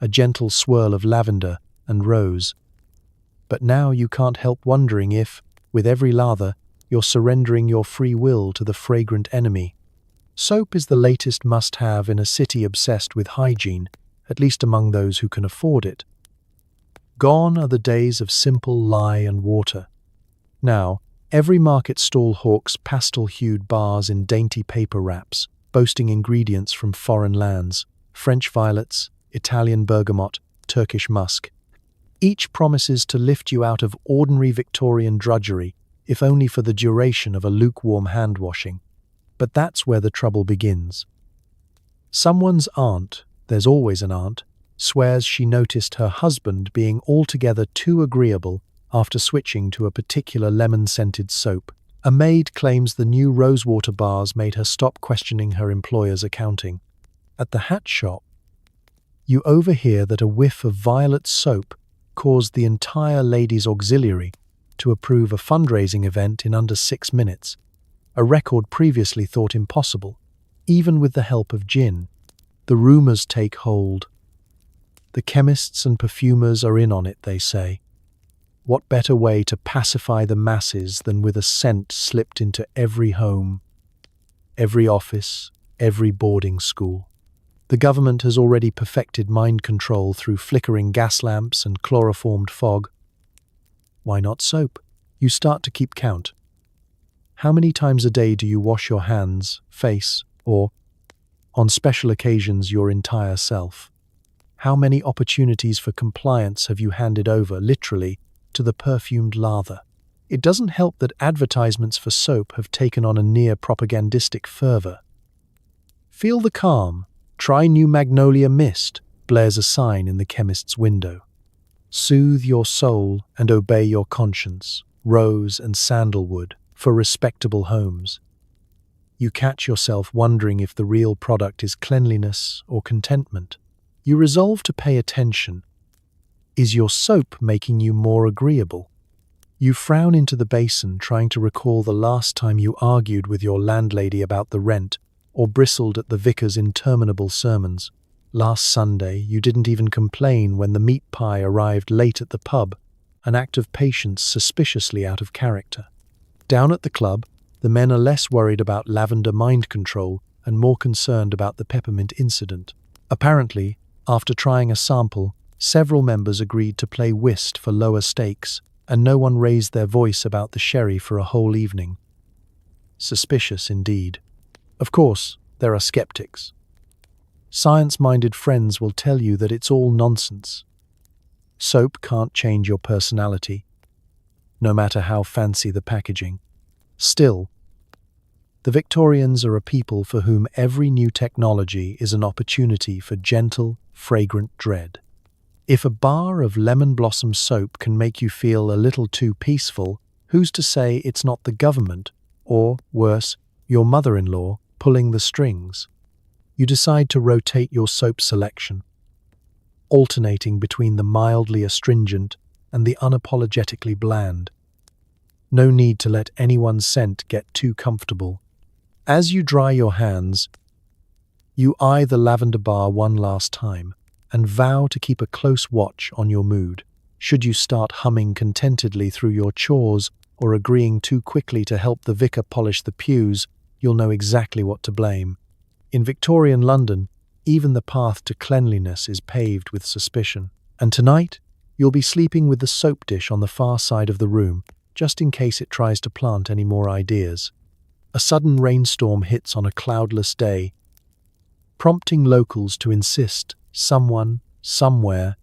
a gentle swirl of lavender and rose. But now you can't help wondering if, with every lather, you're surrendering your free will to the fragrant enemy. Soap is the latest must-have in a city obsessed with hygiene, at least among those who can afford it. Gone are the days of simple lye and water. Now, every market stall hawks pastel-hued bars in dainty paper wraps, boasting ingredients from foreign lands: French violets, Italian bergamot, Turkish musk. Each promises to lift you out of ordinary Victorian drudgery, if only for the duration of a lukewarm hand-washing. But that's where the trouble begins. Someone's aunt, there's always an aunt, swears she noticed her husband being altogether too agreeable after switching to a particular lemon-scented soap. A maid claims the new rosewater bars made her stop questioning her employer's accounting. At the hat shop, you overhear that a whiff of violet soap caused the entire ladies' auxiliary to approve a fundraising event in under 6 minutes, a record previously thought impossible, even with the help of gin. The rumours take hold. The chemists and perfumers are in on it, they say. What better way to pacify the masses than with a scent slipped into every home, every office, every boarding school? The government has already perfected mind control through flickering gas lamps and chloroformed fog. Why not soap? You start to keep count. How many times a day do you wash your hands, face, or, on special occasions, your entire self? How many opportunities for compliance have you handed over, literally, to the perfumed lather? It doesn't help that advertisements for soap have taken on a near propagandistic fervour. Feel the calm. Try new magnolia mist, blares a sign in the chemist's window. Soothe your soul and obey your conscience, rose and sandalwood, for respectable homes. You catch yourself wondering if the real product is cleanliness or contentment. You resolve to pay attention. Is your soap making you more agreeable? You frown into the basin, trying to recall the last time you argued with your landlady about the rent, or bristled at the vicar's interminable sermons. Last Sunday, you didn't even complain when the meat pie arrived late at the pub, an act of patience suspiciously out of character. Down at the club, the men are less worried about lavender mind control and more concerned about the peppermint incident. Apparently, after trying a sample, several members agreed to play whist for lower stakes, and no one raised their voice about the sherry for a whole evening. Suspicious indeed. Of course, there are skeptics. Science-minded friends will tell you that it's all nonsense. Soap can't change your personality, no matter how fancy the packaging. Still, the Victorians are a people for whom every new technology is an opportunity for gentle, fragrant dread. If a bar of lemon blossom soap can make you feel a little too peaceful, who's to say it's not the government, or, worse, your mother-in-law, pulling the strings? You decide to rotate your soap selection, alternating between the mildly astringent and the unapologetically bland. No need to let anyone's scent get too comfortable. As you dry your hands, you eye the lavender bar one last time and vow to keep a close watch on your mood. Should you start humming contentedly through your chores or agreeing too quickly to help the vicar polish the pews, you'll know exactly what to blame. In Victorian London, even the path to cleanliness is paved with suspicion. And tonight, you'll be sleeping with the soap dish on the far side of the room, just in case it tries to plant any more ideas. A sudden rainstorm hits on a cloudless day, prompting locals to insist someone, somewhere,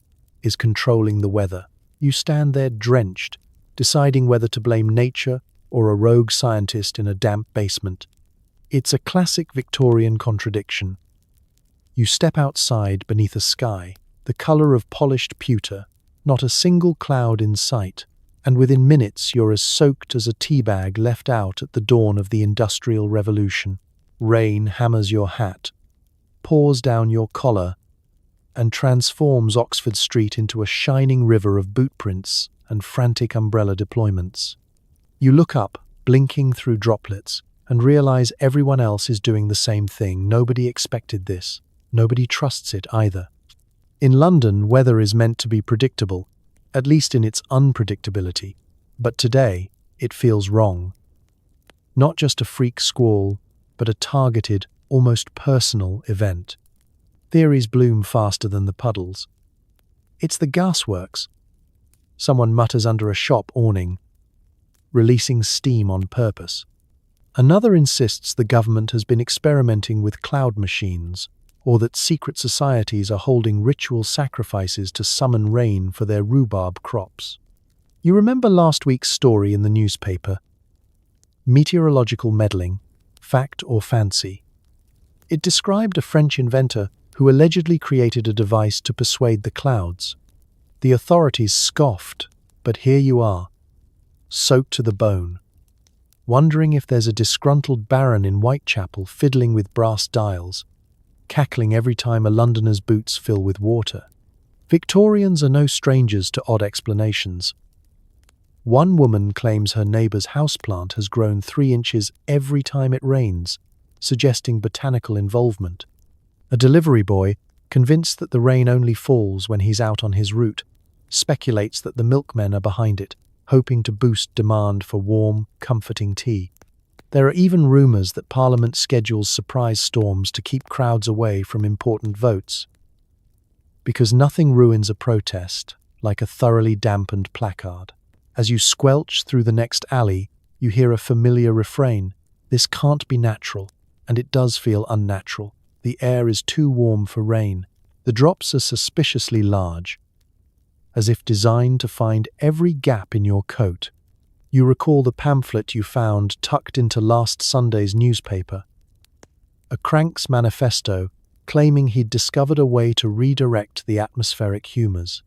is controlling the weather. You stand there drenched, deciding whether to blame nature or a rogue scientist in a damp basement. It's a classic Victorian contradiction. You step outside beneath a sky, the color of polished pewter, not a single cloud in sight, and within minutes you're as soaked as a tea bag left out at the dawn of the Industrial Revolution. Rain hammers your hat, pours down your collar, and transforms Oxford Street into a shining river of boot prints and frantic umbrella deployments. You look up, blinking through droplets, and realize everyone else is doing the same thing. Nobody expected this. Nobody trusts it either. In London, weather is meant to be predictable, at least in its unpredictability. But today, it feels wrong. Not just a freak squall, but a targeted, almost personal event. Theories bloom faster than the puddles. It's the gasworks. Someone mutters under a shop awning, releasing steam on purpose. Another insists the government has been experimenting with cloud machines, or that secret societies are holding ritual sacrifices to summon rain for their rhubarb crops. You remember last week's story in the newspaper? Meteorological meddling, fact or fancy? It described a French inventor who allegedly created a device to persuade the clouds. The authorities scoffed, but here you are, soaked to the bone, wondering if there's a disgruntled baron in Whitechapel fiddling with brass dials, cackling every time a Londoner's boots fill with water. Victorians are no strangers to odd explanations. One woman claims her neighbour's houseplant has grown 3 inches every time it rains, suggesting botanical involvement. A delivery boy, convinced that the rain only falls when he's out on his route, speculates that the milkmen are behind it, hoping to boost demand for warm, comforting tea. There are even rumours that Parliament schedules surprise storms to keep crowds away from important votes. Because nothing ruins a protest like a thoroughly dampened placard. As you squelch through the next alley, you hear a familiar refrain. This can't be natural, and it does feel unnatural. The air is too warm for rain. The drops are suspiciously large, as if designed to find every gap in your coat. You recall the pamphlet you found tucked into last Sunday's newspaper. A crank's manifesto claiming he'd discovered a way to redirect the atmospheric humours.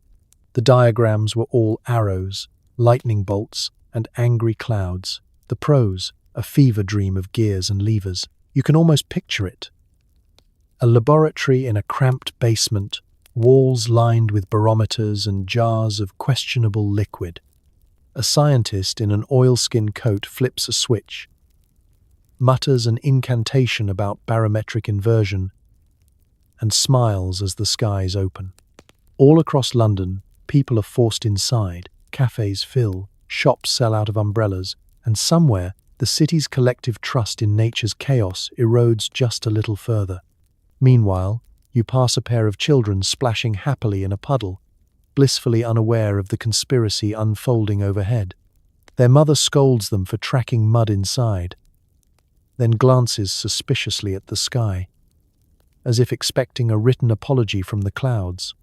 The diagrams were all arrows, lightning bolts, and angry clouds. The prose, a fever dream of gears and levers. You can almost picture it. A laboratory in a cramped basement, walls lined with barometers and jars of questionable liquid. A scientist in an oilskin coat flips a switch, mutters an incantation about barometric inversion, and smiles as the skies open. All across London, people are forced inside, cafes fill, shops sell out of umbrellas, and somewhere the city's collective trust in nature's chaos erodes just a little further. Meanwhile, you pass a pair of children splashing happily in a puddle, blissfully unaware of the conspiracy unfolding overhead. Their mother scolds them for tracking mud inside, then glances suspiciously at the sky, as if expecting a written apology from the clouds.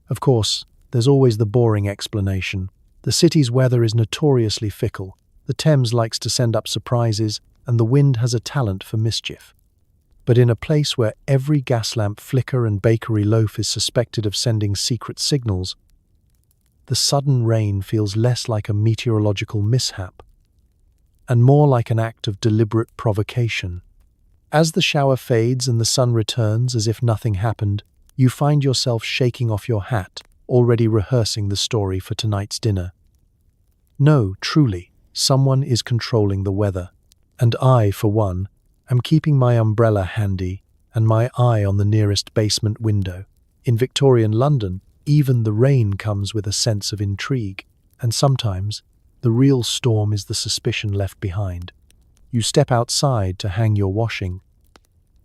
Of course, there's always the boring explanation. The city's weather is notoriously fickle. The Thames likes to send up surprises, and the wind has a talent for mischief. But in a place where every gas lamp flicker and bakery loaf is suspected of sending secret signals, the sudden rain feels less like a meteorological mishap and more like an act of deliberate provocation. As the shower fades and the sun returns as if nothing happened, you find yourself shaking off your hat, already rehearsing the story for tonight's dinner. No, truly, someone is controlling the weather. And I, for one, am keeping my umbrella handy and my eye on the nearest basement window. In Victorian London, even the rain comes with a sense of intrigue, and sometimes the real storm is the suspicion left behind. You step outside to hang your washing,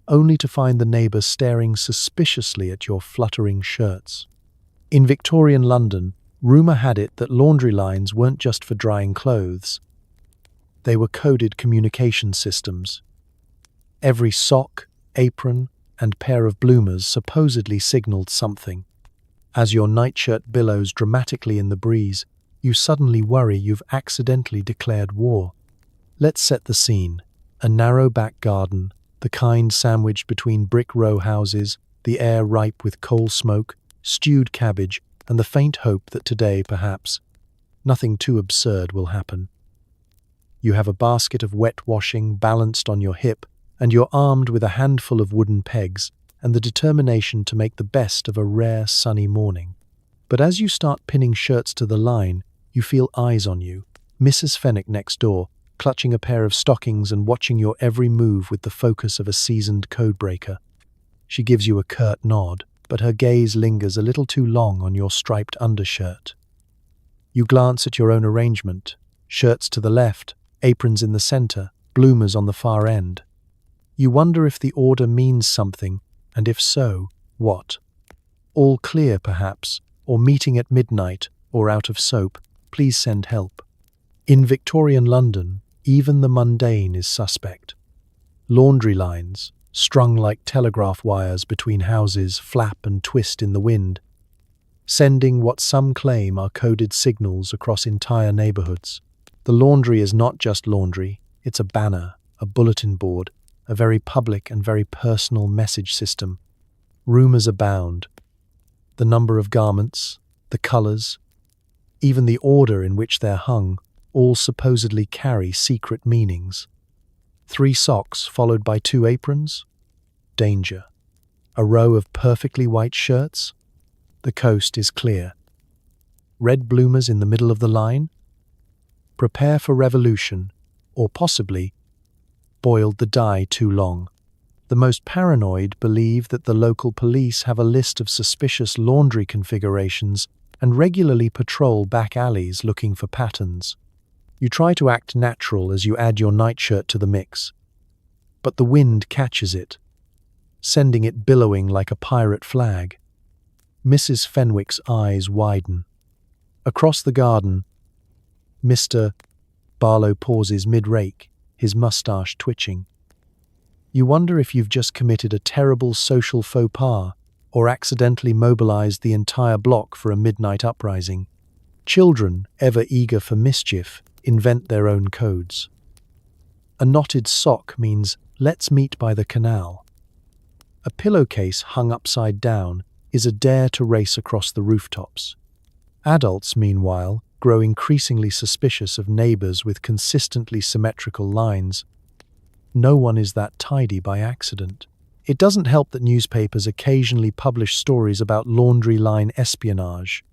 only to find the neighbour staring suspiciously at your fluttering shirts. In Victorian London, Rumor had it that laundry lines weren't just for drying clothes. They were coded communication systems. Every sock, apron, and pair of bloomers supposedly signaled something. As your nightshirt billows dramatically in the breeze, you suddenly worry you've accidentally declared war. Let's set the scene. A narrow back garden, the kind sandwiched between brick row houses, the air ripe with coal smoke, stewed cabbage, and the faint hope that today, perhaps, nothing too absurd will happen. You have a basket of wet washing balanced on your hip, and you're armed with a handful of wooden pegs and the determination to make the best of a rare sunny morning. But as you start pinning shirts to the line, you feel eyes on you. Mrs. Fenwick next door, clutching a pair of stockings and watching your every move with the focus of a seasoned codebreaker. She gives you a curt nod, but her gaze lingers a little too long on your striped undershirt. You glance at your own arrangement, shirts to the left, aprons in the center, bloomers on the far end. You wonder if the order means something, and if so, what? All clear, perhaps, or meeting at midnight, or out of soap, please send help. In Victorian London, even the mundane is suspect. Laundry lines, strung like telegraph wires between houses, flap and twist in the wind, sending what some claim are coded signals across entire neighborhoods. The laundry is not just laundry, it's a banner, a bulletin board, a very public and very personal message system. Rumors abound. The number of garments, the colors, even the order in which they're hung, all supposedly carry secret meanings. 3 socks followed by 2 aprons? Danger. A row of perfectly white shirts? The coast is clear. Red bloomers in the middle of the line? Prepare for revolution, or possibly boiled the dye too long. The most paranoid believe that the local police have a list of suspicious laundry configurations and regularly patrol back alleys looking for patterns. You try to act natural as you add your nightshirt to the mix, but the wind catches it, sending it billowing like a pirate flag. Mrs. Fenwick's eyes widen. Across the garden, Mr. Barlow pauses mid-rake, his mustache twitching. You wonder if you've just committed a terrible social faux pas or accidentally mobilized the entire block for a midnight uprising. Children, ever eager for mischief, invent their own codes. A knotted sock means, let's meet by the canal. A pillowcase hung upside down is a dare to race across the rooftops. Adults, meanwhile, grow increasingly suspicious of neighbors with consistently symmetrical lines. No one is that tidy by accident. It doesn't help that newspapers occasionally publish stories about laundry line espionage.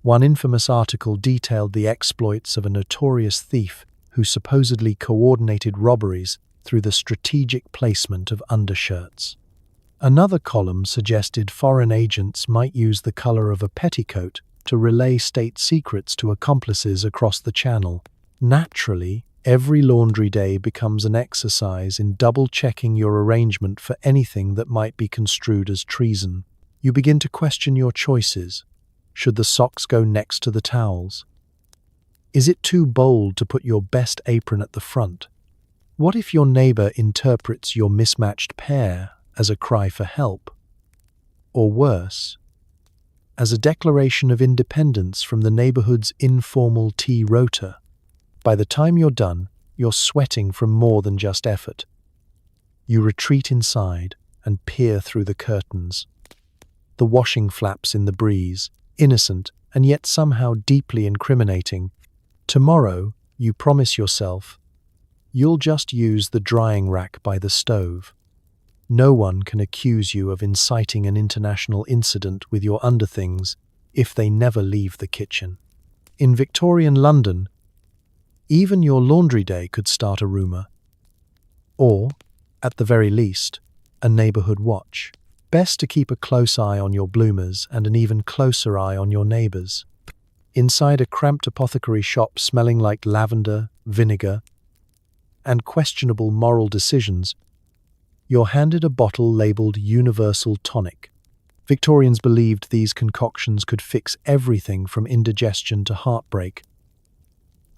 One infamous article detailed the exploits of a notorious thief who supposedly coordinated robberies through the strategic placement of undershirts. Another column suggested foreign agents might use the color of a petticoat to relay state secrets to accomplices across the channel. Naturally, every laundry day becomes an exercise in double-checking your arrangement for anything that might be construed as treason. You begin to question your choices. Should the socks go next to the towels? Is it too bold to put your best apron at the front? What if your neighbor interprets your mismatched pair as a cry for help? Or worse, as a declaration of independence from the neighborhood's informal tea rota? By the time you're done, you're sweating from more than just effort. You retreat inside and peer through the curtains. The washing flaps in the breeze, innocent and yet somehow deeply incriminating. Tomorrow, you promise yourself, you'll just use the drying rack by the stove. No one can accuse you of inciting an international incident with your underthings if they never leave the kitchen. In Victorian London, even your laundry day could start a rumor. Or, at the very least, a neighborhood watch. Best to keep a close eye on your bloomers and an even closer eye on your neighbors. Inside a cramped apothecary shop smelling like lavender, vinegar, and questionable moral decisions, you're handed a bottle labeled Universal Tonic. Victorians believed these concoctions could fix everything from indigestion to heartbreak,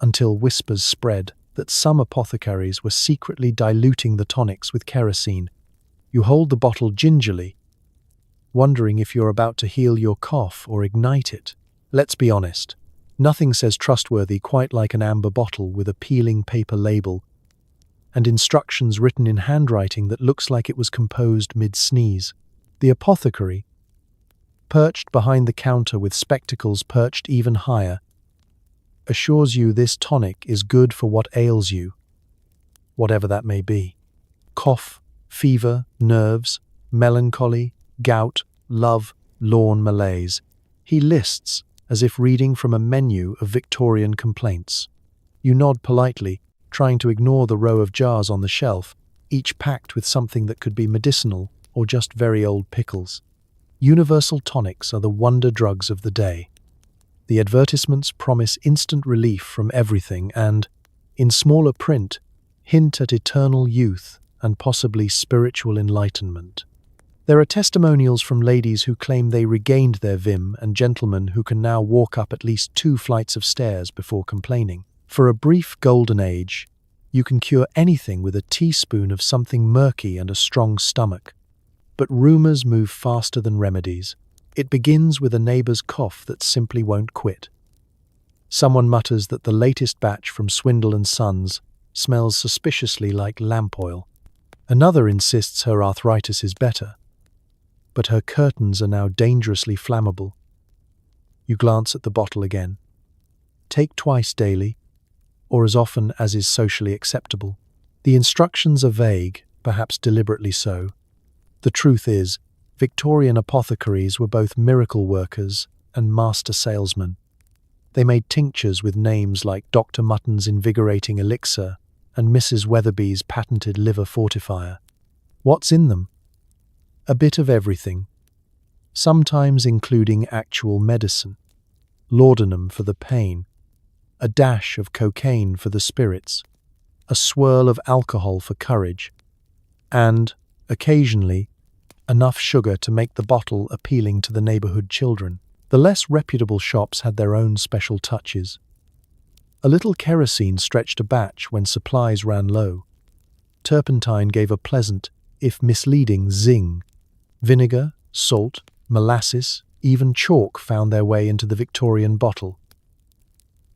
until whispers spread that some apothecaries were secretly diluting the tonics with kerosene. You hold the bottle gingerly, wondering if you're about to heal your cough or ignite it. Let's be honest, nothing says trustworthy quite like an amber bottle with a peeling paper label and instructions written in handwriting that looks like it was composed mid-sneeze. The apothecary, perched behind the counter with spectacles perched even higher, assures you this tonic is good for what ails you, whatever that may be. Cough, fever, nerves, melancholy, gout, love, lawn malaise. He lists as if reading from a menu of Victorian complaints. You nod politely, trying to ignore the row of jars on the shelf, each packed with something that could be medicinal or just very old pickles. Universal tonics are the wonder drugs of the day. The advertisements promise instant relief from everything and, in smaller print, hint at eternal youth and possibly spiritual enlightenment. There are testimonials from ladies who claim they regained their vim and gentlemen who can now walk up at least 2 flights of stairs before complaining. For a brief golden age, you can cure anything with a teaspoon of something murky and a strong stomach. But rumors move faster than remedies. It begins with a neighbor's cough that simply won't quit. Someone mutters that the latest batch from Swindle & Sons smells suspiciously like lamp oil. Another insists her arthritis is better, but her curtains are now dangerously flammable. You glance at the bottle again. Take twice daily, or as often as is socially acceptable. The instructions are vague, perhaps deliberately so. The truth is, Victorian apothecaries were both miracle workers and master salesmen. They made tinctures with names like Dr. Mutton's invigorating elixir and Mrs. Weatherby's patented liver fortifier. What's in them? A bit of everything, sometimes including actual medicine, laudanum for the pain, a dash of cocaine for the spirits, a swirl of alcohol for courage, and, occasionally, enough sugar to make the bottle appealing to the neighborhood children. The less reputable shops had their own special touches. A little kerosene stretched a batch when supplies ran low. Turpentine gave a pleasant, if misleading, zing. Vinegar, salt, molasses, even chalk found their way into the Victorian bottle.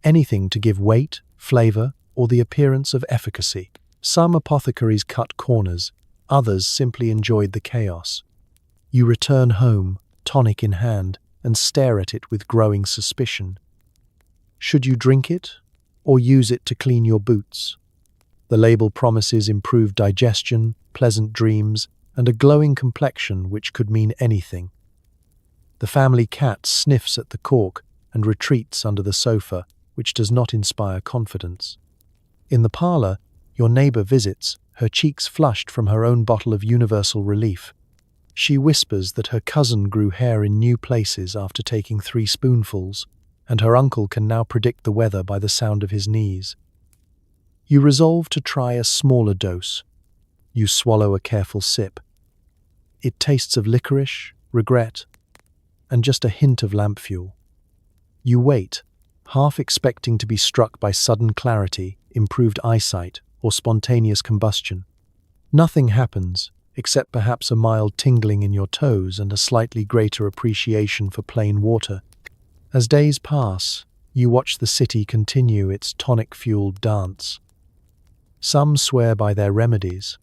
Anything to give weight, flavor, or the appearance of efficacy. Some apothecaries cut corners, others simply enjoyed the chaos. You return home, tonic in hand, and stare at it with growing suspicion. Should you drink it, or use it to clean your boots? The label promises improved digestion, pleasant dreams, and a glowing complexion which could mean anything. The family cat sniffs at the cork and retreats under the sofa, which does not inspire confidence. In the parlor, your neighbor visits, her cheeks flushed from her own bottle of universal relief. She whispers that her cousin grew hair in new places after taking 3 spoonfuls, and her uncle can now predict the weather by the sound of his knees. You resolve to try a smaller dose. You swallow a careful sip. It tastes of licorice, regret, and just a hint of lamp fuel. You wait, half expecting to be struck by sudden clarity, improved eyesight, or spontaneous combustion. Nothing happens, except perhaps a mild tingling in your toes and a slightly greater appreciation for plain water. As days pass, you watch the city continue its tonic-fueled dance. Some swear by their remedies.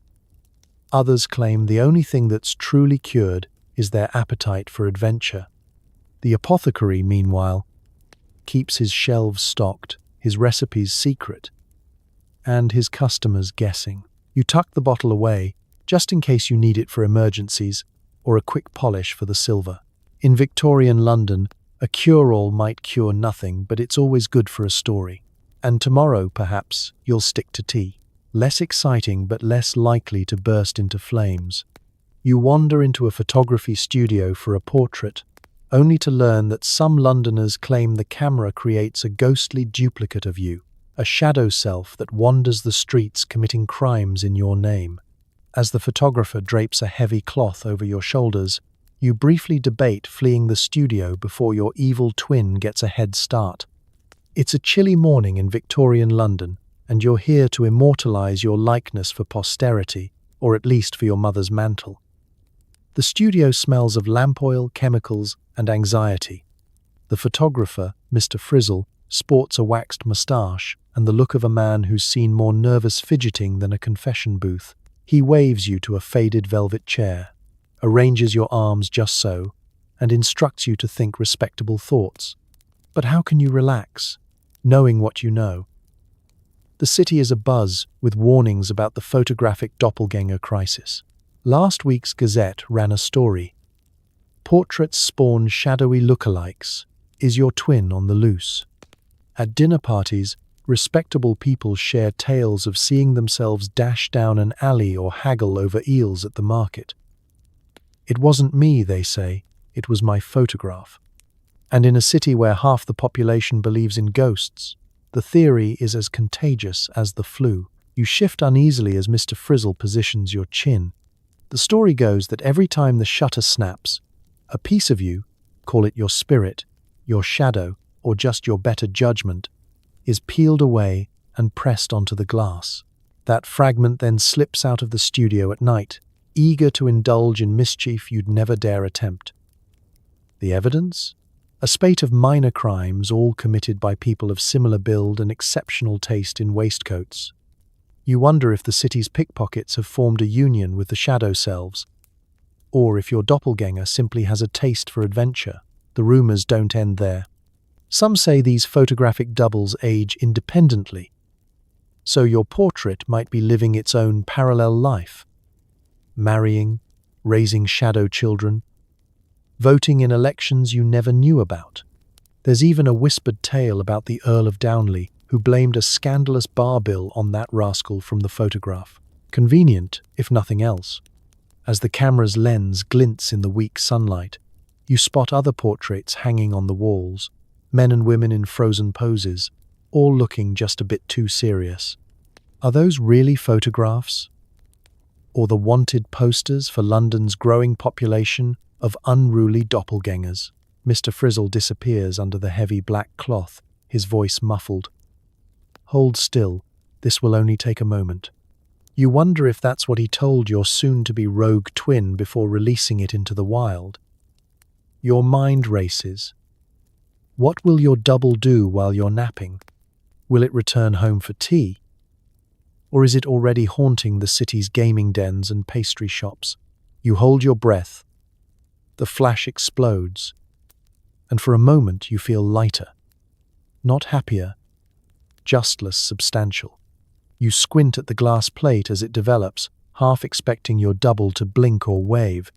Others claim the only thing that's truly cured is their appetite for adventure. The apothecary, meanwhile, keeps his shelves stocked, his recipes secret, and his customers guessing. You tuck the bottle away, just in case you need it for emergencies or a quick polish for the silver. In Victorian London, a cure-all might cure nothing, but it's always good for a story. And tomorrow, perhaps, you'll stick to tea. Less exciting, but less likely to burst into flames. You wander into a photography studio for a portrait, only to learn that some Londoners claim the camera creates a ghostly duplicate of you, a shadow self that wanders the streets committing crimes in your name. As the photographer drapes a heavy cloth over your shoulders, You briefly debate fleeing the studio before your evil twin gets a head start. It's a chilly morning in Victorian London, and you're here to immortalize your likeness for posterity, or at least for your mother's mantle. The studio smells of lamp oil, chemicals, and anxiety. The photographer, Mr. Frizzle, sports a waxed moustache and the look of a man who's seen more nervous fidgeting than a confession booth. He waves you to a faded velvet chair, arranges your arms just so, and instructs you to think respectable thoughts. But how can you relax, knowing what you know? The city is abuzz with warnings about the photographic doppelganger crisis. Last week's Gazette ran a story. Portraits spawn shadowy lookalikes. Is your twin on the loose? At dinner parties, respectable people share tales of seeing themselves dash down an alley or haggle over eels at the market. It wasn't me, they say, it was my photograph. And in a city where half the population believes in ghosts, the theory is as contagious as the flu. You shift uneasily as Mr. Frizzle positions your chin. The story goes that every time the shutter snaps, a piece of you, call it your spirit, your shadow, or just your better judgment, is peeled away and pressed onto the glass. That fragment then slips out of the studio at night, eager to indulge in mischief you'd never dare attempt. The evidence? A spate of minor crimes, all committed by people of similar build and exceptional taste in waistcoats. You wonder if the city's pickpockets have formed a union with the shadow selves, or if your doppelganger simply has a taste for adventure. The rumors don't end there. Some say these photographic doubles age independently, so your portrait might be living its own parallel life, marrying, raising shadow children, voting in elections you never knew about. There's even a whispered tale about the Earl of Downley, who blamed a scandalous bar bill on that rascal from the photograph. Convenient, if nothing else. As the camera's lens glints in the weak sunlight, you spot other portraits hanging on the walls, men and women in frozen poses, all looking just a bit too serious. Are those really photographs? Or the wanted posters for London's growing population of unruly doppelgängers? Mr. Frizzle disappears under the heavy black cloth, his voice muffled. Hold still, this will only take a moment. You wonder if that's what he told your soon-to-be rogue twin before releasing it into the wild. Your mind races. What will your double do while you're napping? Will it return home for tea? Or is it already haunting the city's gaming dens and pastry shops? You hold your breath. The flash explodes, and for a moment you feel lighter. Not happier, just less substantial. You squint at the glass plate as it develops, half expecting your double to blink or wave,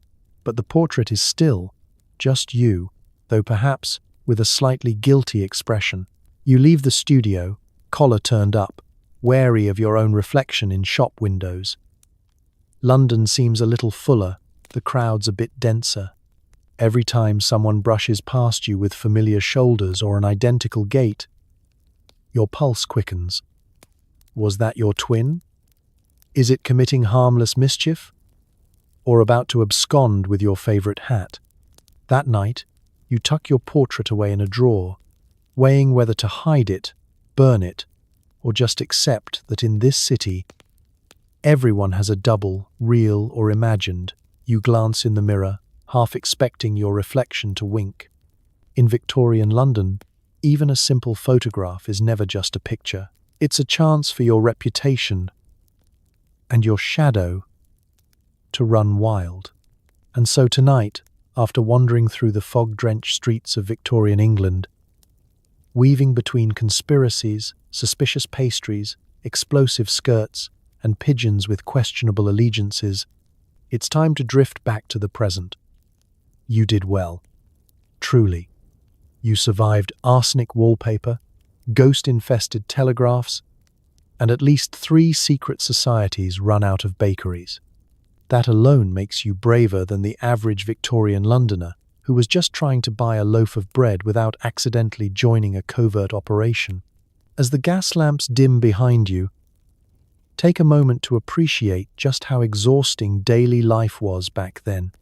but the portrait is still, just you, though perhaps with a slightly guilty expression. You leave the studio, collar turned up, wary of your own reflection in shop windows. London seems a little fuller, the crowds a bit denser. Every time someone brushes past you with familiar shoulders or an identical gait, your pulse quickens. Was that your twin? Is it committing harmless mischief? Or about to abscond with your favorite hat? That night, you tuck your portrait away in a drawer, weighing whether to hide it, burn it, or just accept that in this city, everyone has a double, real or imagined. You glance in the mirror, half expecting your reflection to wink. In Victorian London, even a simple photograph is never just a picture. It's a chance for your reputation and your shadow to run wild. And so tonight, after wandering through the fog-drenched streets of Victorian England, weaving between conspiracies, suspicious pastries, explosive skirts, and pigeons with questionable allegiances, it's time to drift back to the present. You did well. Truly. You survived arsenic wallpaper, ghost-infested telegraphs, and at least 3 secret societies run out of bakeries. That alone makes you braver than the average Victorian Londoner who was just trying to buy a loaf of bread without accidentally joining a covert operation. As the gas lamps dim behind you, take a moment to appreciate just how exhausting daily life was back then.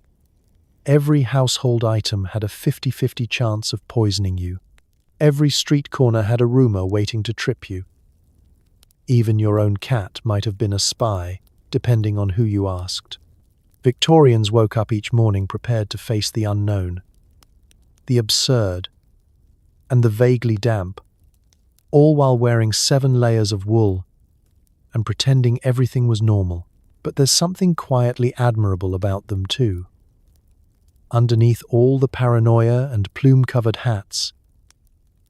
Every household item had a 50-50 chance of poisoning you. Every street corner had a rumor waiting to trip you. Even your own cat might have been a spy, depending on who you asked. Victorians woke up each morning prepared to face the unknown, the absurd, and the vaguely damp, all while wearing 7 layers of wool and pretending everything was normal. But there's something quietly admirable about them too. Underneath all the paranoia and plume-covered hats,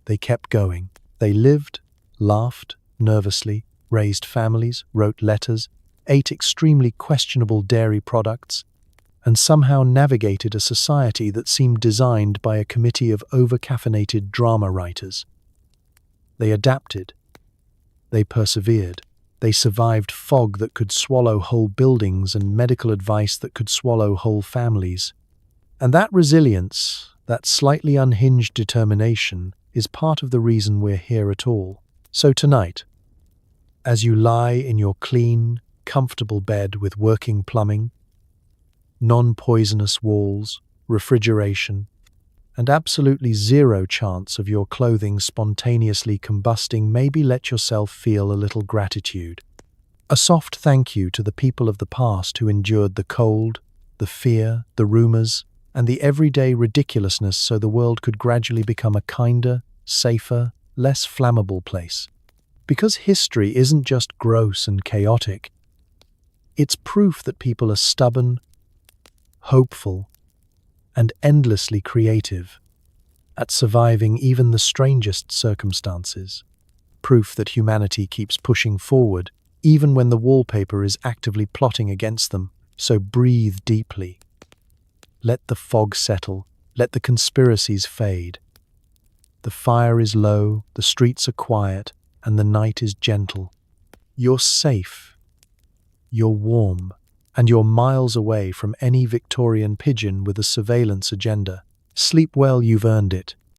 they kept going. They lived, laughed nervously, raised families, wrote letters, ate extremely questionable dairy products, and somehow navigated a society that seemed designed by a committee of over-caffeinated drama writers. They adapted. They persevered. They survived fog that could swallow whole buildings and medical advice that could swallow whole families. And that resilience, that slightly unhinged determination, is part of the reason we're here at all. So tonight, as you lie in your clean, comfortable bed with working plumbing, non-poisonous walls, refrigeration, and absolutely zero chance of your clothing spontaneously combusting, maybe let yourself feel a little gratitude. A soft thank you to the people of the past who endured the cold, the fear, the rumors, and the everyday ridiculousness so the world could gradually become a kinder, safer, less flammable place. Because history isn't just gross and chaotic, it's proof that people are stubborn, hopeful, and endlessly creative at surviving even the strangest circumstances. Proof that humanity keeps pushing forward even when the wallpaper is actively plotting against them. So breathe deeply. Let the fog settle. Let the conspiracies fade. The fire is low, the streets are quiet, and the night is gentle. You're safe. You're warm. And you're miles away from any Victorian pigeon with a surveillance agenda. Sleep well, you've earned it.